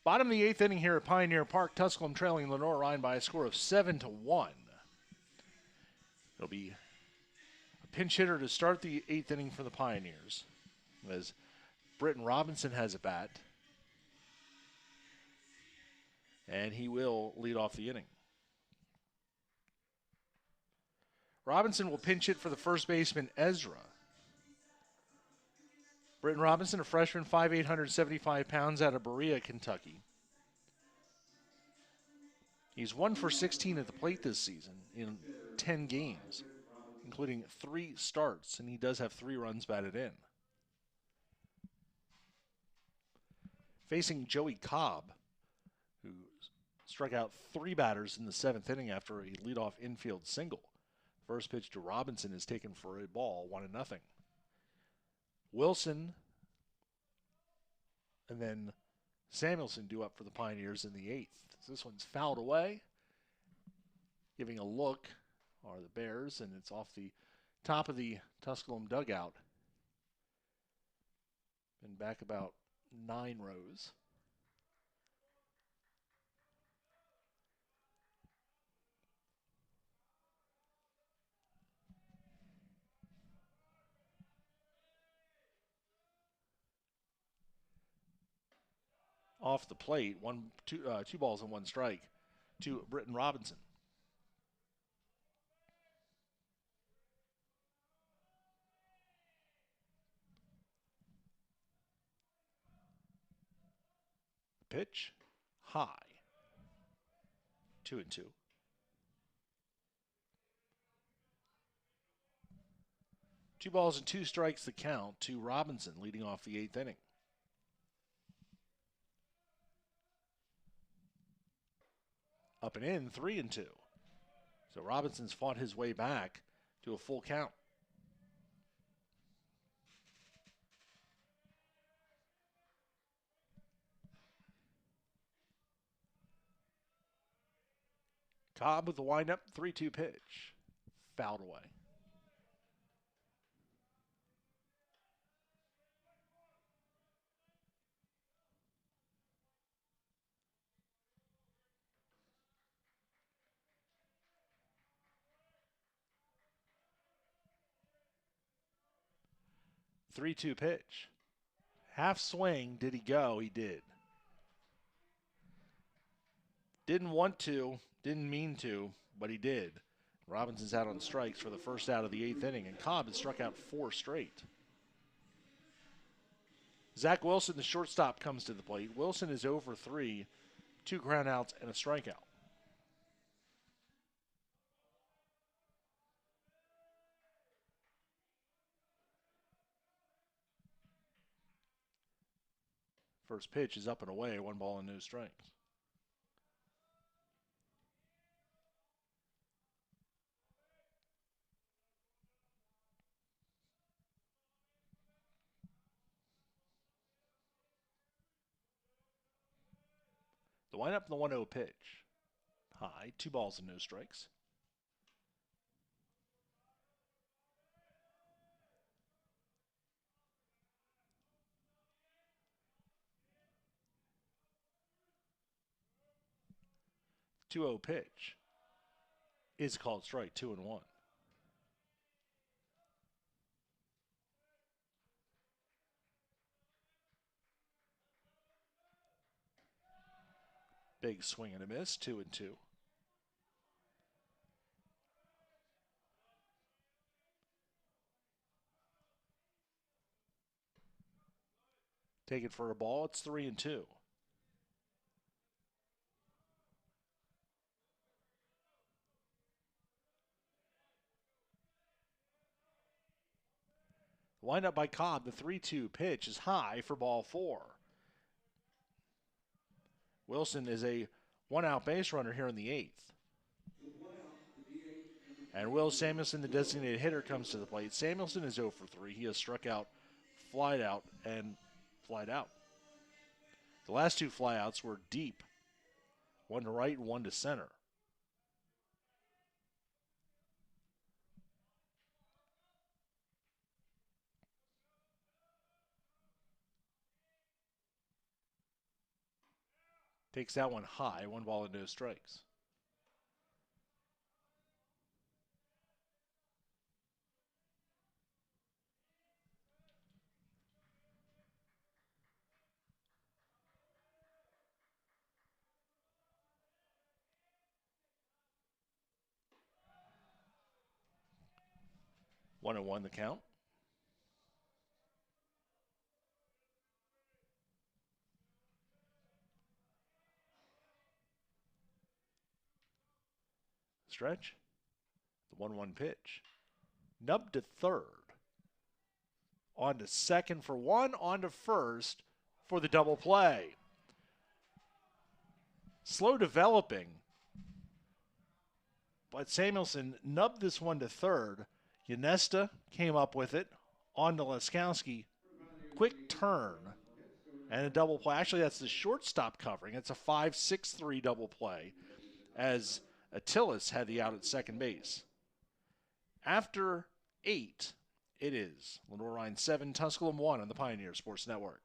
A: Bottom of the 8th inning here at Pioneer Park. Tusculum trailing Lenoir-Rhyne by a score of 7-1. It'll be a pinch hitter to start the 8th inning for the Pioneers, as Britton Robinson has a bat, and he will lead off the inning. Robinson will pinch hit for the first baseman, Ezra. Britton Robinson, a freshman, 5'8", 175 pounds, out of Berea, Kentucky. He's 1 for 16 at the plate this season in 10 games, including 3 starts, and he does have 3 runs batted in. Facing Joey Cobb, who struck out 3 batters in the 7th inning after a leadoff infield single. First pitch to Robinson is taken for a ball, 1-0. Wilson and then Samuelson due up for the Pioneers in the 8th. This one's fouled away. Giving a look are the Bears, and it's off the top of the Tusculum dugout. And back about 9 rows. Off the plate, 2 balls and 1 strike to Britton Robinson. Pitch, high, 2-2. 2 balls and 2 strikes the count to Robinson, leading off the 8th inning. Up and in, 3-2. So Robinson's fought his way back to a full count. Cobb with the windup, 3-2 pitch. Fouled away. Three-two pitch. Half swing. Did he go? He did. Didn't want to, didn't mean to, but he did. Robinson's out on strikes for the first out of the 8th inning, and Cobb has struck out 4 straight. Zach Wilson, the shortstop, comes to the plate. Wilson is 0 for 3, 2 groundouts and a strikeout. First pitch is up and away, 1 ball and no strikes. The windup and the 1-0 pitch. High, 2 balls and no strikes. The 2-0 pitch is called strike, 2-1. Big swing and a miss, 2-2. Take it for a ball, it's 3-2. Wind up by Cobb, the 3-2 pitch is high for ball 4. Wilson is a 1-out base runner here in the 8th. And Will Samuelson, the designated hitter, comes to the plate. Samuelson is 0 for 3. He has struck out, flied out, and flied out. The last 2 flyouts were deep, 1 to right and 1 to center. Takes that one high, 1 ball and no strikes. One and one the count. Stretch. The 1-1 pitch. Nub to third. On to second for one. On to first for the double play. Slow developing. But Samuelson nubbed this one to third. Yanesta came up with it. On to Leskowski. Quick turn. And a double play. Actually, that's the shortstop covering. It's a 5-6-3 double play as Attilas had the out at second base. After 8, it is Lenoir-Rhyne 7, Tusculum 1 on the Pioneer Sports Network.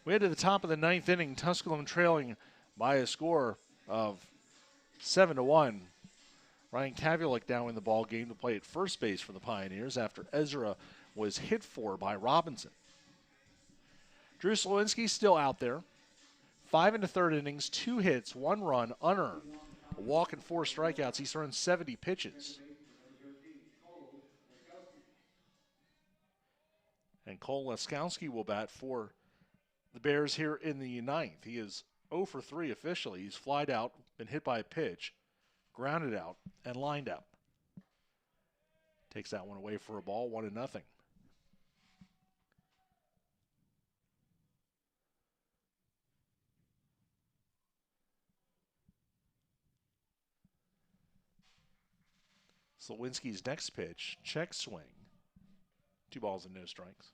A: We head to the top of the 9th inning. Tusculum trailing by a score of 7-1. Ryan Kavulik now in the ball game to play at first base for the Pioneers after Ezra was hit for by Robinson. Drew Slowinski still out there. 5 1/3 innings, 2 hits, 1 run, unearned. A walk and 4 strikeouts. He's thrown 70 pitches. And Cole Leskowski will bat for the Bears here in the 9th. He is 0 for 3 officially. He's flied out, been hit by a pitch, grounded out, and lined out. Takes that one away for a ball, 1-0. Slowinski's next pitch, check swing. 2 balls and no strikes.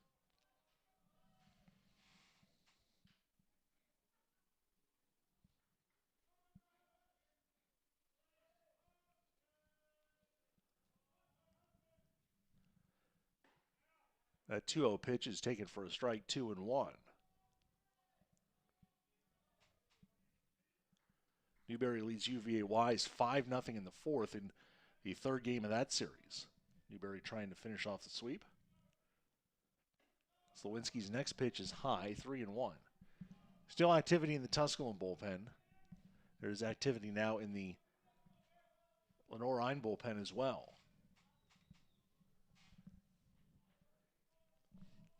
A: That 2-0 pitch is taken for a strike, 2-1. Newberry leads UVA Wise 5-0 in the 4th in the 3rd game of that series. Newberry trying to finish off the sweep. Slowinski's next pitch is high, 3-1. Still activity in the Tusculum bullpen. There's activity now in the Lenoir-Rhyne bullpen as well.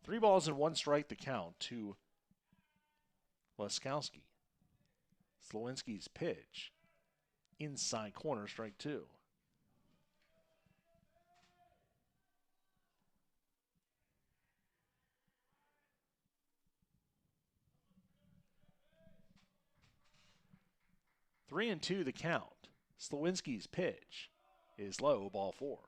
A: 3 balls and 1 strike to count to Leskowski. Slowinski's pitch. Inside corner, strike 2. Three and 2 the count. Slowinski's pitch is low, ball 4.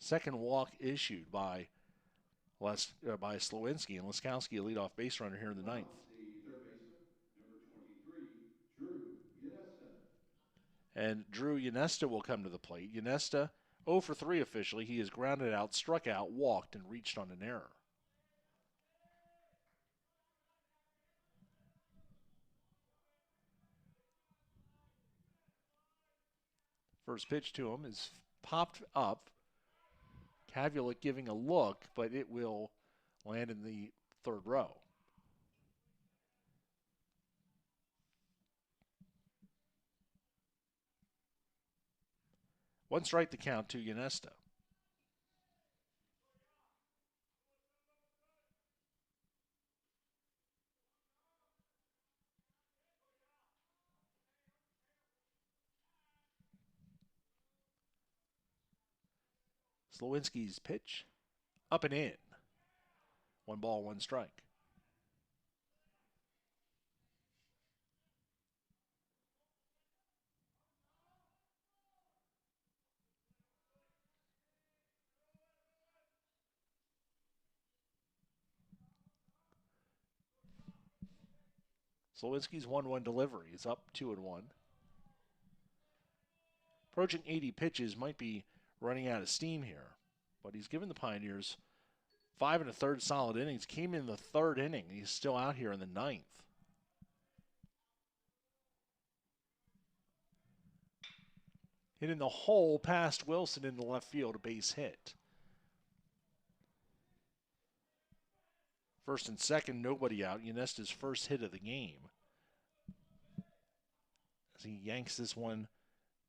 A: Second walk issued by Slowinski, and Leskowski a leadoff base runner here in the 9th. And Drew Yanesta will come to the plate. Yanesta 0 for 3 officially. He is grounded out, struck out, walked, and reached on an error. First pitch to him is popped up. Cavulik giving a look, but it will land in the third row. One strike to count to Ionesta. Slowinski's pitch, up and in. 1 ball, 1 strike. Slowinski's 1-1 delivery is up 2-1. Approaching 80 pitches, might be running out of steam here, but he's given the Pioneers 5 1/3 solid innings. Came in the third inning. He's still out here in the ninth. Hitting the hole past Wilson into left field, a base hit. First and second, nobody out. Ionesta's first hit of the game. As he yanks this one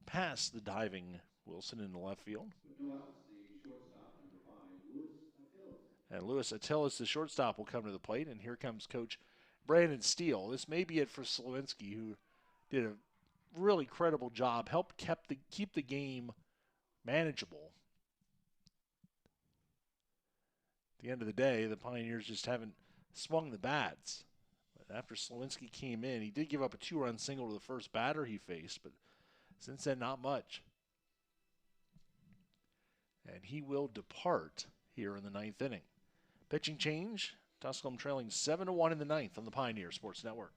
A: past the diving Wilson in the left field.
B: With no outs, the shortstop, number 5, Louis Attilas.
A: And Louis Attilas, the shortstop, will come to the plate. And here comes Coach Brandon Steele. This may be it for Slowinski, who did a really credible job, helped keep the game manageable. At the end of the day, the Pioneers just haven't swung the bats. But after Slowinski came in, he did give up a 2-run single to the first batter he faced, but since then, not much. And he will depart here in the ninth inning. Pitching change, Tusculum trailing 7-1 in the ninth on the Pioneer Sports Network.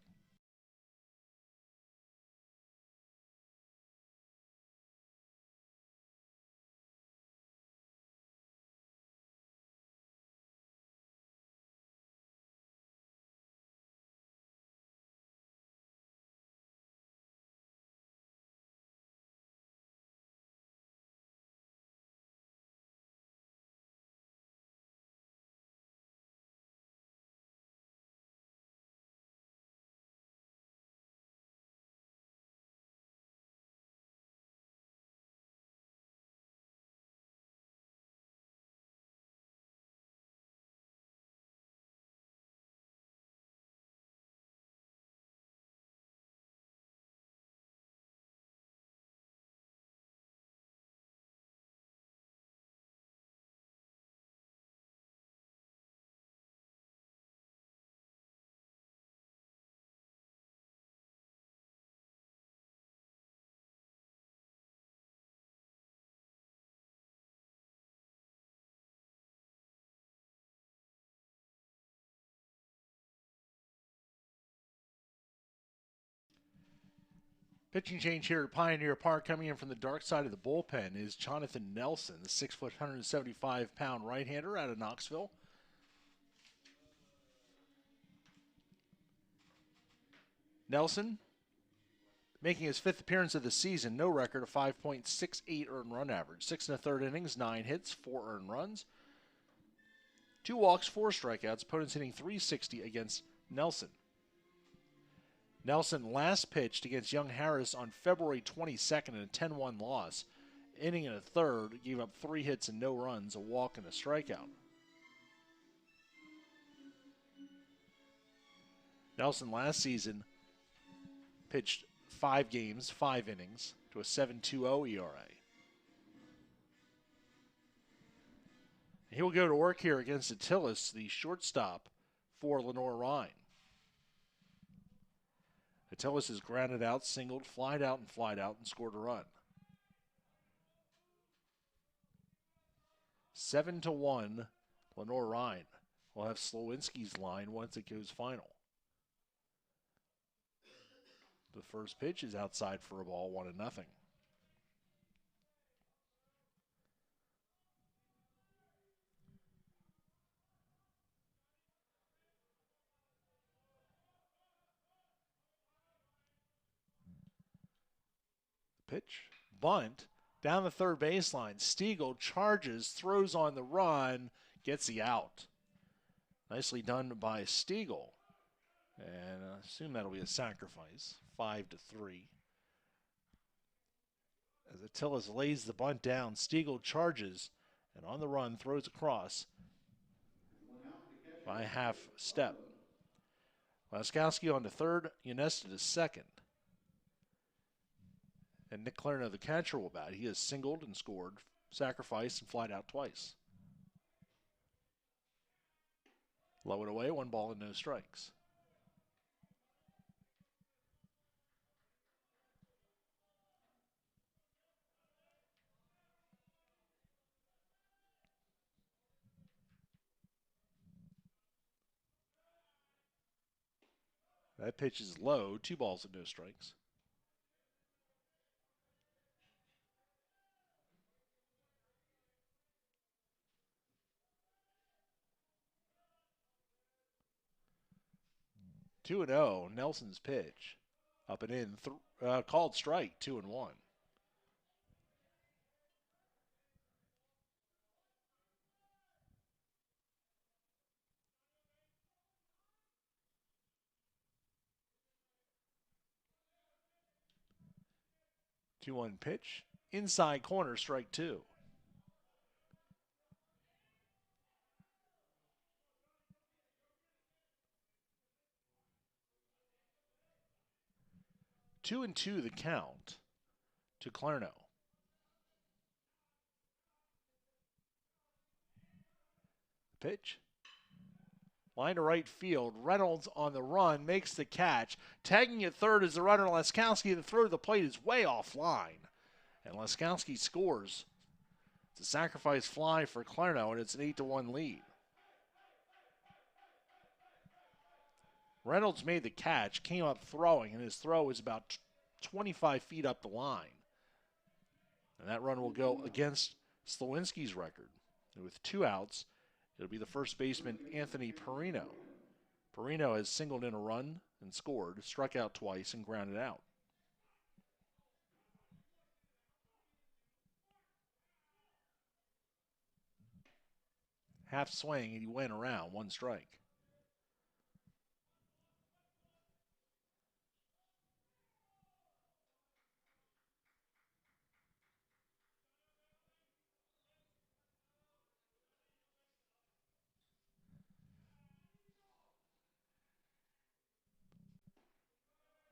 A: Pitching change here at Pioneer Park, coming in from the dark side of the bullpen, is Jonathan Nelson, the 6-foot, 175-pound right-hander out of Knoxville. Nelson, making his 5th appearance of the season, no record, a 5.68 earned run average. 6 1/3 innings, 9 hits, 4 earned runs. 2 walks, 4 strikeouts. Opponents hitting .360 against Nelson. Nelson last pitched against Young Harris on February 22nd in a 10-1 loss. Inning and a third, gave up 3 hits and no runs, a walk and a strikeout. Nelson last season pitched 5 games, 5 innings, to a 7.20 ERA. He will go to work here against Attilas, the shortstop for Lenoir-Rhyne. Attilas has grounded out, singled, flied out, and scored a run. 7-1, Lenoir-Rhyne will have Slowinski's line once it goes final. The first pitch is outside for a ball, 1-0. Pitch, bunt, Down the third baseline, Stiegel charges, throws on the run, gets the out. Nicely done by Stiegel. And I assume that'll be a sacrifice. 5-3. As Attilas lays the bunt down, Stiegel charges, and on the run throws across by a half step. Laskowski on to third, Ionesta to second. And Nick Clarno, the catcher, will bat. He has singled and scored, sacrificed, and flied out twice. Low and away, 1 ball and no strikes. That pitch is low, 2 balls and no strikes. Two and 0. Nelson's pitch, up and in, called strike. 2-1. Two-one pitch, inside corner, strike 2. Two and 2 the count to Clarno. Pitch. Line to right field. Reynolds on the run makes the catch. Tagging at third is the runner Laskowski. The throw to the plate is way offline. And Laskowski scores. It's a sacrifice fly for Clarno, and it's an 8-1 lead. Reynolds made the catch, came up throwing, and his throw is about 25 feet up the line. And that run will go against Slowinski's record. And with 2 outs, it'll be the first baseman, Anthony Perino. Perino has singled in a run and scored, struck out twice, and grounded out. Half swing, and he went around, 1 strike.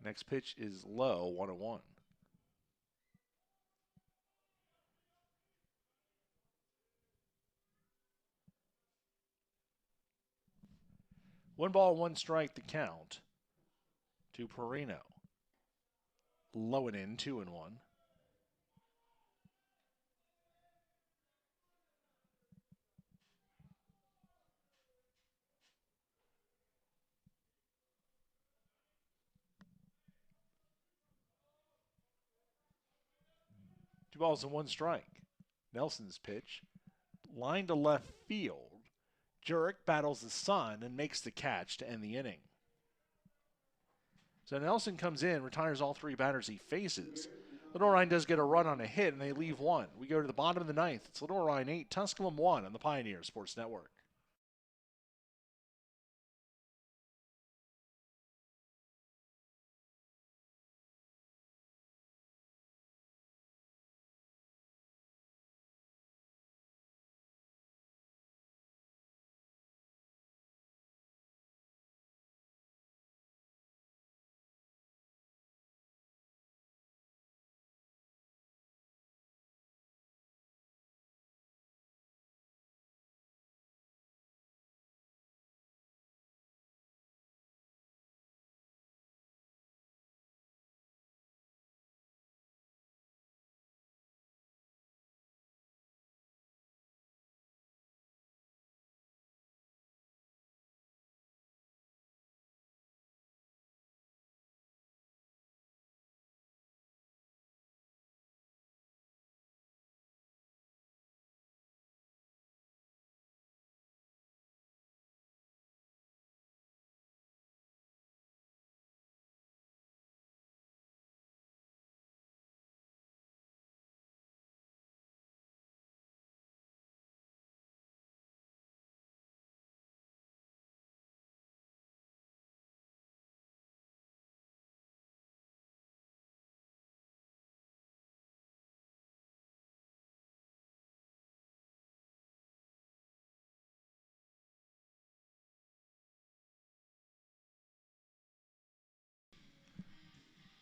A: Next pitch is low, 1-1. One ball, 1 strike the count to Perino. Low and in, 2-1. Two balls and 1 strike. Nelson's pitch. Line to left field. Jurek battles the sun and makes the catch to end the inning. So Nelson comes in, retires all 3 batters he faces. Lenoir-Rhyne does get a run on a hit, and they leave 1. We go to the bottom of the 9th. It's Lenoir-Rhyne 8, Tusculum 1 on the Pioneer Sports Network.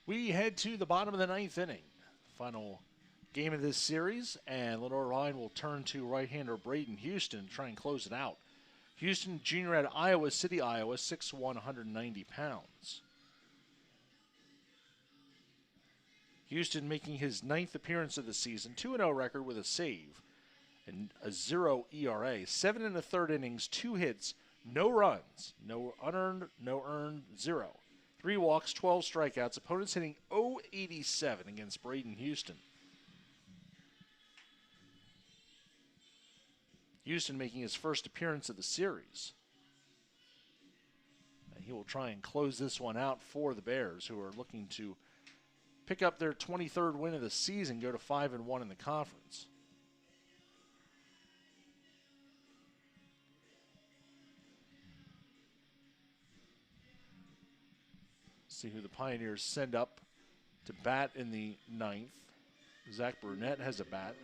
A: We head to the bottom of the ninth inning. Final game of this series, and Lenoir-Rhyne will turn to right-hander Braden Houston to try and close it out. Houston, junior out of Iowa City, Iowa, 6'1", 190 pounds. Houston making his ninth appearance of the season, 2-0 record with a save and a 0 ERA. 7 and a third innings, 2 hits, no runs, no unearned, no earned, 0. 3 walks, 12 strikeouts. Opponents hitting .087 against Braden Houston. Houston making his first appearance of the series. And he will try and close this one out for the Bears, who are looking to pick up their 23rd win of the season, go to 5-1 in the conference. See who the Pioneers send up to bat in the ninth. Zach Burnett has a bat.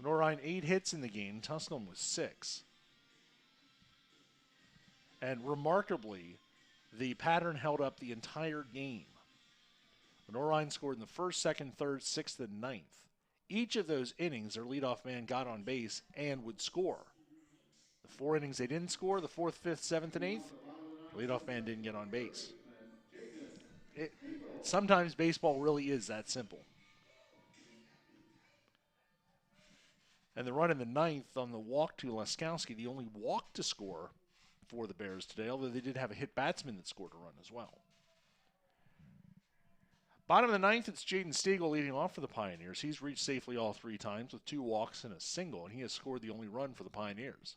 A: Lenoir-Rhyne 8 hits in the game. Tusculum was 6. And remarkably, the pattern held up the entire game. Lenoir-Rhyne scored in the first, second, third, sixth, and ninth. Each of those innings, their leadoff man got on base and would score. The 4 innings they didn't score, the 4th, 5th, 7th, and 8th, the leadoff man didn't get on base. Sometimes baseball really is that simple. And the run in the ninth on the walk to Laskowski, the only walk to score for the Bears today, although they did have a hit batsman that scored a run as well. Bottom of the ninth, it's Jaden Stiegel leading off for the Pioneers. He's reached safely all 3 times with 2 walks and a single, and he has scored the only run for the Pioneers.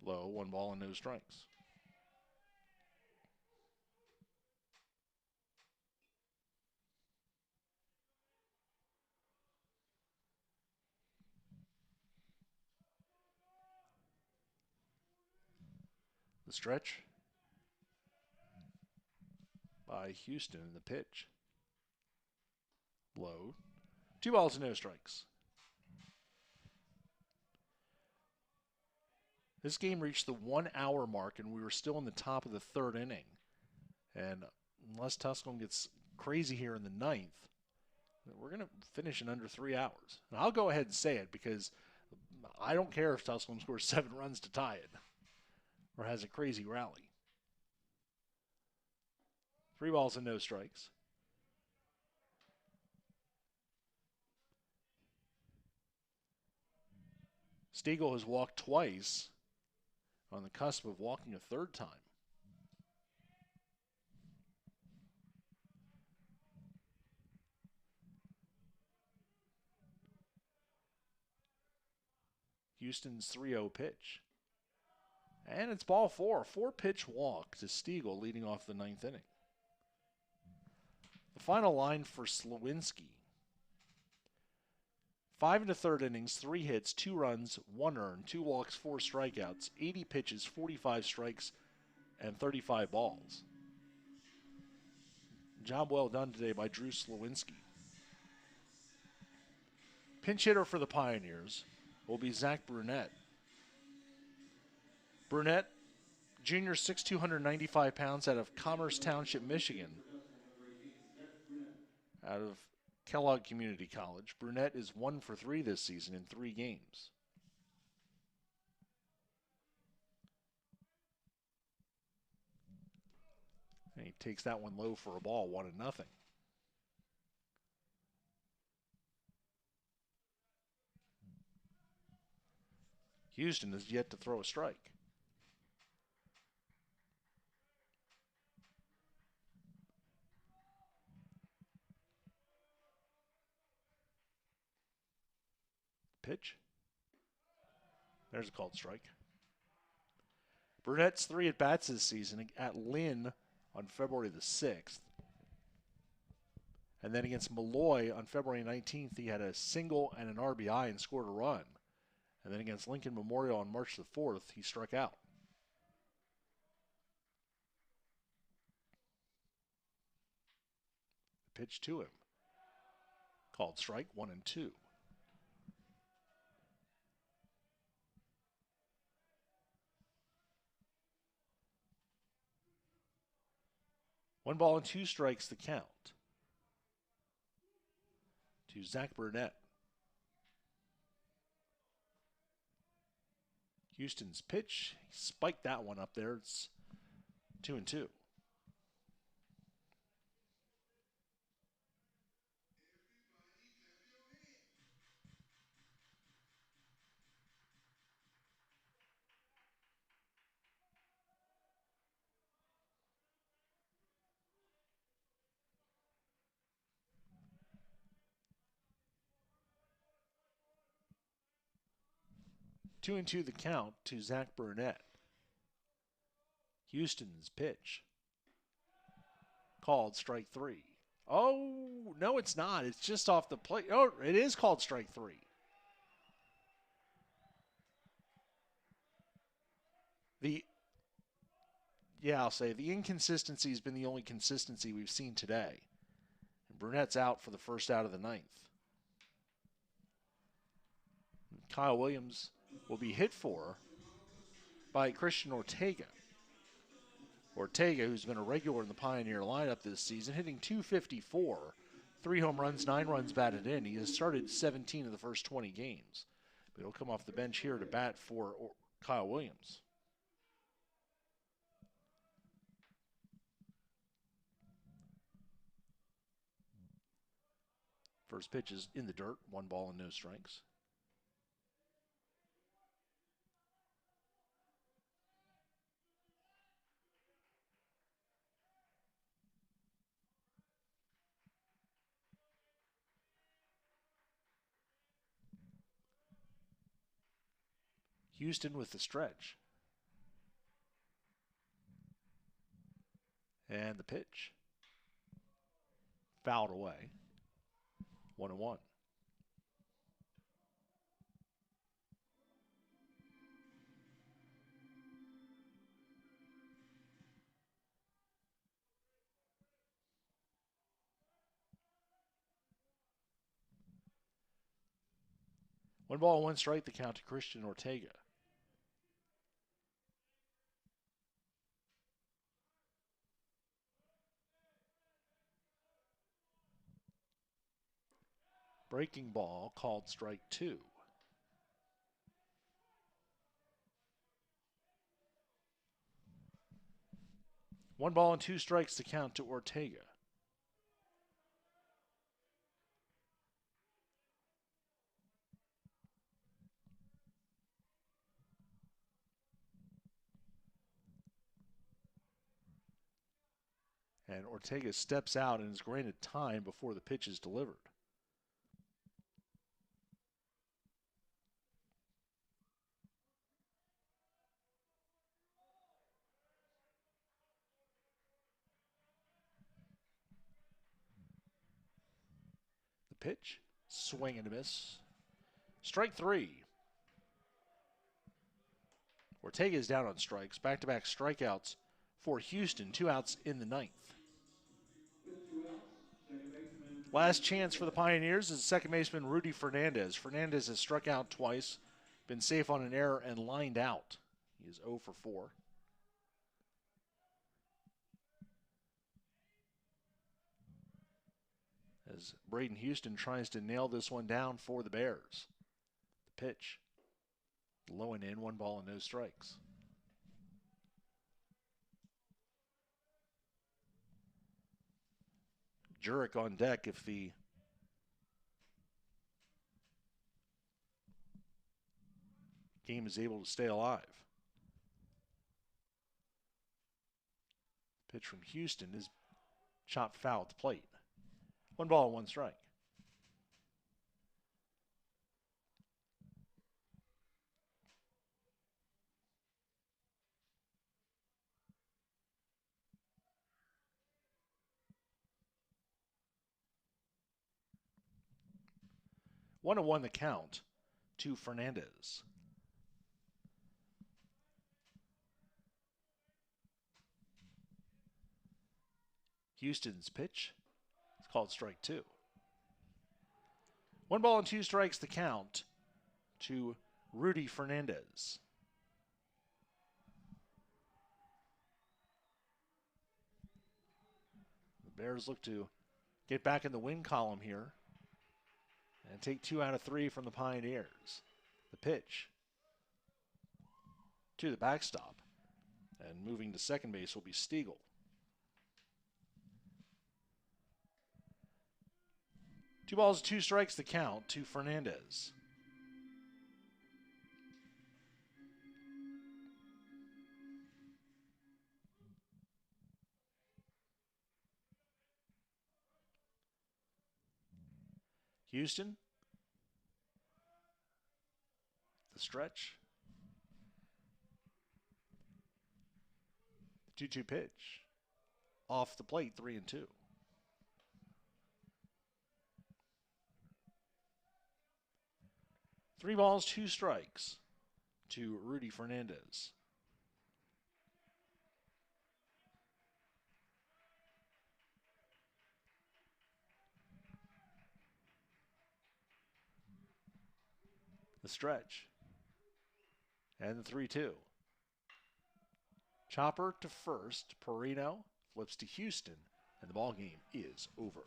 A: Low, 1 ball and no strikes. The stretch by Houston in the pitch. Low. 2 balls and no strikes. This game reached the 1 hour mark, and we were still in the top of the 3rd inning. And unless Tusculum gets crazy here in the ninth, we're going to finish in under 3 hours. And I'll go ahead and say it because I don't care if Tusculum scores 7 runs to tie it or has a crazy rally. 3 balls and no strikes. Stiegel has walked twice, on the cusp of walking a 3rd time. Houston's 3-0 pitch. And it's ball 4. 4-pitch walk to Stiegel leading off the 9th inning. The final line for Slawinski. 5 1/3 innings, 3 hits, 2 runs, 1 earned, 2 walks, 4 strikeouts, 80 pitches, 45 strikes, and 35 balls. Job well done today by Drew Slawinski. Pinch hitter for the Pioneers will be Zach Burnett. Burnett, junior, 6'2", 295 pounds, out of Commerce Township, Michigan. Out of Kellogg Community College. Burnett is 1 for 3 this season in 3 games. And he takes that one low for a ball, 1-0. Houston has yet to throw a strike. Pitch. There's a called strike. Burnett's 3 at-bats this season at Lynn on February the 6th. And then against Malloy on February 19th, he had a single and an RBI and scored a run. And then against Lincoln Memorial on March the 4th, he struck out. Pitch to him. Called strike, 1-2. 1-2 the count to Zach Burnett. Houston's pitch, he spiked that one up there. It's 2-2. Two and two the count to Zach Burnett. Houston's pitch. Called strike 3. Oh, no, it's not. It's just off the plate. Oh, it is called strike 3. I'll say the inconsistency has been the only consistency we've seen today. And Burnett's out for the first out of the 9th. Kyle Williams will be hit for by Christian Ortega. Ortega, who's been a regular in the Pioneer lineup this season, hitting .254, 3 home runs, 9 runs batted in. He has started 17 of the first 20 games. But he'll come off the bench here to bat for Kyle Williams. First pitch is in the dirt, 1 ball and no strikes. Houston with the stretch. And the pitch. Fouled away. 1-1. One ball, 1 strike, the count to Christian Ortega. Breaking ball called strike 2. One ball and 2 strikes to count to Ortega. And Ortega steps out and is granted time before the pitch is delivered. Pitch, swing and a miss. Strike 3. Ortega is down on strikes. Back-to-back strikeouts for Houston. 2 outs in the 9th. Last chance for the Pioneers is second baseman Rudy Fernandez. Fernandez has struck out twice, been safe on an error, and lined out. He is 0 for 4. As Braden Houston tries to nail this one down for the Bears. The pitch. Low and in, 1 ball and no strikes. Jurek on deck if the game is able to stay alive. Pitch from Houston is chopped foul at the plate. 1 ball and 1 strike. One and 1 the count to Fernandez. Houston's pitch. It's called strike 2. 1 ball and 2 strikes the count to Rudy Fernandez. Bears look to get back in the win column here and take 2 out of 3 from the Pioneers. The pitch to the backstop. And moving to second base will be Stiegel. Two balls, 2 strikes the count to Fernandez. Houston. The stretch. 2-2 pitch. Off the plate, 3-2. Three balls, 2 strikes to Rudy Fernandez. The stretch. And the 3-2. Chopper to first. Perino flips to Houston. And the ball game is over.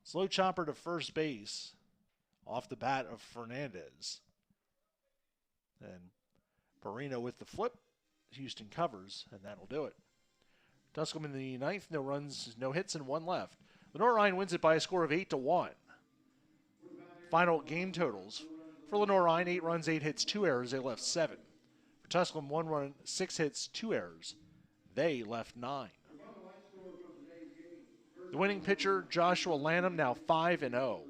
A: Slow chopper to first base off the bat of Fernandez. And Perino with the flip. Houston covers, and that'll do it. Tusculum in the ninth, no runs, no hits, and 1 left. Lenoir-Rhyne wins it by a score of 8-1. Final game totals. For Lenoir-Rhyne, 8 runs, 8 hits, 2 errors. They left 7. For Tusculum, 1 run, 6 hits, 2 errors. They left 9. The winning pitcher, Joshua Lanham, now 5-0.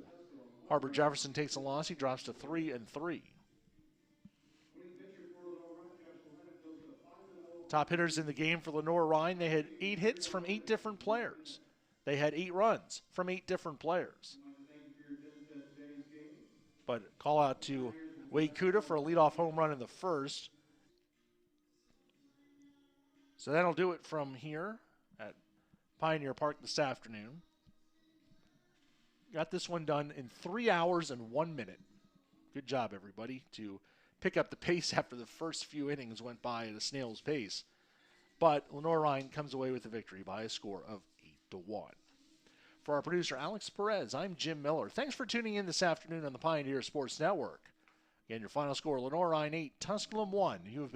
A: Harbor Jefferson takes a loss. He drops to 3-3. Top hitters in the game for Lenoir-Rhyne, they had 8 hits from 8 different players. They had 8 runs from 8 different players. But call out to Wade Kuda for a leadoff home run in the first. So that'll do it from here at Pioneer Park this afternoon. Got this one done in 3 hours and 1 minute. Good job, everybody, to pick up the pace after the first few innings went by at a snail's pace. But Lenoir-Rhyne comes away with the victory by a score of 8-1. For our producer, Alex Perez, I'm Jim Miller. Thanks for tuning in this afternoon on the Pioneer Sports Network. Again, your final score, Lenoir-Rhyne 8, Tusculum 1. You have been